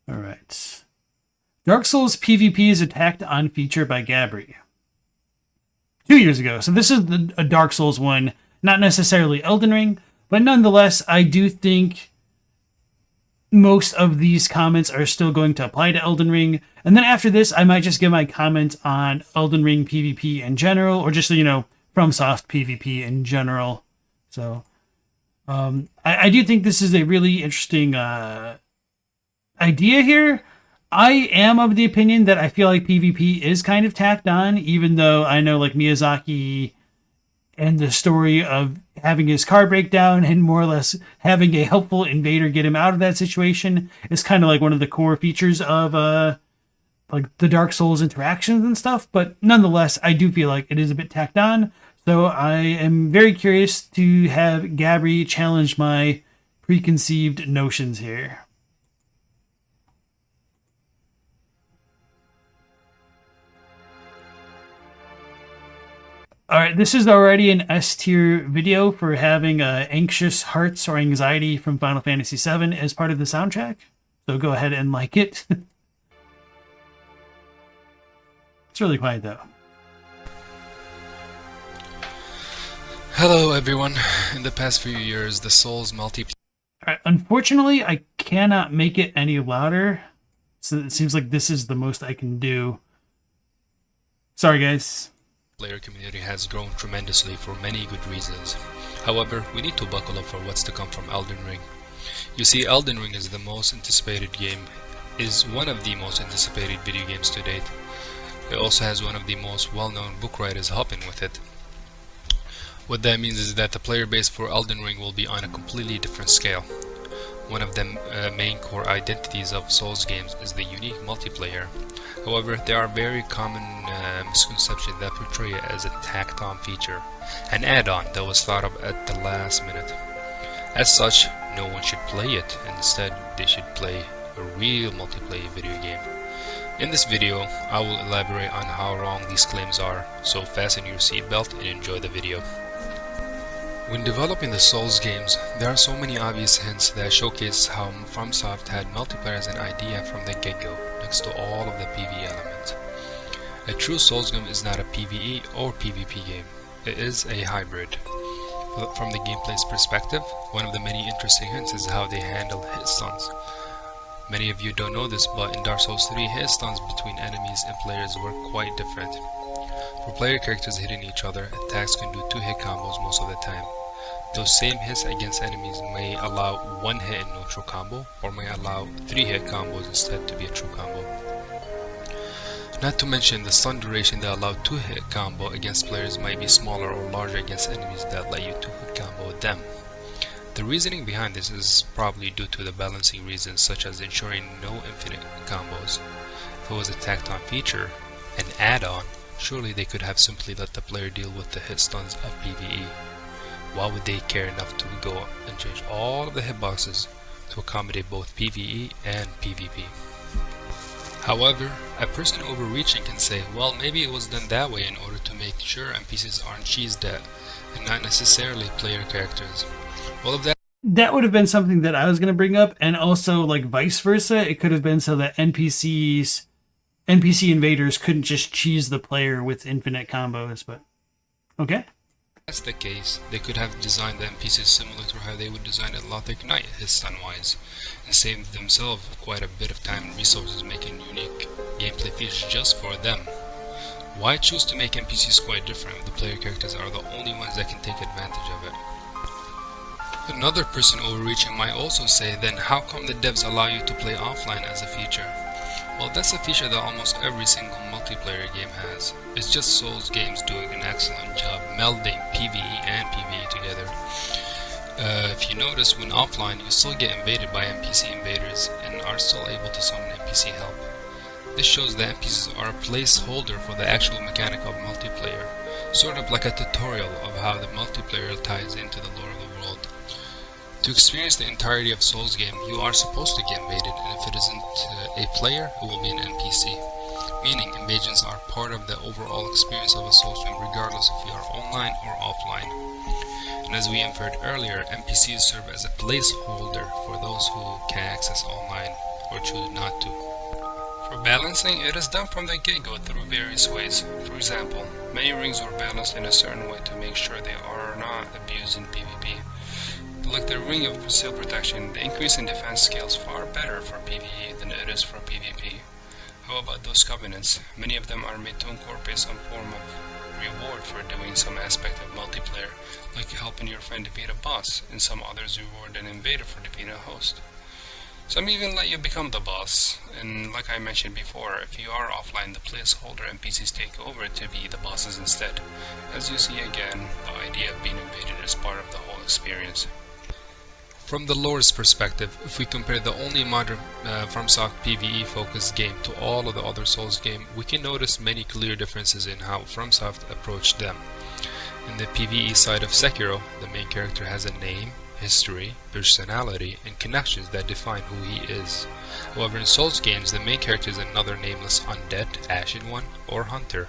All right. Dark Souls PvP is a tacked on feature by Gabri. 2 years ago. So this is a Dark Souls one, not necessarily Elden Ring, but nonetheless, I do think most of these comments are still going to apply to Elden Ring. And then after this, I might just give my comment on Elden Ring PvP in general, or just, FromSoft PvP in general. So I do think this is a really interesting idea here. I am of the opinion that I feel like PvP is kind of tacked on, even though I know like Miyazaki and the story of having his car break down and more or less having a helpful invader get him out of that situation is kind of like one of the core features of like the Dark Souls interactions and stuff. But nonetheless, I do feel like it is a bit tacked on. So I am very curious to have Gabri challenge my preconceived notions here. Alright, this is already an S-tier video for having Anxious Hearts or Anxiety from Final Fantasy VII as part of the soundtrack. So go ahead and like it. It's really quiet though. Hello everyone. In the past few years, the Souls multiplayer... Alright, unfortunately, I cannot make it any louder. So it seems like this is the most I can do. Sorry guys. Player community has grown tremendously for many good reasons. However, we need to buckle up for what's to come from Elden Ring. You see, Elden Ring is the most anticipated game, is one of the most anticipated video games to date. It also has one of the most well-known book writers helping with it. What that means is that the player base for Elden Ring will be on a completely different scale. One of the main core identities of Souls games is the unique multiplayer. However, there are very common misconceptions that portray it as a tacked-on feature, an add-on that was thought of at the last minute. As such, no one should play it. Instead, they should play a real multiplayer video game. In this video, I will elaborate on how wrong these claims are, so fasten your seatbelt and enjoy the video. When developing the Souls games, there are so many obvious hints that showcase how FromSoft had multiplayer as an idea from the get-go, next to all of the PvE elements. A true Souls game is not a PvE or PvP game. It is a hybrid. From the gameplay's perspective, one of the many interesting hints is how they handle hit stuns. Many of you don't know this, but in Dark Souls 3, hit stuns between enemies and players work quite different. For player characters hitting each other, attacks can do 2-hit combos most of the time. Those same hits against enemies may allow 1-hit and no true combo, or may allow 3-hit combos instead to be a true combo. Not to mention the stun duration that allow 2-hit combo against players might be smaller or larger against enemies that let you 2-hit combo them. The reasoning behind this is probably due to the balancing reasons, such as ensuring no infinite combos. If it was a tacked on feature, an add-on, surely they could have simply let the player deal with the hit stuns of PvE. Why would they care enough to go and change all of the hitboxes to accommodate both PvE and PvP? However, a person overreaching can say, well, maybe it was done that way in order to make sure NPCs aren't cheesed at, and not necessarily player characters. Well, if that would have been something that I was going to bring up, and also like vice versa, it could have been so that NPC invaders couldn't just cheese the player with infinite combos, but okay. That's the case, they could have designed the NPCs similar to how they would design a khknight his stun-wise, and save themselves quite a bit of time and resources making unique gameplay features just for them. Why choose to make NPCs quite different if the player characters are the only ones that can take advantage of it? Another person overreaching might also say, then how come the devs allow you to play offline as a feature? Well, that's a feature that almost every single multiplayer game has. It's just Souls games doing an excellent job melding PvE and PvE together. If you notice, when offline, you still get invaded by NPC invaders and are still able to summon NPC help. This shows that NPCs are a placeholder for the actual mechanic of multiplayer, sort of like a tutorial of how the multiplayer ties into the lore of the world. To experience the entirety of Souls game, you are supposed to get invaded, and if it isn't a player, it will be an NPC. Meaning, invasions are part of the overall experience of a Souls game regardless if you are online or offline. And as we inferred earlier, NPCs serve as a placeholder for those who can access online or choose not to. For balancing, it is done from the get-go through various ways. For example, many rings are balanced in a certain way to make sure they are not abused in PvP. Like the ring of seal protection, the increase in defense scales far better for PvE than it is for PvP. How about those covenants? Many of them are made to incorporate some form of reward for doing some aspect of multiplayer, like helping your friend defeat a boss, and some others reward an invader for defeating a host. Some even let you become the boss, and like I mentioned before, if you are offline, the placeholder NPCs take over to be the bosses instead. As you see again, the idea of being invaded is part of the whole experience. From the lore's perspective, if we compare the only modern FromSoft PvE focused game to all of the other Souls games, we can notice many clear differences in how FromSoft approached them. In the PvE side of Sekiro, the main character has a name, history, personality, and connections that define who he is. However, in Souls games, the main character is another nameless undead, Ashen One, or Hunter,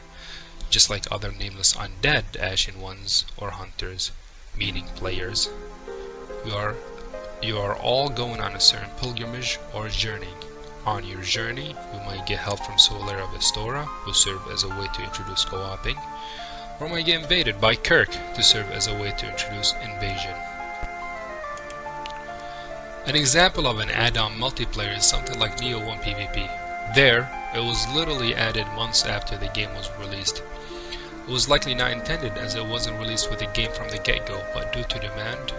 just like other nameless undead, Ashen Ones, or Hunters, meaning players. You are all going on a certain pilgrimage or journey. On your journey, you might get help from Solera of Astora, who serve as a way to introduce co-oping, or might get invaded by Kirk to serve as a way to introduce invasion. An example of an add-on multiplayer is something like Neo 1 PvP. There, it was literally added months after the game was released. It was likely not intended as it wasn't released with the game from the get-go, but due to demand,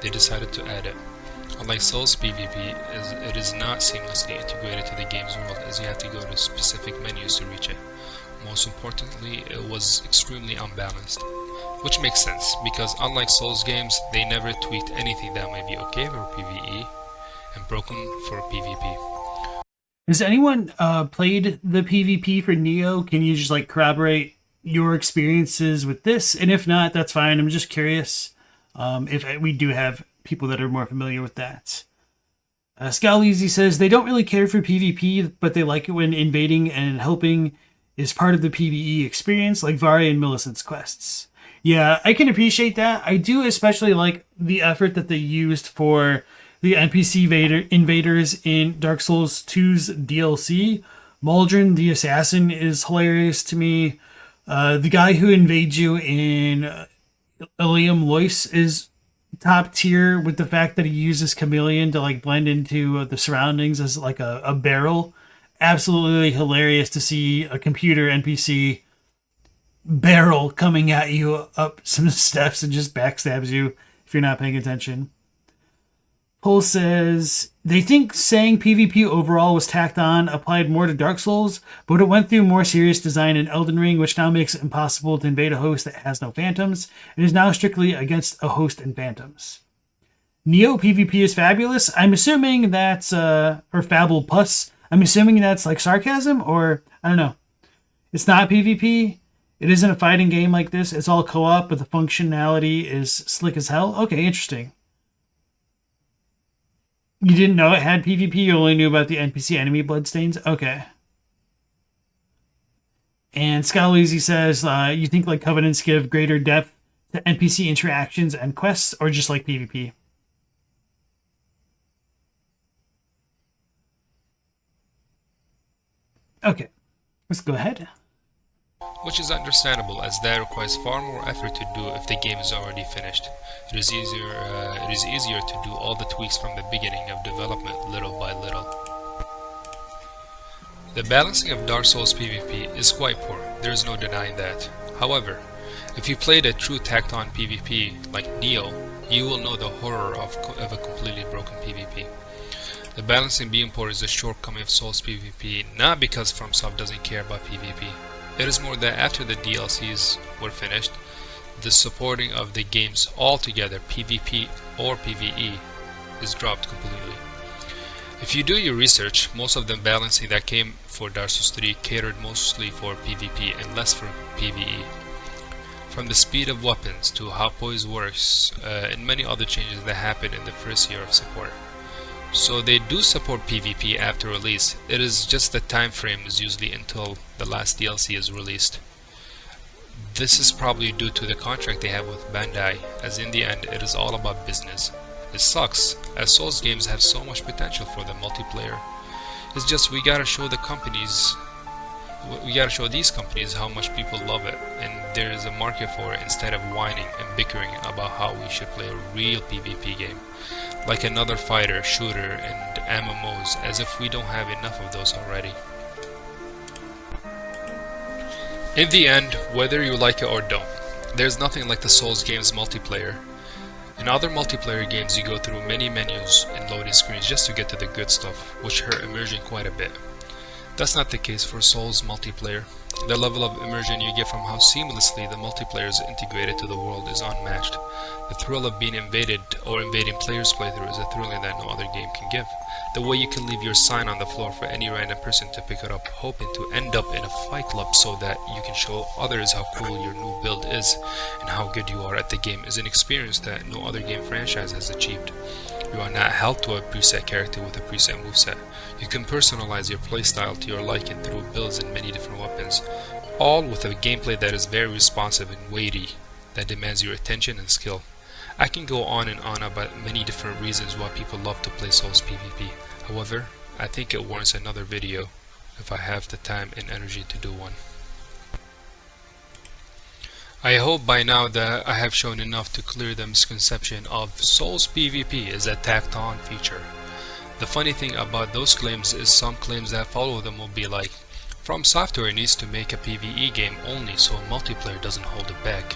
they decided to add it. Unlike Souls PvP, it is not seamlessly integrated to the game's world, as you have to go to specific menus to reach it. Most importantly, it was extremely unbalanced. Which makes sense, because unlike Souls games, they never tweaked anything that might be okay for PvE and broken for PvP. Has anyone played the PvP for Neo? Can you just like corroborate your experiences with this? And if not, that's fine. I'm just curious if we do have people that are more familiar with that. Scaleezy says they don't really care for PvP, but they like it when invading and helping is part of the PvE experience, like Vari and Millicent's quests. Yeah, I can appreciate that. I do especially like the effort that they used for the NPC invaders in Dark Souls 2's DLC. Maldron the Assassin is hilarious to me. The guy who invades you in Ilium Lois is top tier with the fact that he uses Chameleon to like blend into the surroundings as like a barrel. Absolutely hilarious to see a computer NPC barrel coming at you up some steps and just backstabs you if you're not paying attention. Pole says they think saying PvP overall was tacked on applied more to Dark Souls, but it went through more serious design in Elden Ring, which now makes it impossible to invade a host that has no phantoms. It is now strictly against a host and phantoms. Neo PvP is fabulous. I'm assuming that's or Fabble Plus. I'm assuming that's like sarcasm, or I don't know. It's not PvP. It isn't a fighting game like this. It's all co-op, but the functionality is slick as hell. Okay, interesting. You didn't know it had PvP? You only knew about the NPC enemy bloodstains? Okay. And Scalaweezy says, you think like Covenants give greater depth to NPC interactions and quests, or just like PvP? Okay. Let's go ahead. Which is understandable, as that requires far more effort to do if the game is already finished. It is easier to do all the tweaks from the beginning of development little by little. The balancing of Dark Souls PvP is quite poor, there is no denying that. However, if you played a true tacked on PvP like Neo, you will know the horror of a completely broken PvP. The balancing being poor is a shortcoming of Souls PvP, not because FromSoft doesn't care about PvP. It is more that after the DLCs were finished, the supporting of the games altogether, PvP or PvE, is dropped completely. If you do your research, most of the balancing that came for Dark Souls 3 catered mostly for PvP and less for PvE. From the speed of weapons to how poise works, and many other changes that happened in the first year of support. So they do support PvP after release, it is just the time frame is usually until the last DLC is released. This is probably due to the contract they have with Bandai, as in the end it is all about business. It sucks, as Souls games have so much potential for the multiplayer. It's just we gotta show these companies how much people love it, and there is a market for it instead of whining and bickering about how we should play a real PvP game. Like another fighter, shooter, and MMOs, as if we don't have enough of those already. In the end, whether you like it or don't, there's nothing like the Souls games multiplayer. In other multiplayer games you go through many menus and loading screens just to get to the good stuff, which hurt immersion quite a bit. That's not the case for Souls multiplayer. The level of immersion you get from how seamlessly the multiplayer is integrated to the world is unmatched. The thrill of being invaded or invading players' playthrough is a thrilling that no other game can give. The way you can leave your sign on the floor for any random person to pick it up, hoping to end up in a fight club so that you can show others how cool your new build is and how good you are at the game, is an experience that no other game franchise has achieved. You are not held to a preset character with a preset moveset. You can personalize your playstyle to your liking through builds and many different weapons, all with a gameplay that is very responsive and weighty, that demands your attention and skill. I can go on and on about many different reasons why people love to play Souls PvP. However, I think it warrants another video if I have the time and energy to do one. I hope by now that I have shown enough to clear the misconception of Souls PvP is a tacked on feature. The funny thing about those claims is some claims that follow them will be like, From Software needs to make a PvE game only so multiplayer doesn't hold it back.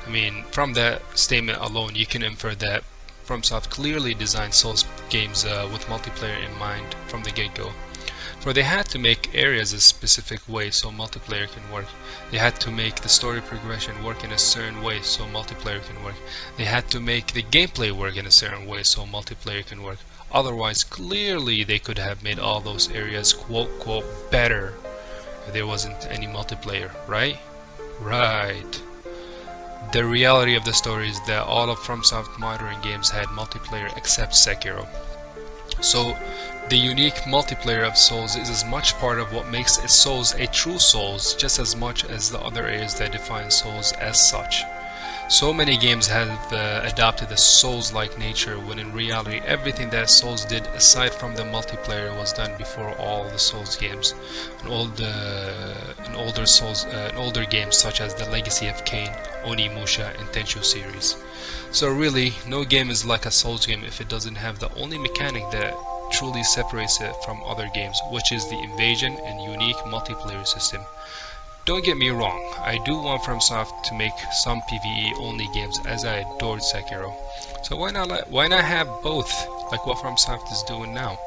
I mean, from that statement alone you can infer that FromSoft clearly designed Souls games with multiplayer in mind from the get-go. For they had to make areas a specific way so multiplayer can work. They had to make the story progression work in a certain way so multiplayer can work. They had to make the gameplay work in a certain way so multiplayer can work. Otherwise, clearly they could have made all those areas quote better if there wasn't any multiplayer, right? Right. The reality of the story is that all of FromSoft modern games had multiplayer except Sekiro. So the unique multiplayer of Souls is as much part of what makes a Souls a true Souls, just as much as the other areas that define Souls as such. So many games have adopted a Souls-like nature, when in reality everything that Souls did aside from the multiplayer was done before all the Souls games. In older games such as the Legacy of Kain, Onimusha, and Tenchu series. So really, no game is like a Souls game if it doesn't have the only mechanic that truly separates it from other games, which is the invasion and unique multiplayer system. Don't get me wrong, I do want FromSoft to make some PvE only games, as I adored Sekiro. So why not have both, like what FromSoft is doing now?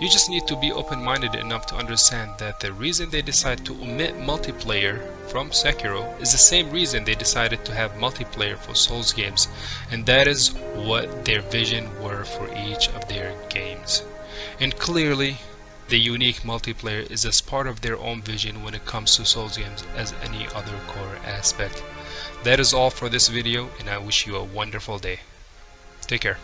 You just need to be open-minded enough to understand that the reason they decided to omit multiplayer from Sekiro is the same reason they decided to have multiplayer for Souls games, and that is what their vision were for each of their games. And clearly, the unique multiplayer is as part of their own vision when it comes to Souls games as any other core aspect. That is all for this video, and I wish you a wonderful day. Take care.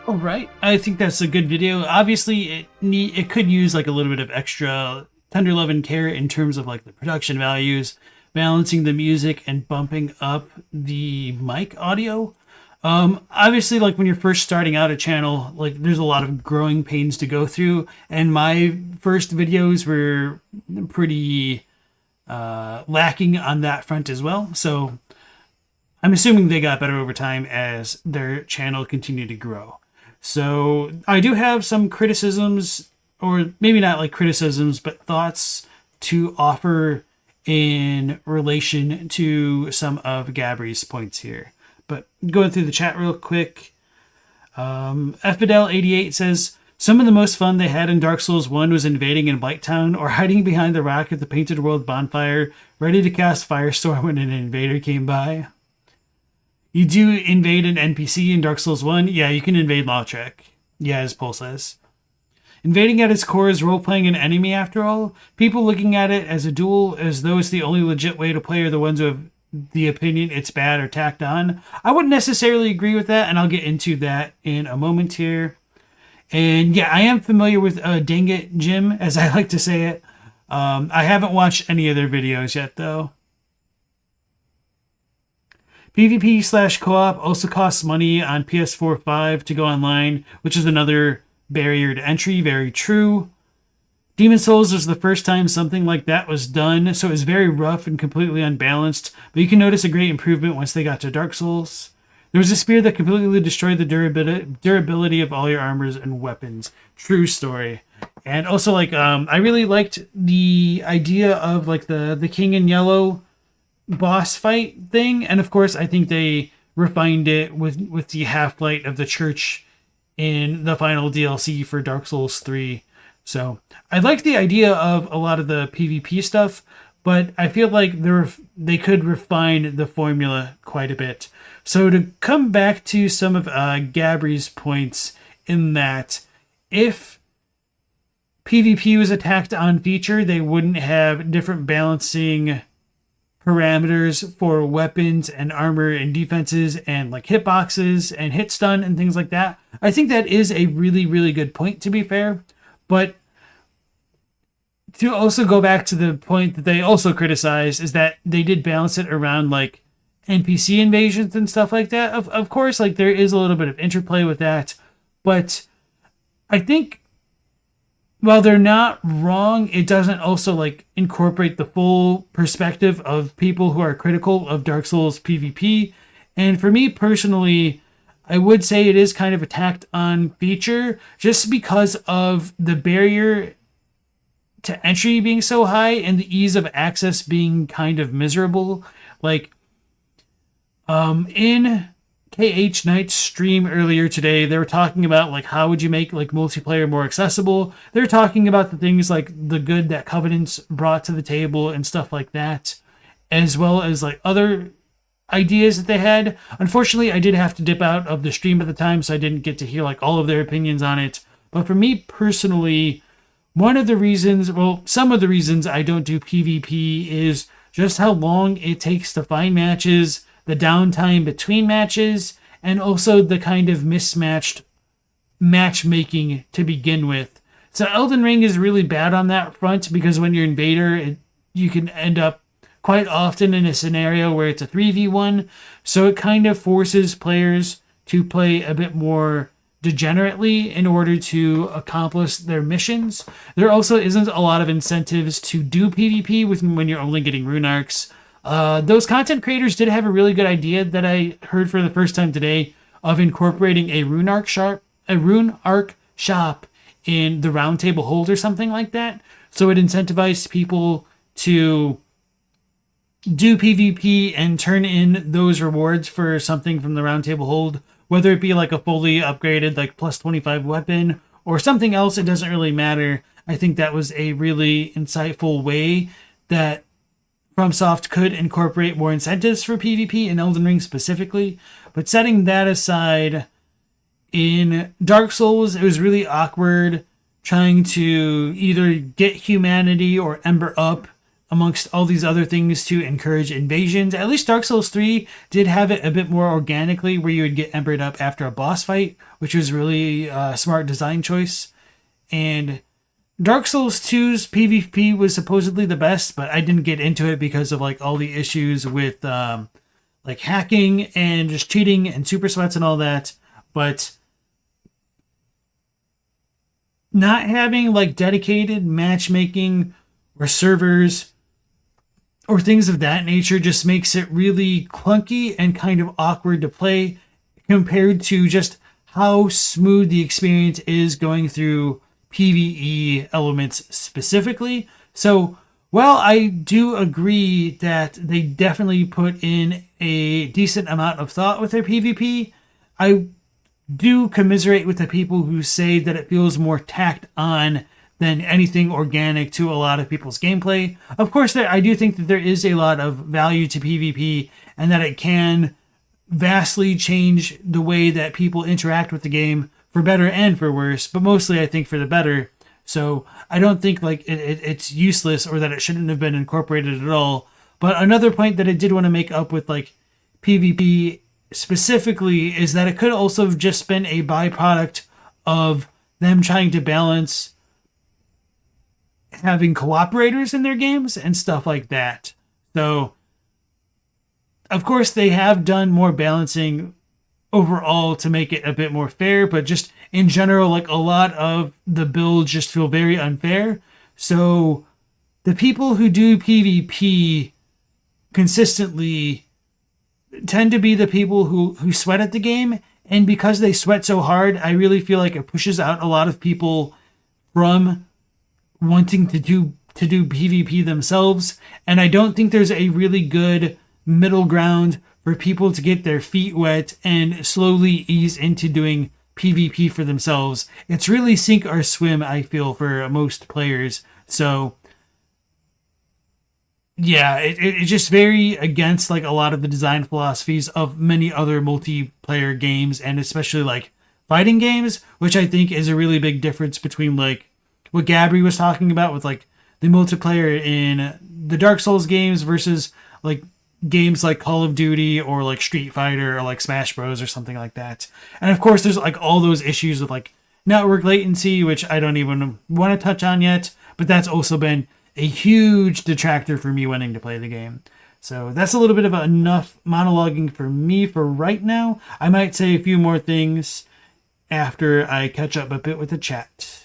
All right, I think that's a good video. Obviously, it could use like a little bit of extra tender love and care in terms of like the production values, balancing the music, and bumping up the mic audio. Obviously, like when you're first starting out a channel, like there's a lot of growing pains to go through, and my first videos were pretty lacking on that front as well. So I'm assuming they got better over time as their channel continued to grow. So I do have some criticisms, or maybe not like criticisms, but thoughts to offer in relation to some of Gabri's points here. But going through the chat real quick, FBidel88 says, some of the most fun they had in Dark Souls 1 was invading in Blighttown or hiding behind the rock at the Painted World bonfire, ready to cast Firestorm when an invader came by. You do invade an NPC in Dark Souls 1? Yeah, you can invade Lautrec. Yeah, as Paul says. Invading at its core is role-playing an enemy after all. People looking at it as a duel as though it's the only legit way to play are the ones who have the opinion it's bad or tacked on. I wouldn't necessarily agree with that, and I'll get into that in a moment here. And yeah, I am familiar with Dang It Jim, as I like to say it. I haven't watched any of their videos yet, though. PvP/co-op also costs money on PS4 5 to go online, which is another barrier to entry. Very true. Demon Souls was the first time something like that was done, so it was very rough and completely unbalanced, but you can notice a great improvement once they got to Dark Souls. There was a spear that completely destroyed the durability of all your armors and weapons. True story. And also, like, I really liked the idea of, like, the King in Yellow boss fight thing, and of course, I think they refined it with the half-light of the church in the final DLC for Dark Souls 3. So I like the idea of a lot of the PvP stuff, but I feel like they could refine the formula quite a bit. So to come back to some of Gabri's points, in that if PvP was a tacked on feature, they wouldn't have different balancing parameters for weapons and armor and defenses and like hitboxes and hit stun and things like that. I think that is a really, really good point, to be fair. But to also go back to the point that they also criticized is that they did balance it around like NPC invasions and stuff like that. Of course, like there is a little bit of interplay with that, but I think while they're not wrong, it doesn't also like incorporate the full perspective of people who are critical of Dark Souls PvP. And for me personally, I would say it is kind of a tacked on feature just because of the barrier to entry being so high and the ease of access being kind of miserable. Like, in khknight's stream earlier today, they were talking about like how would you make like multiplayer more accessible. They're talking about the things like the good that Covenants brought to the table and stuff like that, as well as like other ideas that they had. Unfortunately, I did have to dip out of the stream at the time, so I didn't get to hear like all of their opinions on it. But for me personally, some of the reasons I don't do PvP is just how long it takes to find matches, the downtime between matches, and also the kind of mismatched matchmaking to begin with. So Elden Ring is really bad on that front because when you're Invader, you can end up quite often in a scenario where it's a 3v1. So it kind of forces players to play a bit more degenerately in order to accomplish their missions. There also isn't a lot of incentives to do PvP when you're only getting rune arcs. Those content creators did have a really good idea that I heard for the first time today of incorporating a rune arc shop in the roundtable hold or something like that. So it incentivized people to do PvP and turn in those rewards for something from the roundtable hold, whether it be like a fully upgraded like plus 25 weapon or something else. It doesn't really matter. I think that was a really insightful way that FromSoft could incorporate more incentives for PvP in Elden Ring specifically. But setting that aside, in Dark Souls, it was really awkward trying to either get humanity or Ember up amongst all these other things to encourage invasions. At least Dark Souls 3 did have it a bit more organically, where you would get Embered up after a boss fight, which was really a smart design choice. And Dark Souls 2's PvP was supposedly the best, but I didn't get into it because of like all the issues with like hacking and just cheating and super sweats and all that. But not having like dedicated matchmaking or servers or things of that nature just makes it really clunky and kind of awkward to play compared to just how smooth the experience is going through PvE elements specifically. So while I do agree that they definitely put in a decent amount of thought with their PvP, I do commiserate with the people who say that it feels more tacked on than anything organic to a lot of people's gameplay. Of course, I do think that there is a lot of value to PvP and that it can vastly change the way that people interact with the game for better and for worse, but mostly I think for the better. So I don't think like it's useless or that it shouldn't have been incorporated at all. But another point that I did want to make up with like PvP specifically is that it could also have just been a byproduct of them trying to balance having cooperators in their games and stuff like that. So, of course, they have done more balancing overall to make it a bit more fair, but just in general, like a lot of the builds just feel very unfair. So, the people who do PvP consistently tend to be the people who sweat at the game, and because they sweat so hard, I really feel like it pushes out a lot of people from wanting to do PvP themselves. And I don't think there's a really good middle ground for people to get their feet wet and slowly ease into doing PvP for themselves. It's really sink or swim, I feel, for most players. So yeah, it's just very against like a lot of the design philosophies of many other multiplayer games, and especially like fighting games, which I think is a really big difference between like what Gabri was talking about with like the multiplayer in the Dark Souls games versus like games like Call of Duty or like Street Fighter or like Smash Bros or something like that. And of course there's like all those issues with like network latency, which I don't even want to touch on yet, but that's also been a huge detractor for me wanting to play the game. So that's a little bit of enough monologuing for me for right now. I might say a few more things after I catch up a bit with the chat.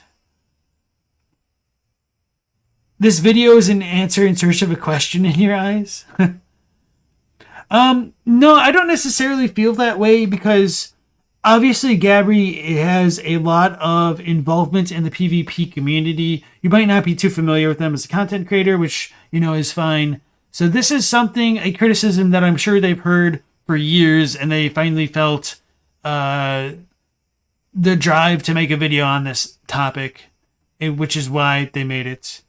This video is an answer in search of a question in your eyes. No, I don't necessarily feel that way because obviously Gabri has a lot of involvement in the PvP community. You might not be too familiar with them as a content creator, which, you know, is fine. So this is a criticism that I'm sure they've heard for years, and they finally felt the drive to make a video on this topic, which is why they made it.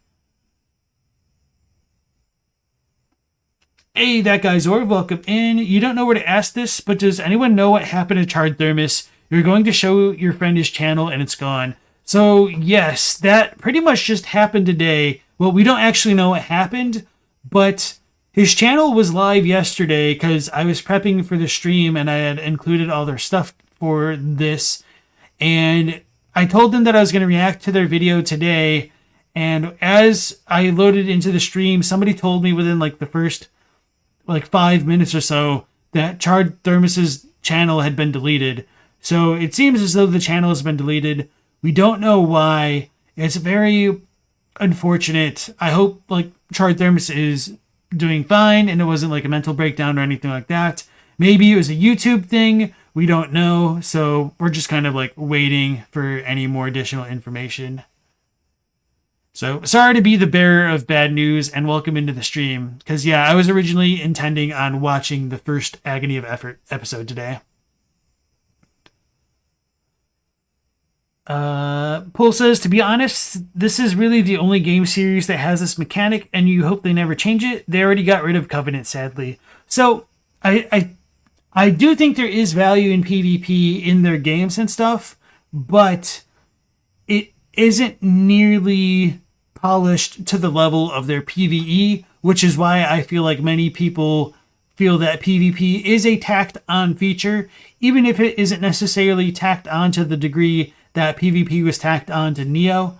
Hey, that guy's Zorg, welcome in. You don't know where to ask this, but does anyone know what happened to Charred Thermos? You're going to show your friend his channel and it's gone. So yes, that pretty much just happened today. Well, we don't actually know what happened, but his channel was live yesterday because I was prepping for the stream and I had included all their stuff for this. And I told them that I was going to react to their video today. And as I loaded into the stream, somebody told me within like the first like 5 minutes or so that Charred Thermos's channel had been deleted. So it seems as though the channel has been deleted. We don't know why. It's very unfortunate. I hope like Charred Thermos is doing fine and it wasn't like a mental breakdown or anything like that. Maybe it was a YouTube thing. We don't know. So we're just kind of like waiting for any more additional information. So sorry to be the bearer of bad news and welcome into the stream. Because yeah, I was originally intending on watching the first Agony of Effort episode today. Paul says, to be honest, this is really the only game series that has this mechanic and you hope they never change it. They already got rid of Covenant, sadly. So I do think there is value in PvP in their games and stuff, but it isn't nearly polished to the level of their PvE, which is why I feel like many people feel that PvP is a tacked on feature, even if it isn't necessarily tacked on to the degree that PvP was tacked on to Neo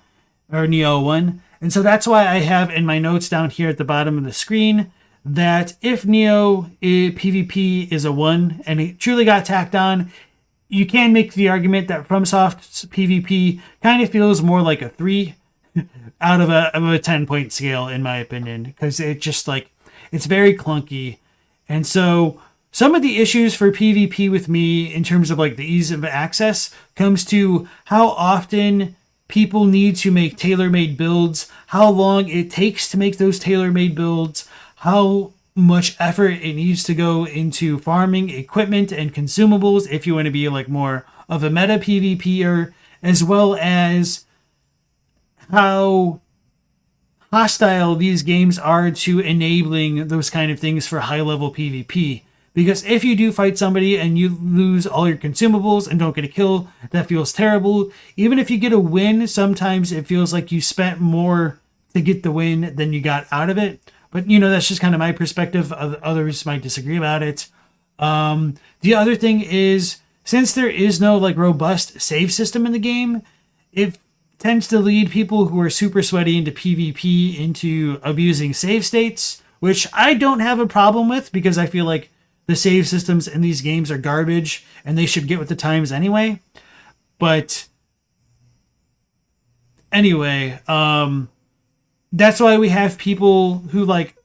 or Neo 1. And so that's why I have in my notes down here at the bottom of the screen that if Neo PvP is a 1 and it truly got tacked on, you can make the argument that FromSoft's PvP kind of feels more like a 3 out of a 10-point scale, in my opinion, because it just like, it's very clunky. And so some of the issues for PvP with me in terms of like the ease of access comes to how often people need to make tailor-made builds, how long it takes to make those tailor-made builds, how much effort it needs to go into farming equipment and consumables if you want to be like more of a meta PvPer, as well as how hostile these games are to enabling those kind of things for high-level PvP. Because if you do fight somebody and you lose all your consumables and don't get a kill, that feels terrible. Even if you get a win, sometimes it feels like you spent more to get the win than you got out of it. But, you know, that's just kind of my perspective. Others might disagree about it. The other thing is, since there is no like robust save system in the game, it tends to lead people who are super sweaty into PvP into abusing save states, which I don't have a problem with because I feel like the save systems in these games are garbage and they should get with the times anyway. But anyway, that's why we have people who like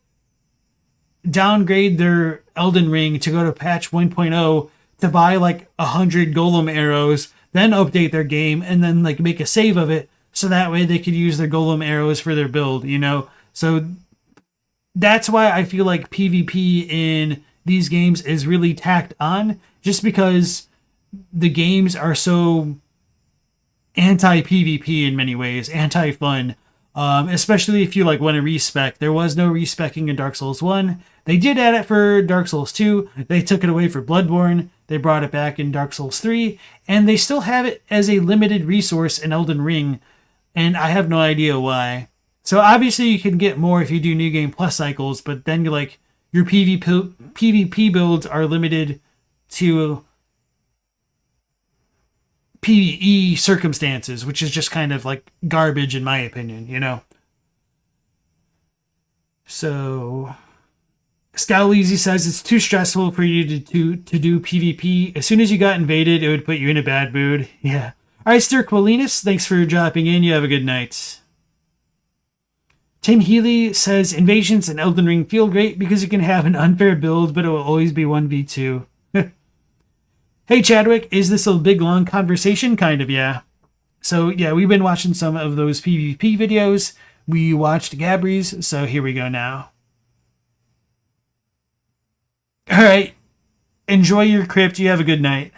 downgrade their Elden Ring to go to patch 1.0 to buy like 100 golem arrows, then update their game and then like make a save of it so that way they could use their golem arrows for their build, you know? So that's why I feel like PvP in these games is really tacked on, just because the games are so anti-PvP in many ways, anti-fun, especially if you like want to respec. There was no respecking in Dark Souls 1. They did add it for Dark Souls 2. They took it away for Bloodborne. They brought it back in Dark Souls 3. And they still have it as a limited resource in Elden Ring. And I have no idea why. So obviously you can get more if you do New Game Plus cycles, but then you're like, your PvP builds are limited to PvE circumstances, which is just kind of like garbage in my opinion, you know? So Scowleezy says it's too stressful for you to do PvP. As soon as you got invaded, it would put you in a bad mood. Yeah. All right, Stir Quillinus, thanks for dropping in. You have a good night. Tim Healy says invasions in Elden Ring feel great because you can have an unfair build, but it will always be 1v2. Hey Chadwick, is this a big long conversation? Kind of, yeah. So yeah, we've been watching some of those PvP videos. We watched Gabri's, so here we go now. Alright. Enjoy your crypt. You have a good night.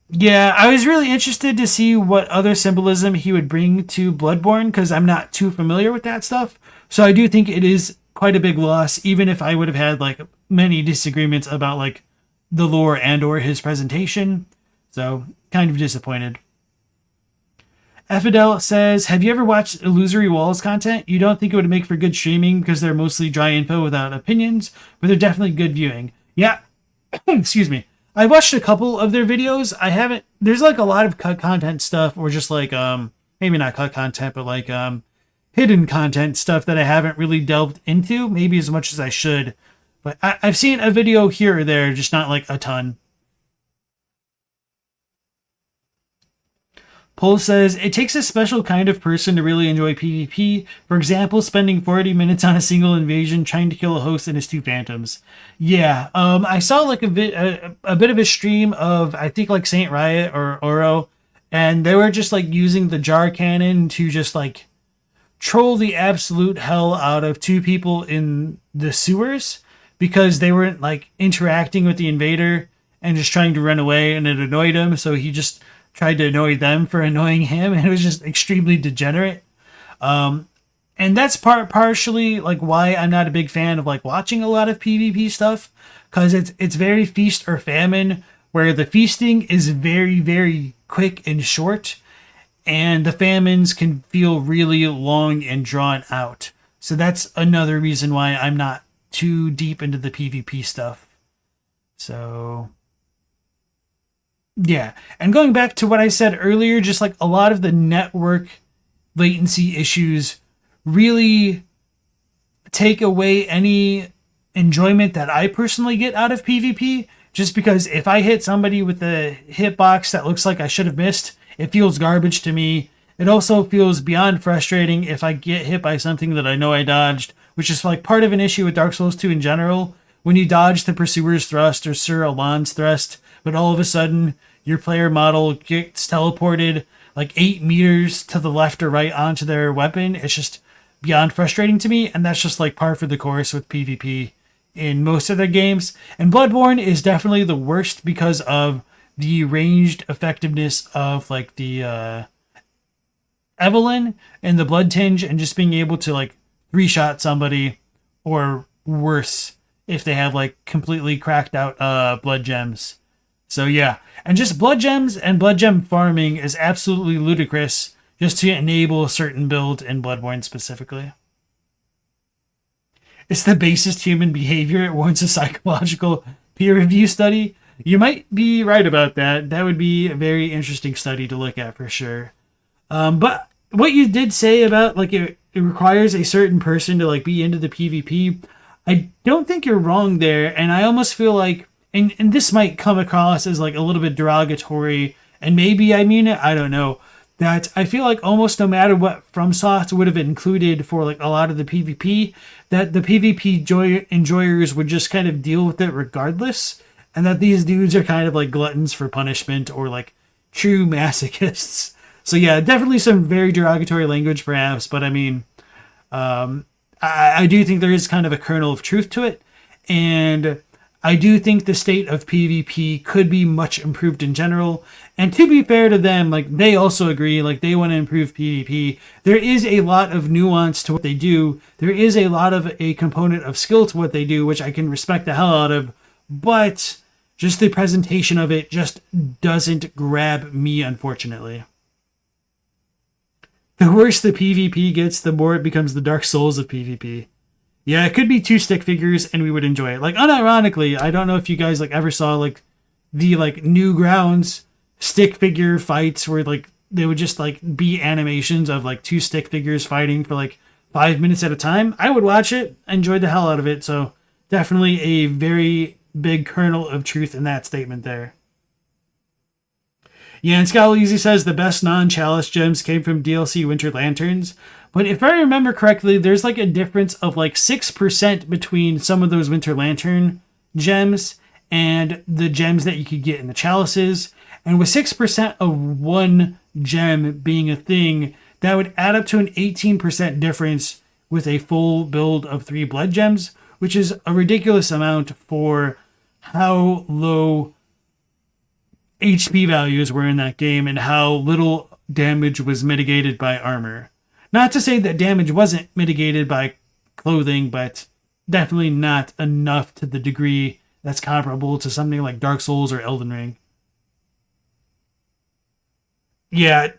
Yeah, I was really interested to see what other symbolism he would bring to Bloodborne, because I'm not too familiar with that stuff. So I do think it is quite a big loss, even if I would have had like many disagreements about like the lore and or his presentation. So kind of disappointed. Effidel says, have you ever watched Illusory Walls content? You don't think it would make for good streaming because they're mostly dry info without opinions, but they're definitely good viewing. Yeah, excuse me. I watched a couple of their videos. I haven't. There's like a lot of cut content stuff, or just like maybe not cut content, but like hidden content stuff that I haven't really delved into, maybe as much as I should. But I've seen a video here or there, just not like a ton. Poll says, it takes a special kind of person to really enjoy PvP. For example, spending 40 minutes on a single invasion trying to kill a host and his 2 phantoms. Yeah, I saw like a bit of a stream of, I think like Saint Riot or Oro, and they were just like using the jar cannon to just like troll the absolute hell out of 2 people in the sewers because they weren't like interacting with the invader and just trying to run away, and it annoyed him, so he just tried to annoy them for annoying him, and it was just extremely degenerate. And that's partially like why I'm not a big fan of like watching a lot of PvP stuff, because it's very feast or famine, where the feasting is very, very quick and short, and the famines can feel really long and drawn out. So that's another reason why I'm not too deep into the PvP stuff. So yeah, and going back to what I said earlier, just like a lot of the network latency issues really take away any enjoyment that I personally get out of PvP, just because if I hit somebody with a hitbox that looks like I should have missed, it feels garbage to me. It also feels beyond frustrating if I get hit by something that I know I dodged, which is like part of an issue with Dark Souls 2 in general. When you dodge the Pursuer's Thrust or Sir Alan's Thrust, but all of a sudden your player model gets teleported like 8 meters to the left or right onto their weapon, it's just beyond frustrating to me, and that's just like par for the course with PvP in most of their games. And Bloodborne is definitely the worst because of the ranged effectiveness of like the Evelyn and the Blood Tinge, and just being able to like 3-shot somebody, or worse if they have like completely cracked out blood gems. So yeah, and just blood gems and blood gem farming is absolutely ludicrous just to enable a certain build in Bloodborne specifically. It's the basest human behavior. It warrants a psychological peer review study. You might be right about that. That would be a very interesting study to look at for sure. But what you did say about like it requires a certain person to like be into the PvP, I don't think you're wrong there. And I almost feel like, and this might come across as like a little bit derogatory, and maybe I mean it, I don't know, that I feel like almost no matter what FromSoft would have included for like a lot of the PvP, that the PvP enjoyers would just kind of deal with it regardless, and that these dudes are kind of like gluttons for punishment, or like true masochists. So yeah, definitely some very derogatory language perhaps, but I mean, I do think there is kind of a kernel of truth to it, and I do think the state of PvP could be much improved in general. And to be fair to them, like they also agree, like they want to improve PvP. There is a lot of nuance to what they do. There is a lot of a component of skill to what they do, which I can respect the hell out of. But just the presentation of it just doesn't grab me, unfortunately. The worse the PvP gets, the more it becomes the Dark Souls of PvP. Yeah, it could be 2 stick figures and we would enjoy it. Like, unironically, I don't know if you guys like ever saw like the like Newgrounds stick figure fights where like they would just like be animations of like 2 stick figures fighting for like 5 minutes at a time. I would watch it, enjoy the hell out of it. So definitely a very big kernel of truth in that statement there. Yeah, and Scaleezy says the best non-chalice gems came from DLC Winter Lanterns. But if I remember correctly, there's like a difference of like 6% between some of those Winter Lantern gems and the gems that you could get in the chalices. And with 6% of one gem being a thing, that would add up to an 18% difference with a full build of 3 blood gems, which is a ridiculous amount for how low HP values were in that game and how little damage was mitigated by armor. Not to say that damage wasn't mitigated by clothing, but definitely not enough to the degree that's comparable to something like Dark Souls or Elden Ring. Yeah,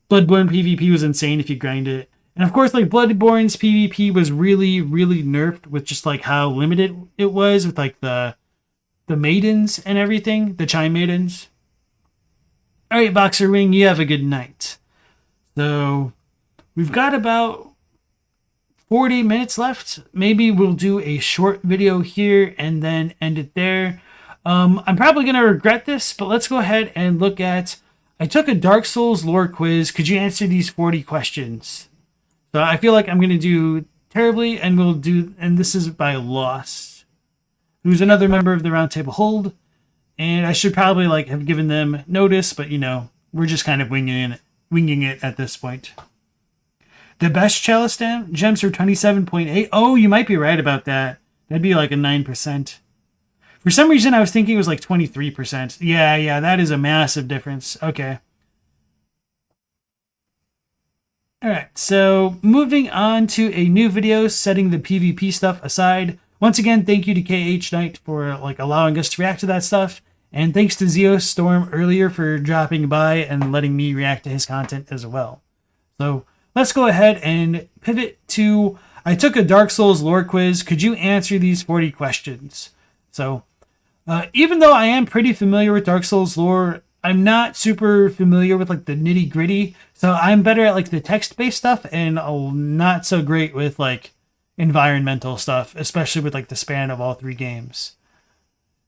Bloodborne PvP was insane if you grind it. And of course, like Bloodborne's PvP was really, really nerfed with just like how limited it was with like the the maidens and everything, the chime maidens. All right, Boxer Wing, you have a good night. So we've got about 40 minutes left. Maybe we'll do a short video here and then end it there. I'm probably going to regret this, but let's go ahead and look at... I took a Dark Souls lore quiz. Could you answer these 40 questions? So I feel like I'm going to do terribly, and this is by Lost, who's another member of the Roundtable Hold. And I should probably like have given them notice, but you know, we're just kind of winging it at this point. The best chalice gems are 27.8. Oh, you might be right about that. That'd be like a 9%. For some reason, I was thinking it was like 23%. Yeah, that is a massive difference. Okay. Alright, so moving on to a new video, setting the PvP stuff aside. Once again, thank you to khknight for like allowing us to react to that stuff. And thanks to Ziostorm earlier for dropping by and letting me react to his content as well. So let's go ahead and pivot to, I took a Dark Souls lore quiz. Could you answer these 40 questions? So even though I am pretty familiar with Dark Souls lore, I'm not super familiar with like the nitty gritty. So I'm better at like the text-based stuff and not so great with like environmental stuff, especially with like the span of all 3 games.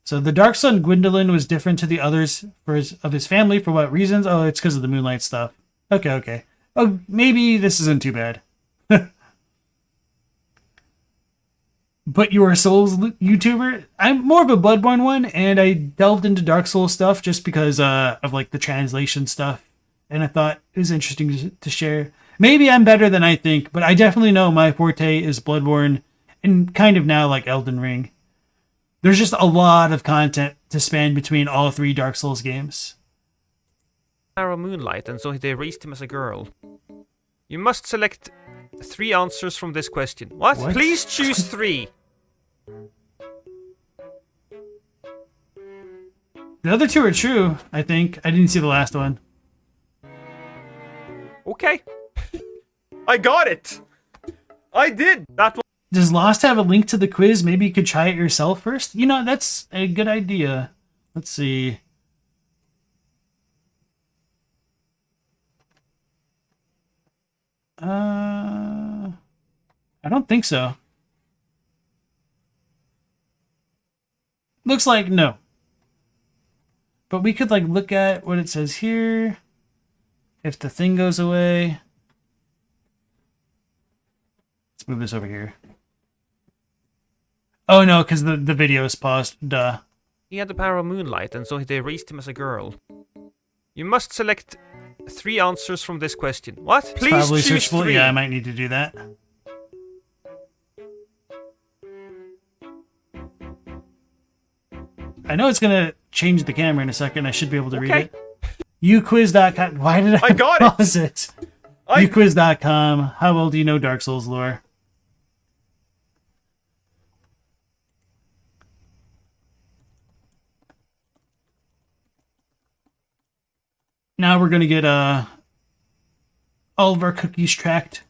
So the Dark Son Gwendolyn was different to the others of his family. For what reasons? Oh, it's because of the Moonlight stuff. Okay. Oh, maybe this isn't too bad. But you're a Souls YouTuber? I'm more of a Bloodborne one, and I delved into Dark Souls stuff just because of like the translation stuff, and I thought it was interesting to share. Maybe I'm better than I think, but I definitely know my forte is Bloodborne, and kind of now like Elden Ring. There's just a lot of content to span between all 3 Dark Souls games. Arrow Moonlight, and so they raised him as a girl. You must select 3 answers from this question. What? Please choose 3. The other 2 are true, I think. I didn't see the last one. Okay. I got it! I did! That one. Does Lost have a link to the quiz? Maybe you could try it yourself first? You know, that's a good idea. Let's see. I don't think so. Looks like no. But we could like look at what it says here. If the thing goes away. Let's move this over here. Oh no, because the video is paused. Duh. He had the power of moonlight, and so they raised him as a girl. You must select 3 answers from this question. What? It's Please probably choose searchable. 3. Yeah, I might need to do that. I know it's gonna change the camera in a second. I should be able to read it. Uquiz.com. Why did I got pause it? Uquiz.com. How well do you know Dark Souls lore? Now we're gonna get all of our cookies tracked.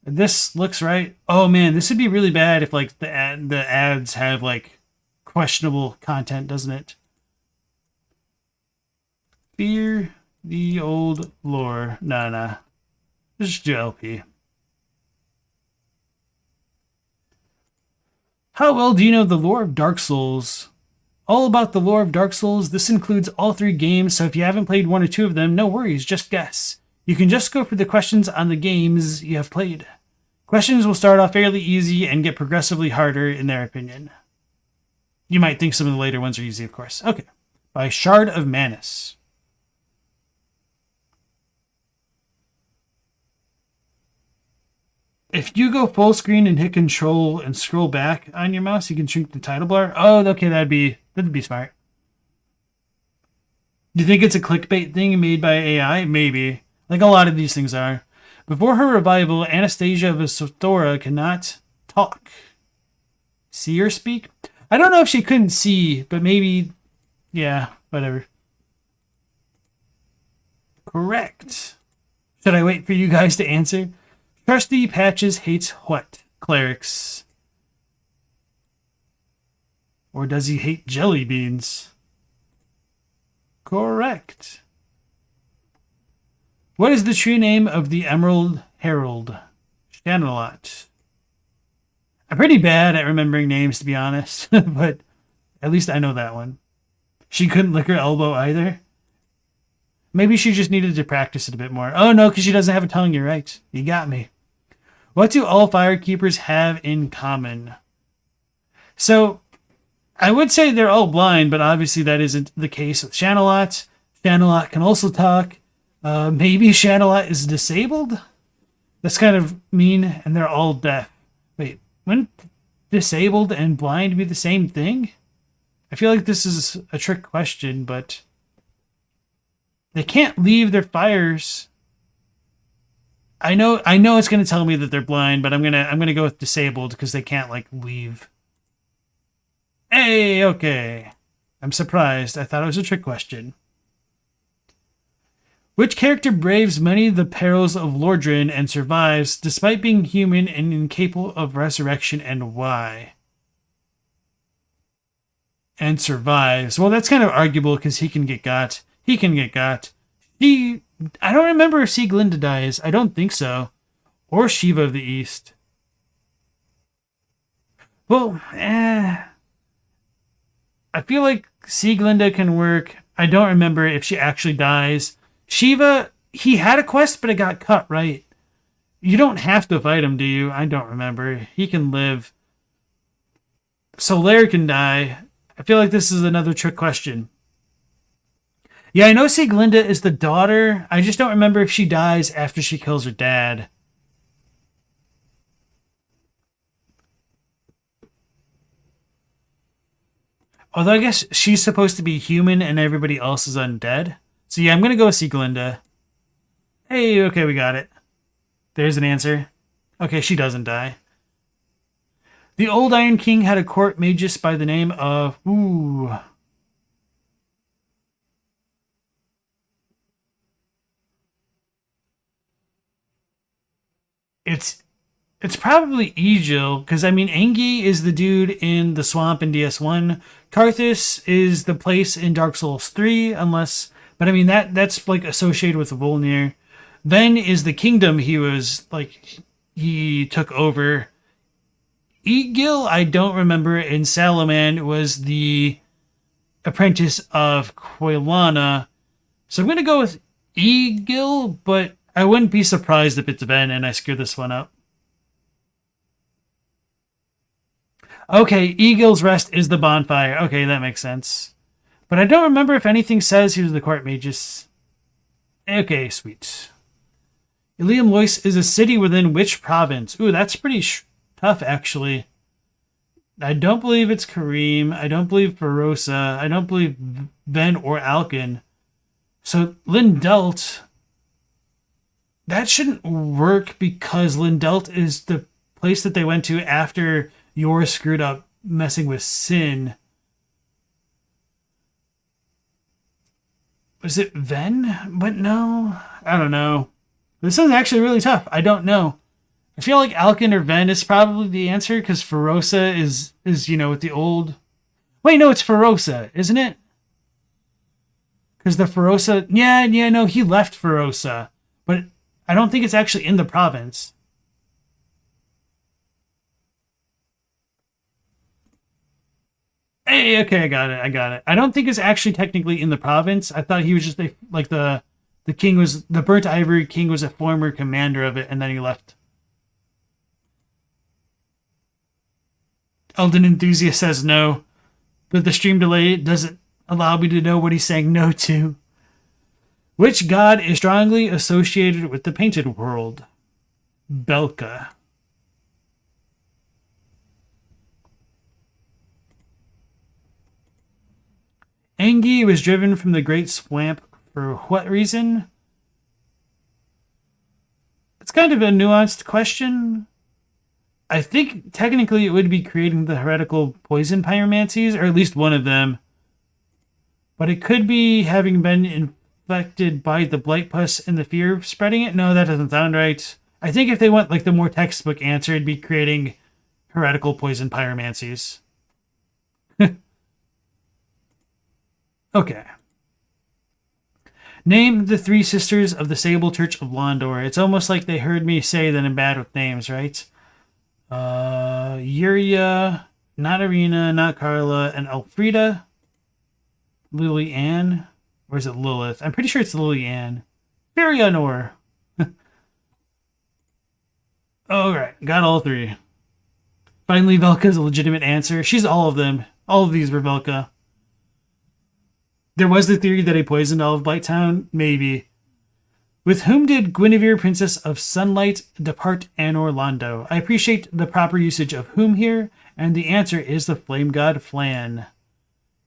This looks right. Oh man, this would be really bad if like the ads have like questionable content, doesn't it? Fear the old lore. Nah. Just do LP. How well do you know the lore of Dark Souls? All about the lore of Dark Souls. This includes all 3 games, so if you haven't played 1 or 2 of them, no worries, just guess. You can just go for the questions on the games you have played. Questions will start off fairly easy and get progressively harder in their opinion. You might think some of the later ones are easy, of course. Okay. By Shard of Manus. If you go full screen and hit Control and scroll back on your mouse, you can shrink the title bar. Oh, okay, that'd be smart. Do you think it's a clickbait thing made by AI? Maybe. Like a lot of these things are. Before her revival, Anastasia of Astora cannot talk. See or speak? I don't know if she couldn't see, but maybe... Yeah, whatever. Correct. Should I wait for you guys to answer? Trusty Patches hates what? Clerics. Or does he hate jelly beans? Correct. What is the true name of the Emerald Herald? Shanalot. I'm pretty bad at remembering names, to be honest, but at least I know that one. She couldn't lick her elbow either. Maybe she just needed to practice it a bit more. Oh no, because she doesn't have a tongue, you're right. You got me. What do all firekeepers have in common? So, I would say they're all blind, but obviously that isn't the case with Shanalot. Shanalot can also talk. Maybe Shanalot is disabled? That's kind of mean, and they're all deaf. Wait, wouldn't disabled and blind be the same thing? I feel like this is a trick question, but they can't leave their fires. I know it's gonna tell me that they're blind, but I'm gonna go with disabled because they can't like leave. Hey, okay. I'm surprised. I thought it was a trick question. Which character braves many of the perils of Lordran and survives despite being human and incapable of resurrection, and why? And survives. Well, that's kind of arguable because he can get got. He can get got. I don't remember if Sieglinde dies. I don't think so. Or Shiva of the East. Well, I feel like Sieglinde can work. I don't remember if she actually dies. Shiva, he had a quest, but it got cut, right? You don't have to fight him, do you? I don't remember. He can live. Solaire can die. I feel like this is another trick question. Yeah, I know Sieglinde is the daughter. I just don't remember if she dies after she kills her dad. Although I guess she's supposed to be human and everybody else is undead. So yeah, I'm going to go with Sieglinde. Hey, okay, we got it. There's an answer. Okay, she doesn't die. The old Iron King had a court magus by the name of... Ooh. It's probably Egil, because I mean, Engi is the dude in the swamp in DS1. Karthus is the place in Dark Souls 3, unless... But I mean, that's like associated with Volnir. Ven is the kingdom he took over. Egil, I don't remember, and Salaman was the apprentice of Quelana. So I'm going to go with Egil, but I wouldn't be surprised if it's Ven and I screw this one up. Okay, Egil's Rest is the bonfire. Okay, that makes sense. But I don't remember if anything says he was the court magus. Okay, sweet. Ilium Lois is a city within which province? Ooh, that's pretty tough, actually. I don't believe it's Kareem. I don't believe Ferosa. I don't believe Ven or Alkin. So Lindelt... That shouldn't work because Lindelt is the place that they went to after Yor screwed up messing with Sin. Was it Ven? But no, I don't know. This is actually really tough. I don't know. I feel like Alkin or Ven is probably the answer because Ferosa is with the old... Wait, no, it's Ferosa, isn't it? Because the Ferosa... Yeah, no, he left Ferosa. But I don't think it's actually in the province. Hey, okay, I got it. I don't think it's actually technically in the province. I thought he was just the king was... The Burnt Ivory King was a former commander of it, and then he left. Elden Enthusiast says no, but the stream delay doesn't allow me to know what he's saying no to. Which god is strongly associated with the painted world? Belka. Engi was driven from the Great Swamp for what reason? It's kind of a nuanced question. I think technically it would be creating the heretical poison pyromancies, or at least one of them. But it could be having been infected by the blight pus and the fear of spreading it. No, that doesn't sound right. I think if they went like the more textbook answer, it'd be creating heretical poison pyromancies. Okay. Name the 3 sisters of the Sable Church of Londor. It's almost like they heard me say that I'm bad with names, right? Yuria, not Irina, not Carla, and Elfrida. Lily Ann. Or is it Lilith? I'm pretty sure it's Lily Ann. Farianor. Alright, got all 3. Finally, Velka's a legitimate answer. She's all of them. All of these were Velka. There was the theory that I poisoned all of Blighttown. Maybe. With whom did Guinevere, Princess of Sunlight, depart Anor Londo? I appreciate the proper usage of whom here, and the answer is the Flame God Flan.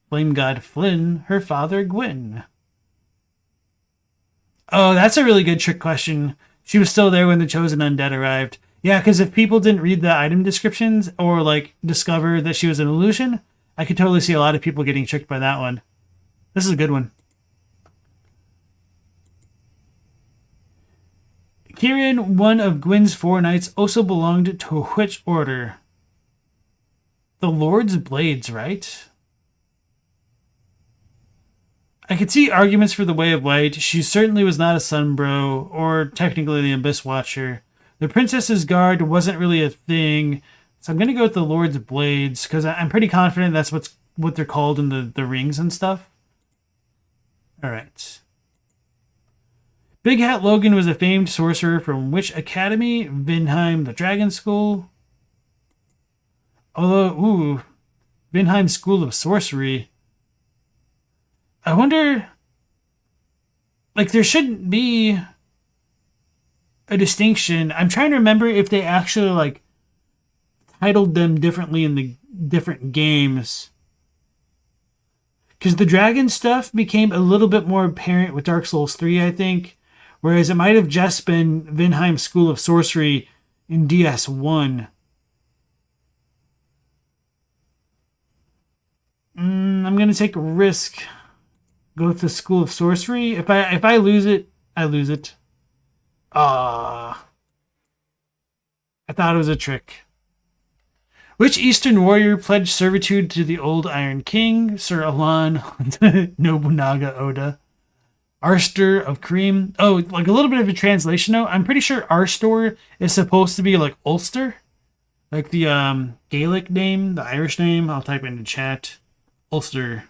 Flame God Flynn, her father Gwyn. Oh, that's a really good trick question. She was still there when the Chosen Undead arrived. Yeah, because if people didn't read the item descriptions or, like, discover that she was an illusion, I could totally see a lot of people getting tricked by that one. This is a good one. Kieran, one of Gwyn's 4 knights, also belonged to which order? The Lord's Blades, right? I could see arguments for the Way of Light. She certainly was not a Sunbro, or technically the Abyss Watcher. The Princess's Guard wasn't really a thing, so I'm going to go with the Lord's Blades, because I'm pretty confident that's what they're called in the rings and stuff. Alright. Big Hat Logan was a famed sorcerer from which academy? Vinheim, the Dragon School. Although, Vinheim School of Sorcery. I wonder, like, there shouldn't be a distinction. I'm trying to remember if they actually, like, titled them differently in the different games. Because the dragon stuff became a little bit more apparent with Dark Souls 3, I think. Whereas it might have just been Vinheim School of Sorcery in DS1. I'm going to take a risk. Go with the School of Sorcery. If I lose it, I lose it. I thought it was a trick. Which Eastern warrior pledged servitude to the old Iron King, Sir Alan Nobunaga Oda? Arstor of Cream. Oh, like a little bit of a translation note. I'm pretty sure Arstor is supposed to be like Ulster. Like the Gaelic name, the Irish name. I'll type it into chat. Ulster.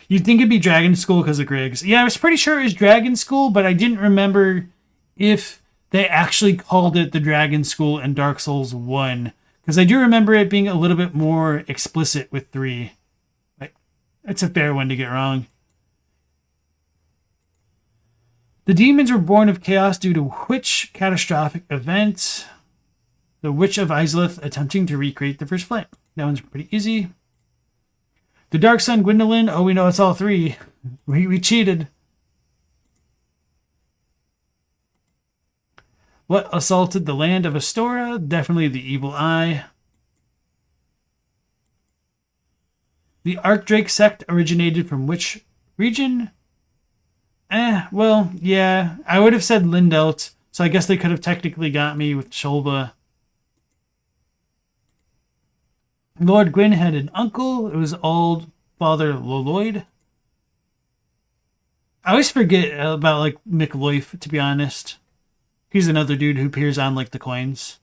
You'd think it'd be Dragon School because of Griggs. Yeah, I was pretty sure it was Dragon School, but I didn't remember if they actually called it the Dragon School in Dark Souls 1. Because I do remember it being a little bit more explicit with 3. Like, it's a fair one to get wrong. The demons were born of chaos due to which catastrophic event? The Witch of Izalith attempting to recreate the first flame. That one's pretty easy. The Dark Sun Gwendolyn. Oh, we know it's all 3. We cheated. What assaulted the land of Astora? Definitely the Evil Eye. The Arkdrake sect originated from which region? Well, yeah. I would have said Lindelt, so I guess they could have technically got me with Sholva. Lord Gwyn had an uncle. It was old Father Loloid. I always forget about, like, McLoif, to be honest. He's another dude who appears on, like, the coins.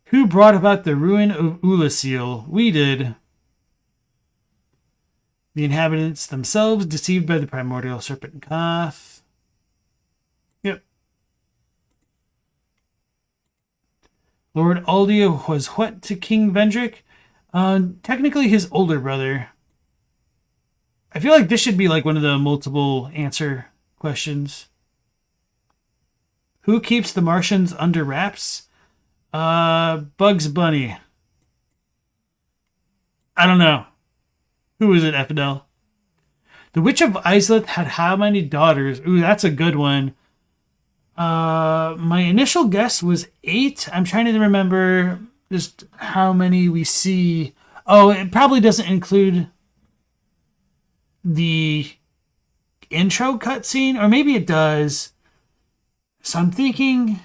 Who brought about the ruin of Ulasil? We did. The inhabitants themselves, deceived by the primordial serpent Koth. Yep. Lord Aldia was what to King Vendrick? Technically his older brother. I feel like this should be like one of the multiple answer questions. Who keeps the Martians under wraps? Bugs Bunny. I don't know. Who is it, Epidel? The Witch of Izalith had how many daughters? Ooh, that's a good one. My initial guess was 8. I'm trying to remember just how many we see. Oh, it probably doesn't include the intro cutscene, or maybe it does. So I'm thinking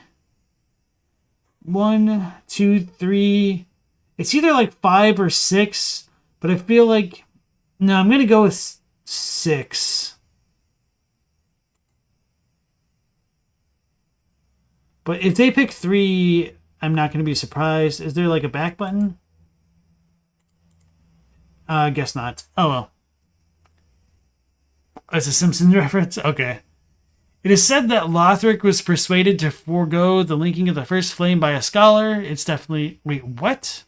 1, 2, 3. It's either like 5 or 6, but I feel like... No, I'm going to go with 6. But if they pick 3, I'm not going to be surprised. Is there like a back button? I guess not. Oh well. That's a Simpsons reference? Okay. It is said that Lothric was persuaded to forego the linking of the first flame by a scholar. It's definitely... Wait, what?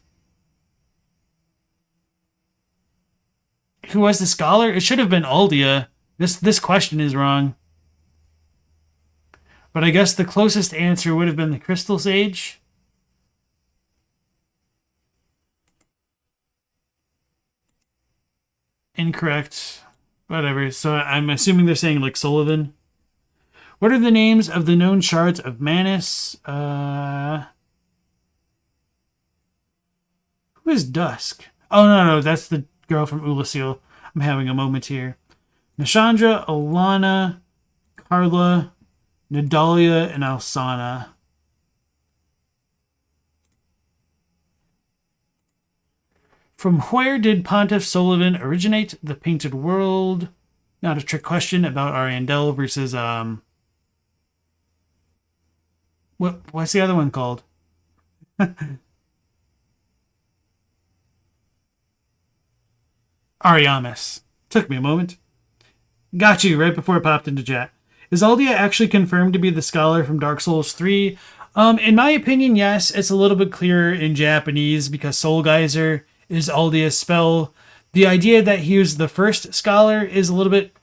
Who was the scholar? It should have been Aldia. This question is wrong. But I guess the closest answer would have been the Crystal Sage. Incorrect. Whatever. So I'm assuming they're saying like Sullivan. What are the names of the known shards of Manus? Who is Dusk? Oh, no, that's the girl from Ulasil. I'm having a moment here. Nashandra, Alana, Carla, Nadalia, and Alsana. From where did Pontiff Sullivan originate? The Painted World. Not a trick question about Ariandel versus what's the other one called? Ariamis. Took me a moment. Got you right before it popped into chat. Is Aldia actually confirmed to be the scholar from Dark Souls 3? In my opinion, yes. It's a little bit clearer in Japanese because Soul Geyser is Aldia's spell. The idea that he was the first scholar is a little bit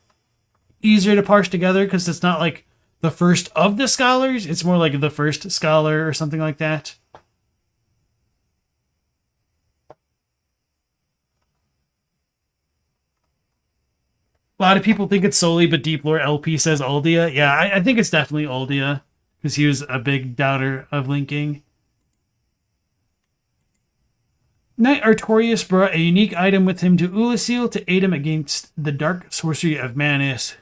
easier to parse together because it's not like the first of the scholars. It's more like the first scholar or something like that. A lot of people think it's Soli, but Deep Lore LP says Aldia. Yeah, I think it's definitely Aldia because he was a big doubter of linking. Knight Artorius brought a unique item with him to Ulasil to aid him against the dark sorcery of Manus.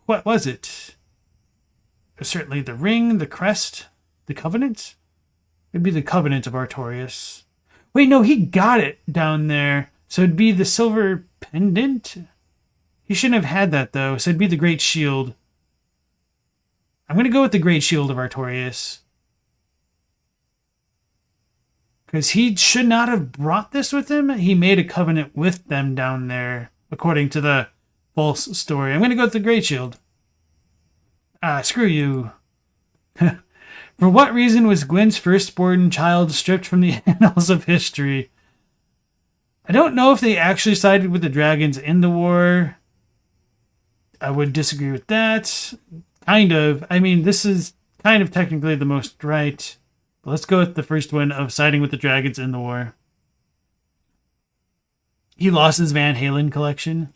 What was it? Certainly the ring, the crest, the covenant? It'd be the covenant of Artorius. Wait, no, he got it down there. So it'd be the silver pendant? He shouldn't have had that, though, so it'd be the Great Shield. I'm going to go with the Great Shield of Artorius. Because he should not have brought this with him. He made a covenant with them down there, according to the false story. I'm going to go with the Great Shield. Screw you. For what reason was Gwyn's firstborn child stripped from the annals of history? I don't know if they actually sided with the dragons in the war. I would disagree with that. Kind of. I mean, this is kind of technically the most right. But let's go with the first one of siding with the dragons in the war. He lost his Van Halen collection.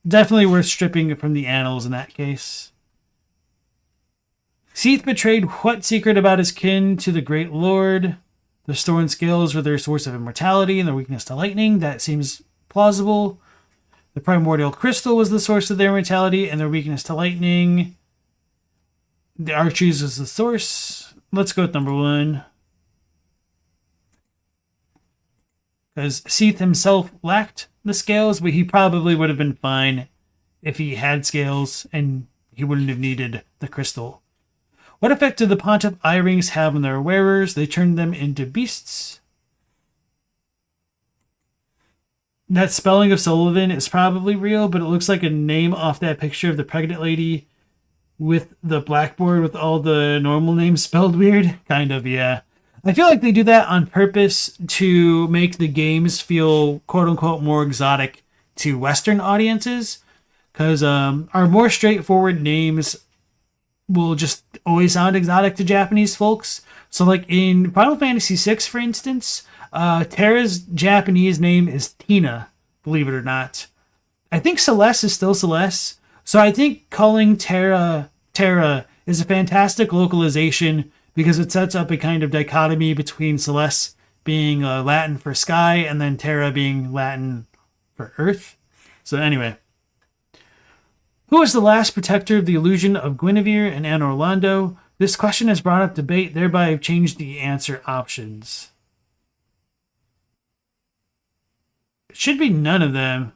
Definitely worth stripping from the annals in that case. Seath betrayed what secret about his kin to the Great Lord? The Storn Scales were their source of immortality and their weakness to lightning. That seems plausible. The Primordial Crystal was the source of their immortality and their weakness to lightning. The Archies was the source. Let's go with number 1. Because Seath himself lacked the scales, but he probably would have been fine if he had scales and he wouldn't have needed the crystal. What effect did the Pontiff eye rings have on their wearers? They turned them into beasts. That spelling of Sullivan is probably real, but it looks like a name off that picture of the pregnant lady with the blackboard with all the normal names spelled weird. Kind of, yeah. I feel like they do that on purpose to make the games feel quote-unquote more exotic to Western audiences, because our more straightforward names will just always sound exotic to Japanese folks. So like in Final Fantasy VI, for instance, Terra's Japanese name is Tina, believe it or not. I think Celeste is still Celeste. So I think calling Terra is a fantastic localization because it sets up a kind of dichotomy between Celeste being Latin for sky and then Terra being Latin for earth. So anyway. Who was the last protector of the illusion of Guinevere and Anne Orlando? This question has brought up debate, thereby changed the answer options. should be none of them.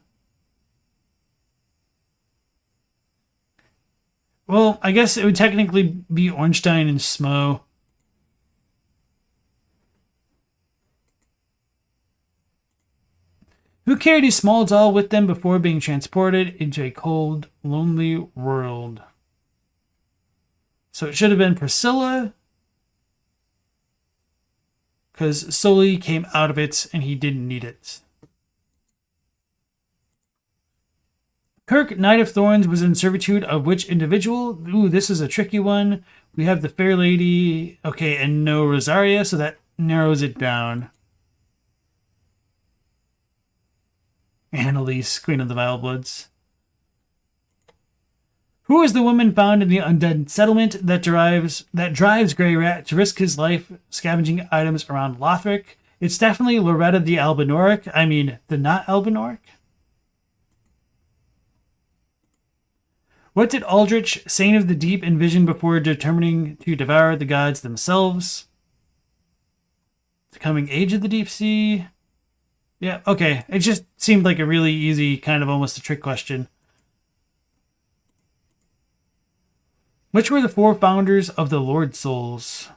Well, I guess it would technically be Ornstein and Smo. Who carried a small doll with them before being transported into a cold, lonely world? So it should have been Priscilla, because Sully came out of it and he didn't need it. Kirk, Knight of Thorns, was in servitude of which individual? Ooh, this is a tricky one. We have the Fair Lady, okay, and no Rosaria, so that narrows it down. Annalise, Queen of the Vile Bloods. Who is the woman found in the undead settlement that drives Grey Rat to risk his life scavenging items around Lothric? It's definitely Loretta the Albinoric. I mean, the not Albinoric. What did Aldrich, Saint of the Deep, envision before determining to devour the gods themselves? The coming age of the deep sea. Yeah, okay. It just seemed like a really easy, kind of almost a trick question. Which were the 4 founders of the Lord Souls?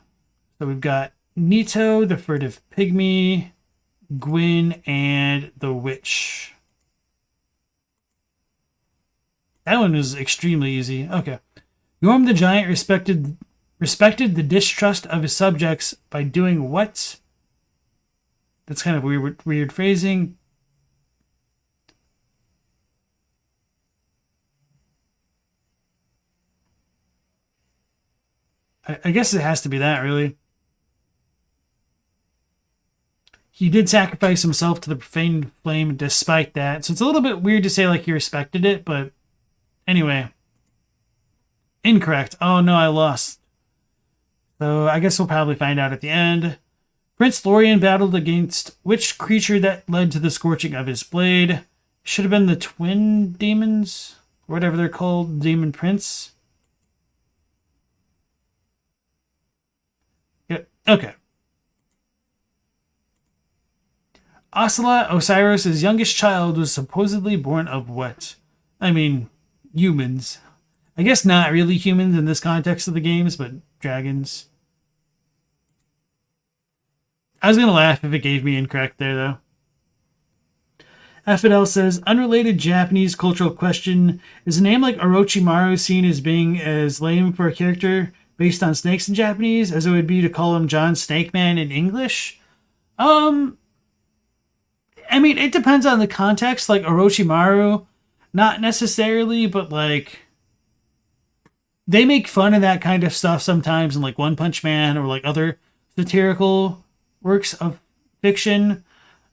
So we've got Nito, the Furtive Pygmy, Gwyn, and the Witch. That one was extremely easy. Okay. Yorm the Giant respected the distrust of his subjects by doing what? That's kind of weird phrasing. I guess it has to be that, really. He did sacrifice himself to the profane flame despite that. So it's a little bit weird to say like he respected it, but anyway. Incorrect. Oh no, I lost. So I guess we'll probably find out at the end. Prince Lorien battled against which creature that led to the scorching of his blade? Should have been the twin demons, or whatever they're called, Demon Prince. Yeah, okay. Ocelot, Osiris' youngest child, was supposedly born of what? I mean, humans. I guess not really humans in this context of the games, but dragons. I was going to laugh if it gave me incorrect there, though. Affidel says, unrelated Japanese cultural question. Is a name like Orochimaru seen as being as lame for a character based on snakes in Japanese as it would be to call him John Snakeman in English? I mean, it depends on the context. Like, Orochimaru, not necessarily, but, like, they make fun of that kind of stuff sometimes in, like, One Punch Man or, like, other satirical works of fiction.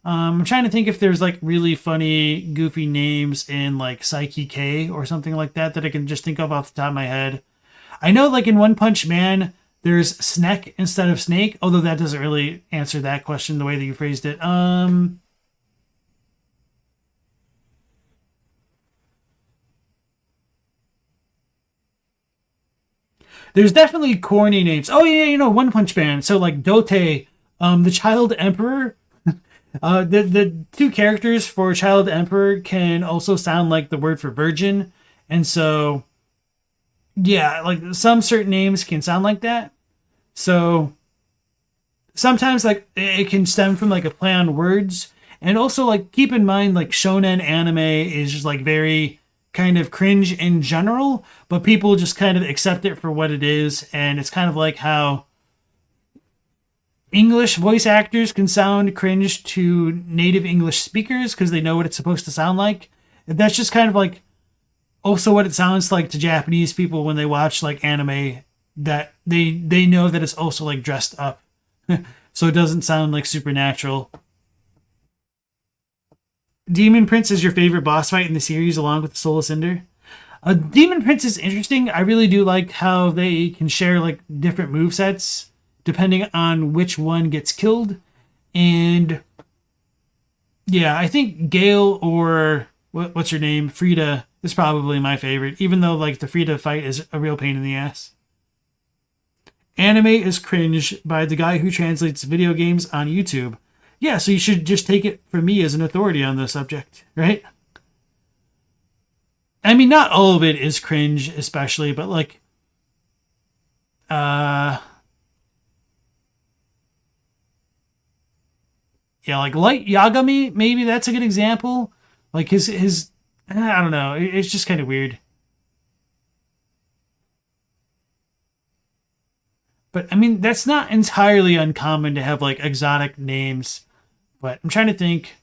I'm trying to think if there's like really funny, goofy names in like Psyche K or something like that I can just think of off the top of my head. I know like in One Punch Man, there's Snek instead of Snake, although that doesn't really answer that question the way that you phrased it. There's definitely corny names. Oh yeah, you know, One Punch Man. So like Dote, the Child Emperor, the 2 characters for Child Emperor can also sound like the word for virgin. And so, yeah, like some certain names can sound like that. So sometimes like it can stem from like a play on words. And also like keep in mind like shonen anime is just like very kind of cringe in general, but people just kind of accept it for what it is. And it's kind of like how English voice actors can sound cringe to native English speakers because they know what it's supposed to sound like. And that's just kind of like also what it sounds like to Japanese people when they watch like anime, that they know that it's also like dressed up. So it doesn't sound like supernatural. Demon Prince is your favorite boss fight in the series along with the Soul of Cinder? Demon Prince is interesting. I really do like how they can share like different movesets depending on which one gets killed. And yeah, I think Gale or what's her name, Frida, is probably my favorite, even though like the Frida fight is a real pain in the ass. Anime is cringe by the guy who translates video games on YouTube. Yeah, so you should just take it from me as an authority on the subject, right? I mean, not all of it is cringe, especially, but like, yeah, like Light Yagami, maybe that's a good example. Like his, I don't know, it's just kind of weird. But I mean, that's not entirely uncommon to have like exotic names. But I'm trying to think.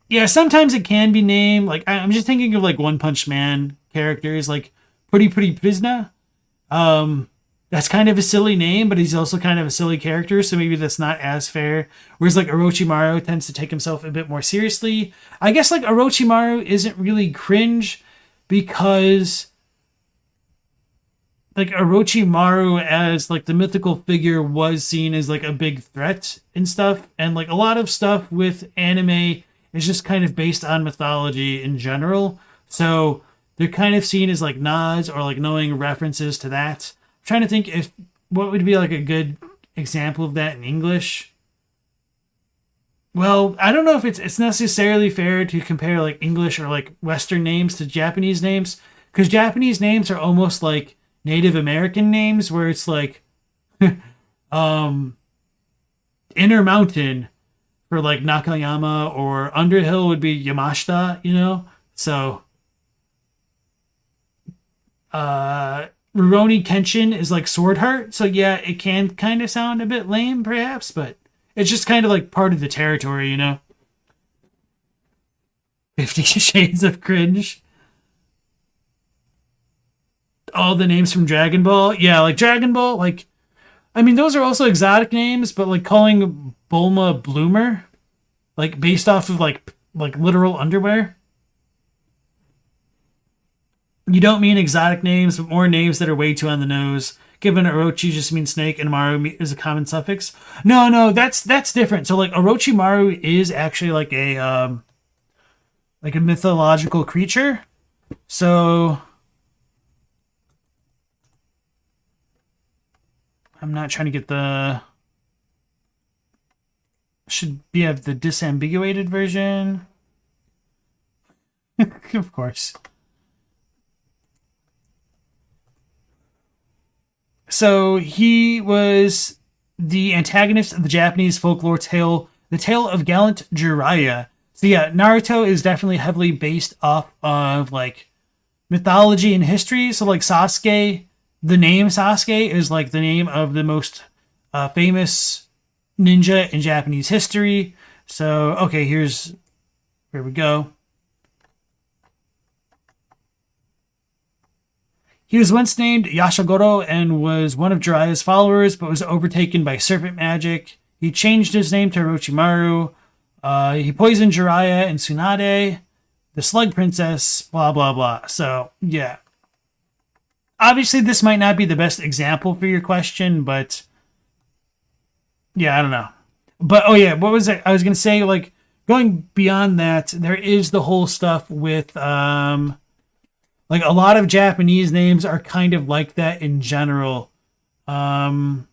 Yeah, sometimes it can be named. Like I'm just thinking of like One Punch Man characters, like Pretty Prizna. That's kind of a silly name, but he's also kind of a silly character, so maybe that's not as fair. Whereas like Orochimaru tends to take himself a bit more seriously. I guess like Orochimaru isn't really cringe because like Orochimaru as like the mythical figure was seen as like a big threat and stuff, and like a lot of stuff with anime is just kind of based on mythology in general. So they're kind of seen as like nods or like knowing references to that. I'm trying to think if what would be like a good example of that in English. Well, I don't know if it's necessarily fair to compare like English or like Western names to Japanese names, because Japanese names are almost like Native American names where it's like Inner Mountain for like Nakayama, or Underhill would be Yamashita, you know? So Rurouni Kenshin is like Sword Heart, so yeah, it can kind of sound a bit lame perhaps, but it's just kind of like part of the territory, you know? 50 Shades of Cringe. All the names from Dragon Ball. Yeah, like Dragon Ball, like, I mean, those are also exotic names, but like calling Bulma Bloomer, like based off of like literal underwear. You don't mean exotic names, but more names that are way too on the nose. Given Orochi just means snake and Maru is a common suffix. No, that's different. So like Orochimaru is actually like a mythological creature. So I'm not trying to get the should be have the disambiguated version. Of course. So he was the antagonist of the Japanese folklore tale, The Tale of Gallant Jiraiya. So yeah, Naruto is definitely heavily based off of like mythology and history. So like Sasuke, the name Sasuke is like the name of the most famous ninja in Japanese history. So okay, here we go. He was once named Yashogoro and was one of Jiraiya's followers, but was overtaken by serpent magic. He changed his name to Orochimaru. He poisoned Jiraiya and Tsunade, the Slug Princess, blah, blah, blah. So, yeah. Obviously, this might not be the best example for your question, but yeah, I don't know. But, oh yeah, what was it? I was going to say, like, going beyond that, there is the whole stuff with, like a lot of Japanese names are kind of like that in general. I'm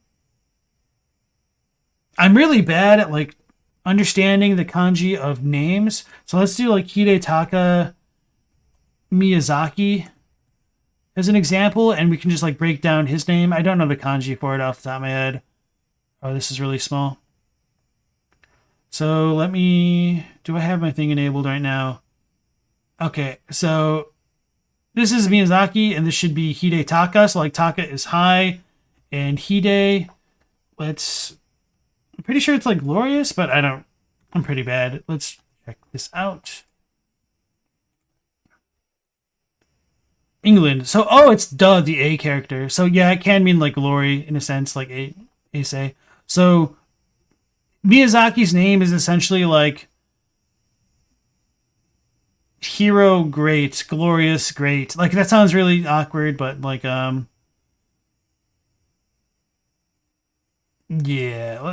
really bad at like understanding the kanji of names. So let's do like Hidetaka Miyazaki as an example, and we can just like break down his name. I don't know the kanji for it off the top of my head. Oh, this is really small. So do I have my thing enabled right now? Okay, so this is Miyazaki, and this should be Hidetaka. So like Taka is high, and Hide, I'm pretty sure it's like glorious, but I'm pretty bad. Let's check this out. England. So, it's the A character. So yeah, it can mean like glory in a sense, like Ace. So Miyazaki's name is essentially like hero great, glorious great. Like that sounds really awkward, but like yeah,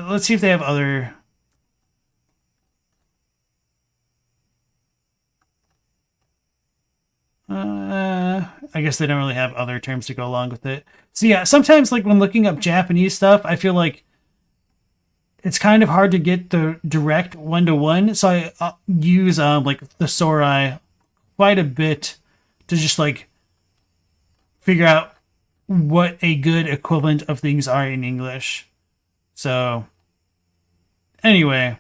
let's see if they have other. I guess they don't really have other terms to go along with it. So yeah, sometimes like when looking up Japanese stuff, I feel like it's kind of hard to get the direct one-to-one. So I use like thesauri quite a bit to just like figure out what a good equivalent of things are in English. So anyway,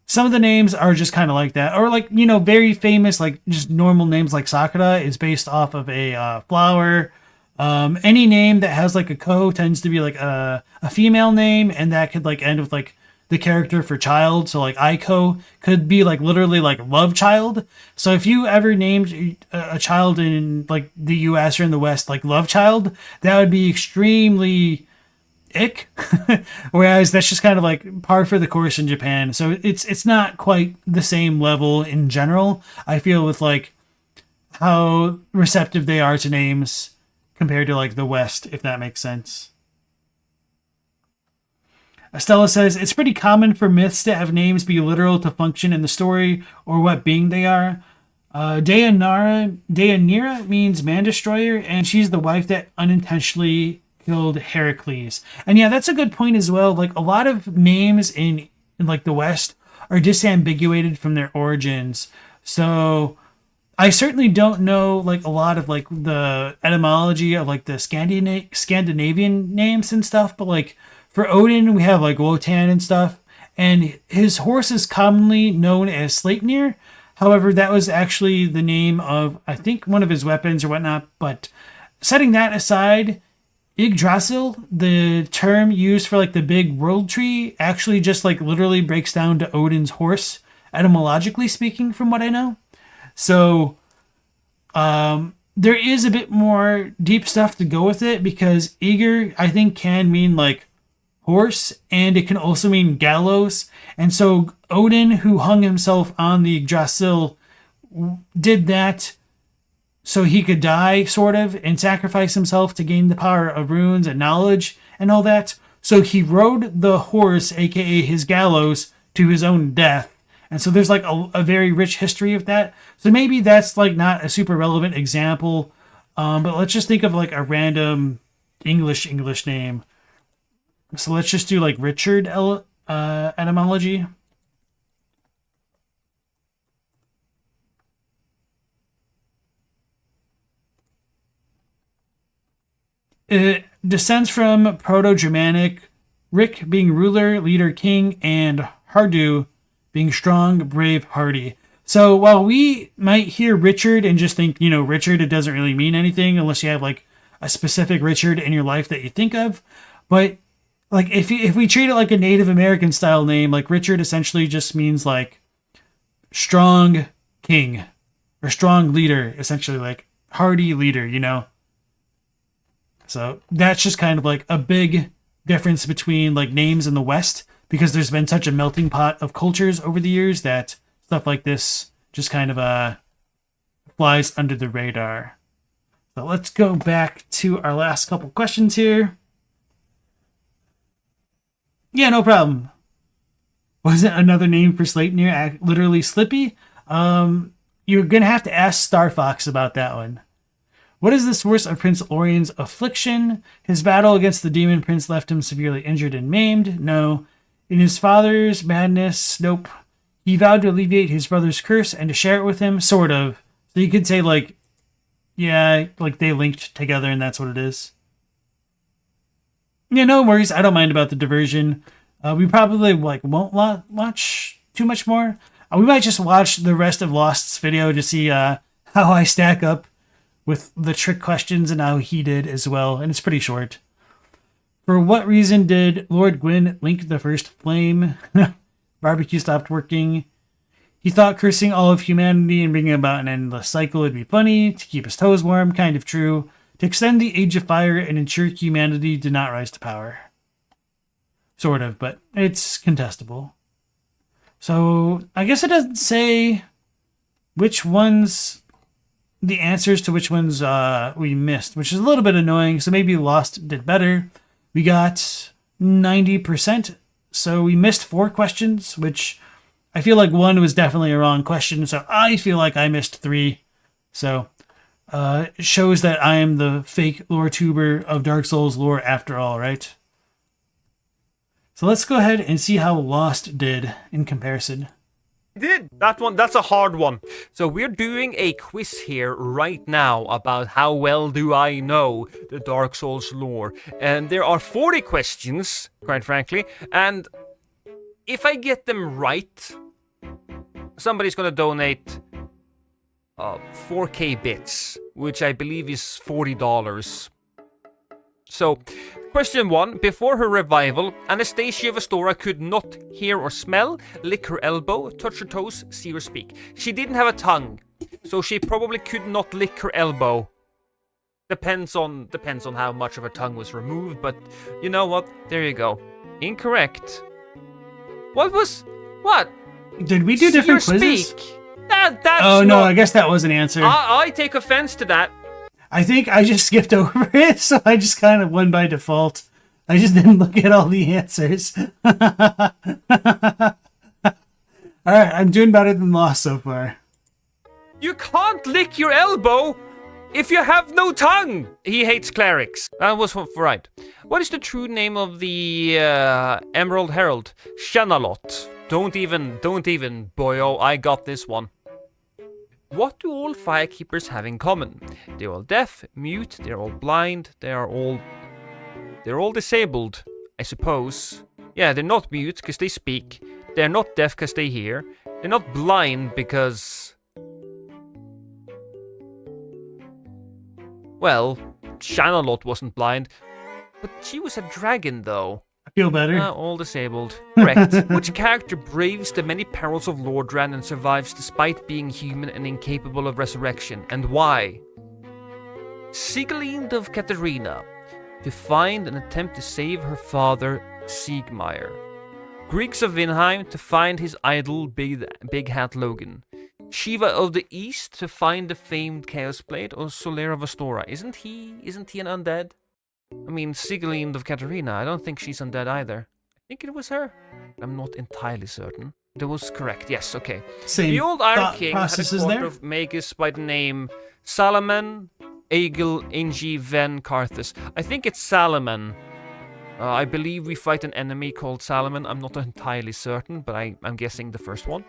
some of the names are just kind of like that. Or like, you know, very famous, like just normal names like Sakura is based off of a flower. Any name that has like a ko tends to be like a female name, and that could like end with like the character for child. So like Aiko could be like literally like love child. So if you ever named a child in like the US or in the West like love child, that would be extremely ick. Whereas that's just kind of like par for the course in Japan. So it's not quite the same level in general, I feel, with like how receptive they are to names compared to like the West, if that makes sense. Estella says, it's pretty common for myths to have names be literal to function in the story or what being they are. Deianira means man destroyer, and she's the wife that unintentionally killed Heracles. And yeah, that's a good point as well. Like a lot of names in like the West are disambiguated from their origins. So I certainly don't know like a lot of like the etymology of like the Scandinavian names and stuff, but like for Odin, we have like Wotan and stuff, and his horse is commonly known as Sleipnir. However, that was actually the name of, I think, one of his weapons or whatnot. But setting that aside, Yggdrasil, the term used for like the big world tree, actually just like literally breaks down to Odin's horse, etymologically speaking, from what I know. So there is a bit more deep stuff to go with it, because Ygr, I think, can mean like horse, and it can also mean gallows. And so Odin, who hung himself on the Yggdrasil, did that so he could die, sort of, and sacrifice himself to gain the power of runes and knowledge and all that. So he rode the horse, aka his gallows, to his own death. And so there's like a very rich history of that. So maybe that's like not a super relevant example, but let's just think of like a random English name. So let's just do like Richard etymology. It descends from Proto-Germanic, Rick being ruler, leader, king, and Hardu being strong, brave, hardy. So while we might hear Richard and just think, you know, Richard, it doesn't really mean anything unless you have like a specific Richard in your life that you think of. But like if we treat it like a Native American style name, like Richard essentially just means like strong king or strong leader, essentially like hardy leader, you know? So that's just kind of like a big difference between like names in the West, because there's been such a melting pot of cultures over the years that stuff like this just kind of flies under the radar. So let's go back to our last couple questions here. Yeah, no problem. Wasn't another name for Sleipnir literally Slippy? You're going to have to ask Star Fox about that one. What is the source of Prince Orion's affliction? His battle against the demon prince left him severely injured and maimed? No. In his father's madness? Nope. He vowed to alleviate his brother's curse and to share it with him? Sort of. So you could say like, yeah, like they linked together and that's what it is. Yeah, no worries. I don't mind about the diversion. We probably like won't watch too much more. We might just watch the rest of Lost's video to see how I stack up with the trick questions and how he did as well. And it's pretty short. For what reason did Lord Gwyn link the first flame? Barbecue stopped working. He thought cursing all of humanity and bringing about an endless cycle would be funny. To keep his toes warm, kind of true. To extend the age of fire and ensure humanity did not rise to power. Sort of, but it's contestable. So I guess it doesn't say which ones, the answers to which ones we missed, which is a little bit annoying. So maybe Lost did better. We got 90%. So we missed 4 questions, which I feel like one was definitely a wrong question. So I feel like I missed 3. So, it shows that I am the fake lore tuber of Dark Souls lore after all, right? So let's go ahead and see how Lost did in comparison. That's a hard one. So we're doing a quiz here right now about how well do I know the Dark Souls lore. And there are 40 questions, quite frankly, and if I get them right, somebody's gonna donate 4k bits, which I believe is $40. So, question 1. Before her revival, Anastasia Vestora could not hear or smell, lick her elbow, touch her toes, see or speak. She didn't have a tongue, so she probably could not lick her elbow. Depends on how much of her tongue was removed, but you know what? There you go. Incorrect. What? Did we do different quizzes? Speak. That's oh no, not... I guess that was an answer. I take offense to that. I think I just skipped over it, so I just kind of won by default. I just didn't look at all the answers. Alright, I'm doing better than Lost so far. You can't lick your elbow if you have no tongue! He hates clerics. That was right. What is the true name of the Emerald Herald? Shanalot. Don't even, boyo, I got this one. What do all firekeepers have in common? They're all deaf, mute, they're all blind, they're all disabled, I suppose. Yeah, they're not mute because they speak. They're not deaf because they hear. They're not blind because... Well, Shanalot wasn't blind, but she was a dragon though. I feel better. All disabled. Correct. Which character braves the many perils of Lordran and survives despite being human and incapable of resurrection, and why? Sigalind of Katarina, to find and attempt to save her father, Siegmeyer. Griggs of Vinheim, to find his idol, Big Hat Logan. Shiva of the East, to find the famed Chaos Blade, or Solera Vestora. Isn't he an undead? I mean, Sigalind of Katarina, I don't think she's undead either. I think it was her. I'm not entirely certain. That was correct, yes, okay. Same the old Iron King had a processes court there. of magus by the name Salaman, Egil, Ingi, Ven, Karthus. I think it's Salaman. I believe we fight an enemy called Salaman. I'm not entirely certain, but I'm guessing the first one.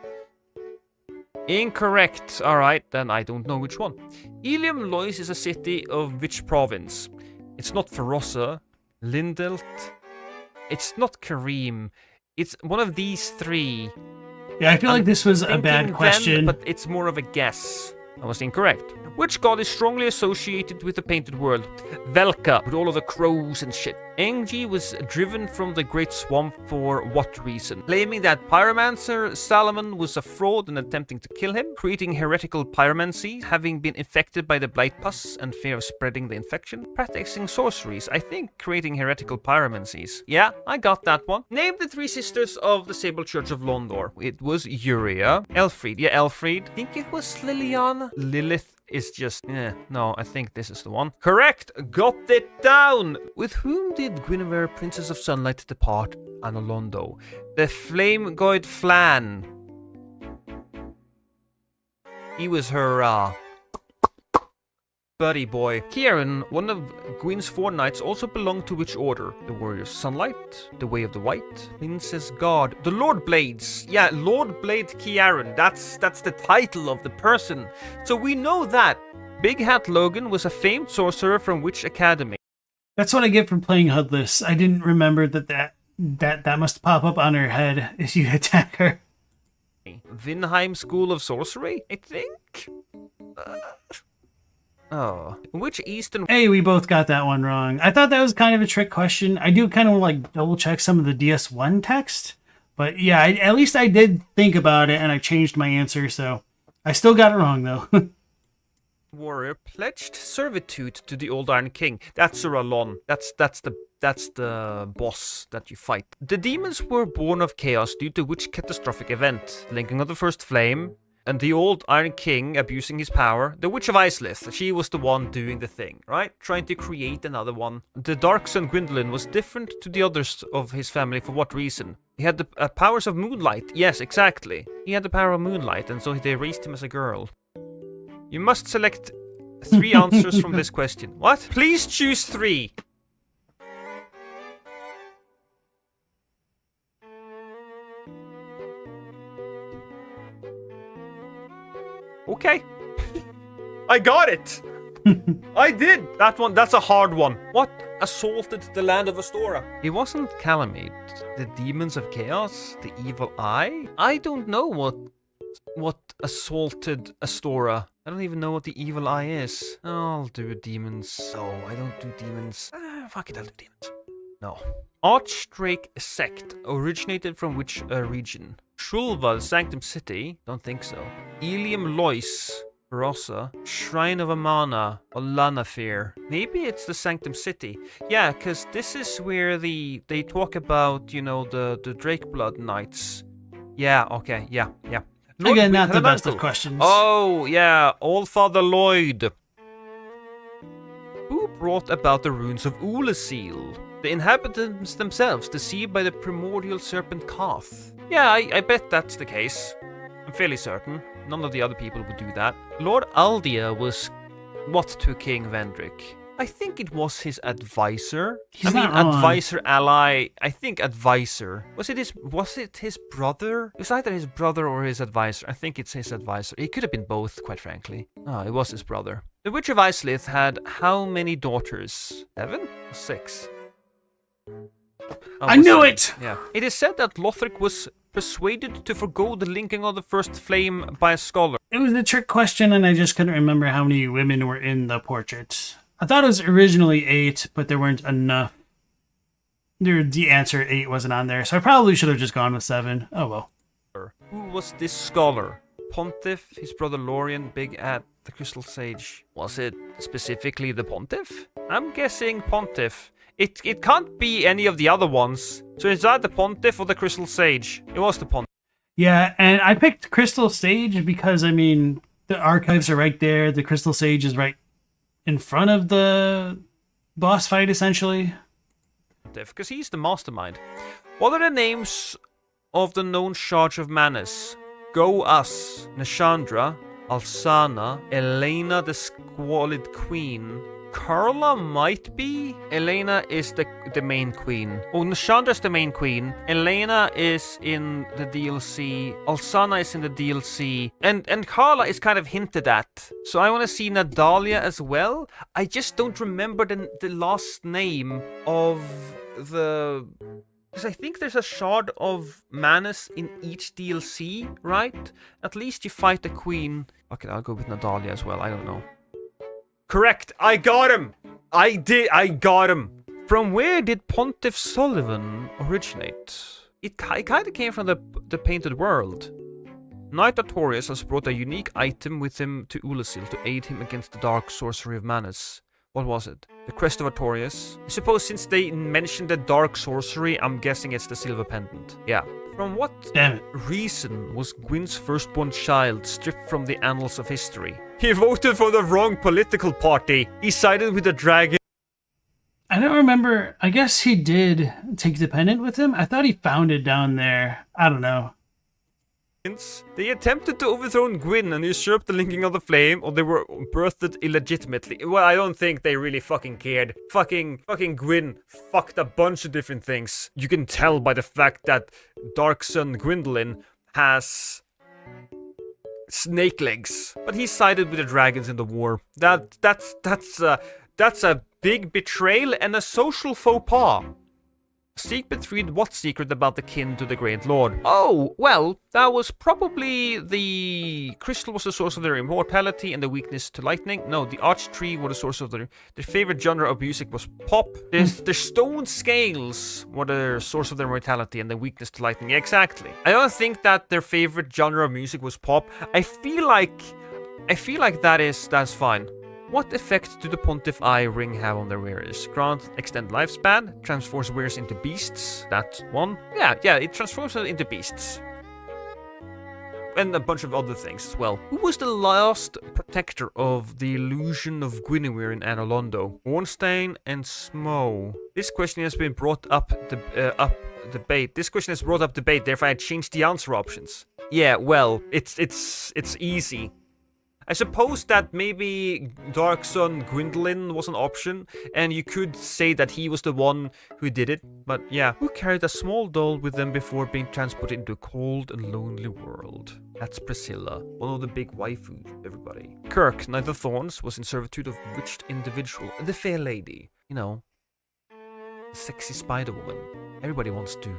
Incorrect. Alright, then I don't know which one. Ilium Lois is a city of which province? It's not Ferossa, Lindelt, it's not Kareem, it's one of these three. Yeah, I feel like this was a bad Thinking question. Ven, but it's more of a guess. I was incorrect. Which god is strongly associated with the painted world? Velka, with all of the crows and shit. Engi was driven from the Great Swamp for what reason? Claiming that pyromancer Salomon was a fraud and attempting to kill him, creating heretical pyromancy, having been infected by the blight pus and fear of spreading the infection, practicing sorceries, I think creating heretical pyromancies. Yeah, I got that one. Name the three sisters of the Sable Church of Londor. It was Uria, Elfried, yeah, Elfried. I think it was Liliana. Lilith is just, no, I think this is the one. Correct! Got it down! With whom did Guinevere, Princess of Sunlight, depart Anolondo? The flame god Flan. He was her, buddy boy. Kieran, one of Gwyn's 4 knights, also belonged to which order? The Warrior Sunlight, the Way of the White, Princess Guard, the Lord Blades. Yeah, Lord Blade Kieran. That's the title of the person. So we know that. Big Hat Logan was a famed sorcerer from which academy? That's what I get from playing Hoodless. I didn't remember that must pop up on her head if you attack her. Vinheim School of Sorcery, I think? Which Eastern... Hey, we both got that one wrong. I thought that was kind of a trick question. I do kind of like double check some of the DS1 text. But yeah, at least I did think about it and I changed my answer, so I still got it wrong though. Warrior pledged servitude to the Old Iron King. That's Suralon. That's the boss that you fight. The demons were born of chaos due to which catastrophic event? Linking of the First Flame, and the Old Iron King abusing his power. The Witch of Icelith, she was the one doing the thing, right? Trying to create another one. The Dark Son Gwendolyn was different to the others of his family for what reason? He had the powers of moonlight. Yes, exactly. He had the power of moonlight, and so they raised him as a girl. You must select 3 answers from this question. What? Please choose 3. Okay. I got it! I did! That one, that's a hard one. What assaulted the land of Astora? It wasn't Calamite. The demons of chaos? The evil eye? I don't know what assaulted Astora. I don't even know what the evil eye is. I'll do demons. No, I don't do demons. Fuck it, I'll do demons. No. Archdrake sect originated from which region? Shulva, the Sanctum City? Don't think so. Ilium Lois, Barossa. Shrine of Amana, or Lanafir. Maybe it's the Sanctum City. Yeah, because this is where they talk about, you know, the Drakeblood Knights. Yeah, okay, yeah. Again, not the best of questions. Oh, yeah, Allfather Lloyd. Who brought about the runes of Ulasil? The inhabitants themselves, deceived by the primordial serpent Kath. Yeah, I bet that's the case. I'm fairly certain. None of the other people would do that. Lord Aldia was what to King Vendrick? I think it was his advisor. He's not wrong. Advisor, ally. I think advisor. Was it his brother? It was either his brother or his advisor. I think it's his advisor. It could have been both, quite frankly. Oh, it was his brother. The Witch of Islith had how many daughters? 7 or 6? I knew it! Yeah. It is said that Lothric was persuaded to forgo the linking of the first flame by a scholar. It was a trick question, and I just couldn't remember how many women were in the portrait. I thought it was originally 8, but there weren't enough. The answer 8 wasn't on there, so I probably should have just gone with 7. Oh well. Who was this scholar? Pontiff, his brother Lorien, Big at the Crystal Sage. Was it specifically the Pontiff? I'm guessing Pontiff. It can't be any of the other ones. So it's either the Pontiff or the Crystal Sage. It was the Pontiff. Yeah, and I picked Crystal Sage because, I mean, the archives are right there. The Crystal Sage is right in front of the boss fight, essentially. Because he's the mastermind. What are the names of the known Charge of Manus? Go Us, Nashandra, Alsana, Elena the Squalid Queen. Carla might be? Elena is the main queen. Oh, Nashandra's the main queen. Elena is in the DLC. Alsana is in the DLC. And Carla is kind of hinted at. So I want to see Nadalia as well. I just don't remember the last name of the... Because I think there's a Shard of Manus in each DLC, right? At least you fight the queen. Okay, I'll go with Nadalia as well. I don't know. Correct! I got him! I got him! From where did Pontiff Sullivan originate? It kind of came from the Painted World. Knight Artorius has brought a unique item with him to Ulasil to aid him against the dark sorcery of Manus. What was it? The Crest of Artorius? I suppose since they mentioned the dark sorcery, I'm guessing it's the Silver Pendant. Yeah. From what reason was Gwyn's firstborn child stripped from the annals of history? He voted for the wrong political party. He sided with the dragon. I don't remember. I guess he did take the pendant with him. I thought he found it down there. I don't know. They attempted to overthrow Gwyn and usurp the linking of the flame, or they were birthed illegitimately. Well, I don't think they really fucking cared. Fucking Gwyn fucked a bunch of different things. You can tell by the fact that Dark Sun Gwendolyn has snake legs, but he sided with the dragons in the war. That's a big betrayal and a social faux pas. Secret read what secret about the kin to the Great Lord? Oh, well, that was probably the crystal was the source of their immortality and the weakness to lightning. No, the arch tree was the source of their favorite genre of music was pop. The stone scales were the source of their mortality and the weakness to lightning. Exactly. I don't think that their favorite genre of music was pop. I feel like that's fine. What effect do the Pontiff Eye ring have on their wearers? Grant extend lifespan, transforms wearers into beasts. That's one. Yeah, it transforms them into beasts. And a bunch of other things as well. Who was the last protector of the illusion of Guinevere in Anolondo? Ornstein and Smo. This question has been brought up debate. This question has brought up debate, therefore I changed the answer options. Yeah, well, it's easy. I suppose that maybe Dark Son Gwendolyn was an option, and you could say that he was the one who did it, but yeah. Who carried a small doll with them before being transported into a cold and lonely world? That's Priscilla, one of the big waifus, everybody. Kirk, Knight of Thorns, was in servitude of a witched individual, the Fair Lady. You know, the sexy Spider Woman. Everybody wants to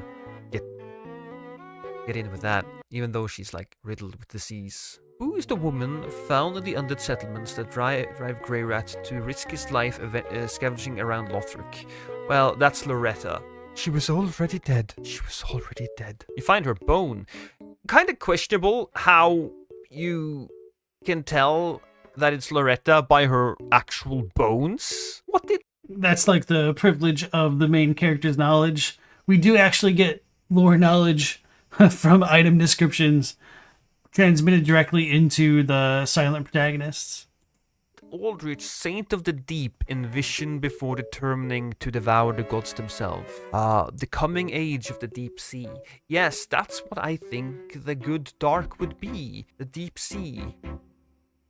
get in with that, even though she's like riddled with disease. Who is the woman found in the undead settlements that drive Grey Rat to risk his life scavenging around Lothric? Well, that's Loretta. She was already dead. She was already dead. You find her bone. Kind of questionable how you can tell that it's Loretta by her actual bones. What did... That's like the privilege of the main character's knowledge. We do actually get lore knowledge from item descriptions transmitted directly into the silent protagonists. Aldrich, Saint of the Deep, envisioned before determining to devour the gods themselves. The coming age of the deep sea. Yes, that's what I think the good dark would be. The deep sea.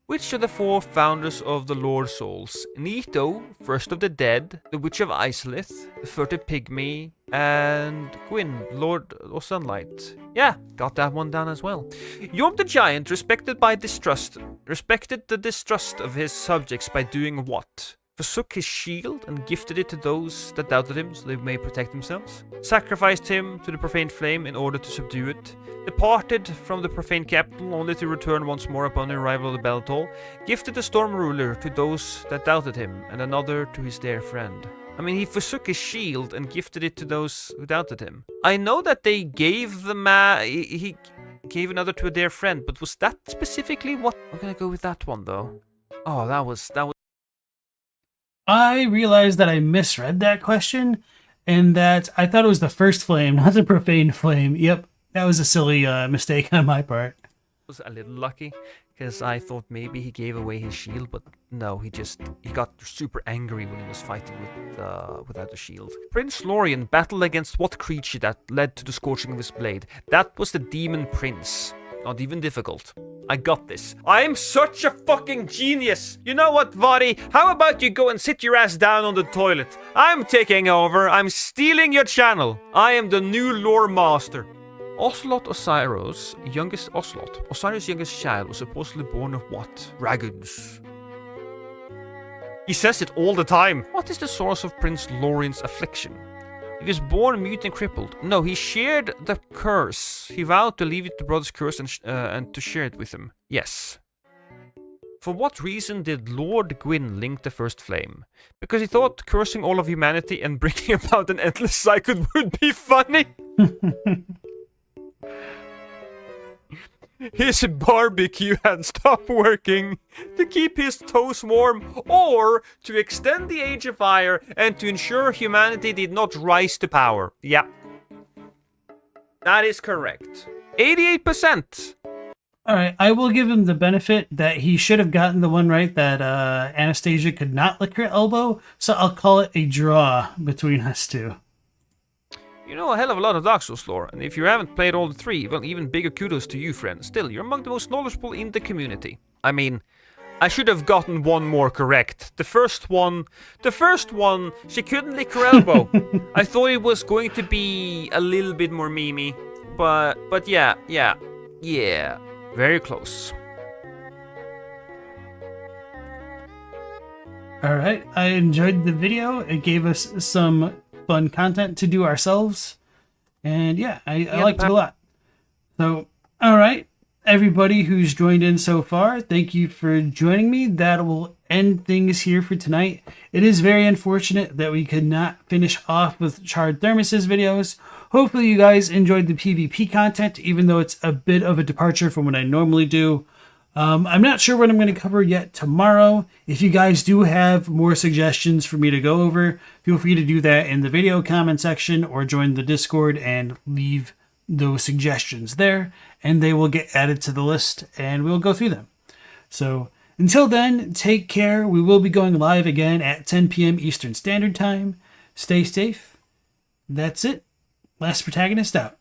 Which are the four founders of the Lord Souls? Nito, First of the Dead, the Witch of Isolith, the Furtive Pygmy, and Gwyn, Lord of Sunlight. Yeah, got that one down as well. Yom the Giant respected the distrust of his subjects by doing what? Forsook his shield and gifted it to those that doubted him so they may protect themselves. Sacrificed him to the profane flame in order to subdue it. Departed from the profane capital only to return once more upon the arrival of the Beltol. Gifted the storm ruler to those that doubted him and another to his dear friend. I mean, he forsook his shield and gifted it to those who doubted him. I know that they gave the he gave another to a dear friend, but was that specifically what? I'm gonna go with that one though. Oh, that was. I realized that I misread that question, and that I thought it was the first flame, not the profane flame. Yep, that was a silly mistake on my part. Was a little lucky, because I thought maybe he gave away his shield, but no, he got super angry when he was fighting without the shield. Prince Lorien battled against what creature that led to the scorching of his blade? That was the Demon Prince. Not even difficult. I got this. I'm such a fucking genius! You know what, Vadi? How about you go and sit your ass down on the toilet? I'm taking over. I'm stealing your channel. I am the new lore master. Osiris' youngest child was supposedly born of what? Dragons. He says it all the time. What is the source of Prince Lorien's affliction? He was born mute and crippled. No, he shared the curse. He vowed to leave it the brother's curse and to share it with him. Yes. For what reason did Lord Gwyn link the first flame? Because he thought cursing all of humanity and bringing about an endless cycle would be funny. His barbecue had stopped working to keep his toes warm or to extend the age of fire and to ensure humanity did not rise to power. Yeah. That is correct. 88%. Alright, I will give him the benefit that he should have gotten the one right, that Anastasia could not lick her elbow, so I'll call it a draw between us two. You know a hell of a lot of Dark Souls lore, and if you haven't played all the three, well, even bigger kudos to you, friend. Still, you're among the most knowledgeable in the community. I mean, I should have gotten one more correct. The first one, she couldn't lick her elbow. I thought it was going to be a little bit more memey, but yeah, very close. Alright, I enjoyed the video. It gave us some fun content to do ourselves, and yeah, I liked it a lot. So, alright, everybody who's joined in so far, thank you for joining me. That will end things here for tonight. It is very unfortunate that we could not finish off with Charred Thermos's videos. Hopefully you guys enjoyed the PvP content, even though it's a bit of a departure from what I normally do. I'm not sure what I'm going to cover yet tomorrow. If you guys do have more suggestions for me to go over, feel free to do that in the video comment section or join the Discord and leave those suggestions there, and they will get added to the list and we'll go through them. So until then, take care. We will be going live again at 10 p.m. Eastern Standard Time. Stay safe. That's it. Last Protagonist out.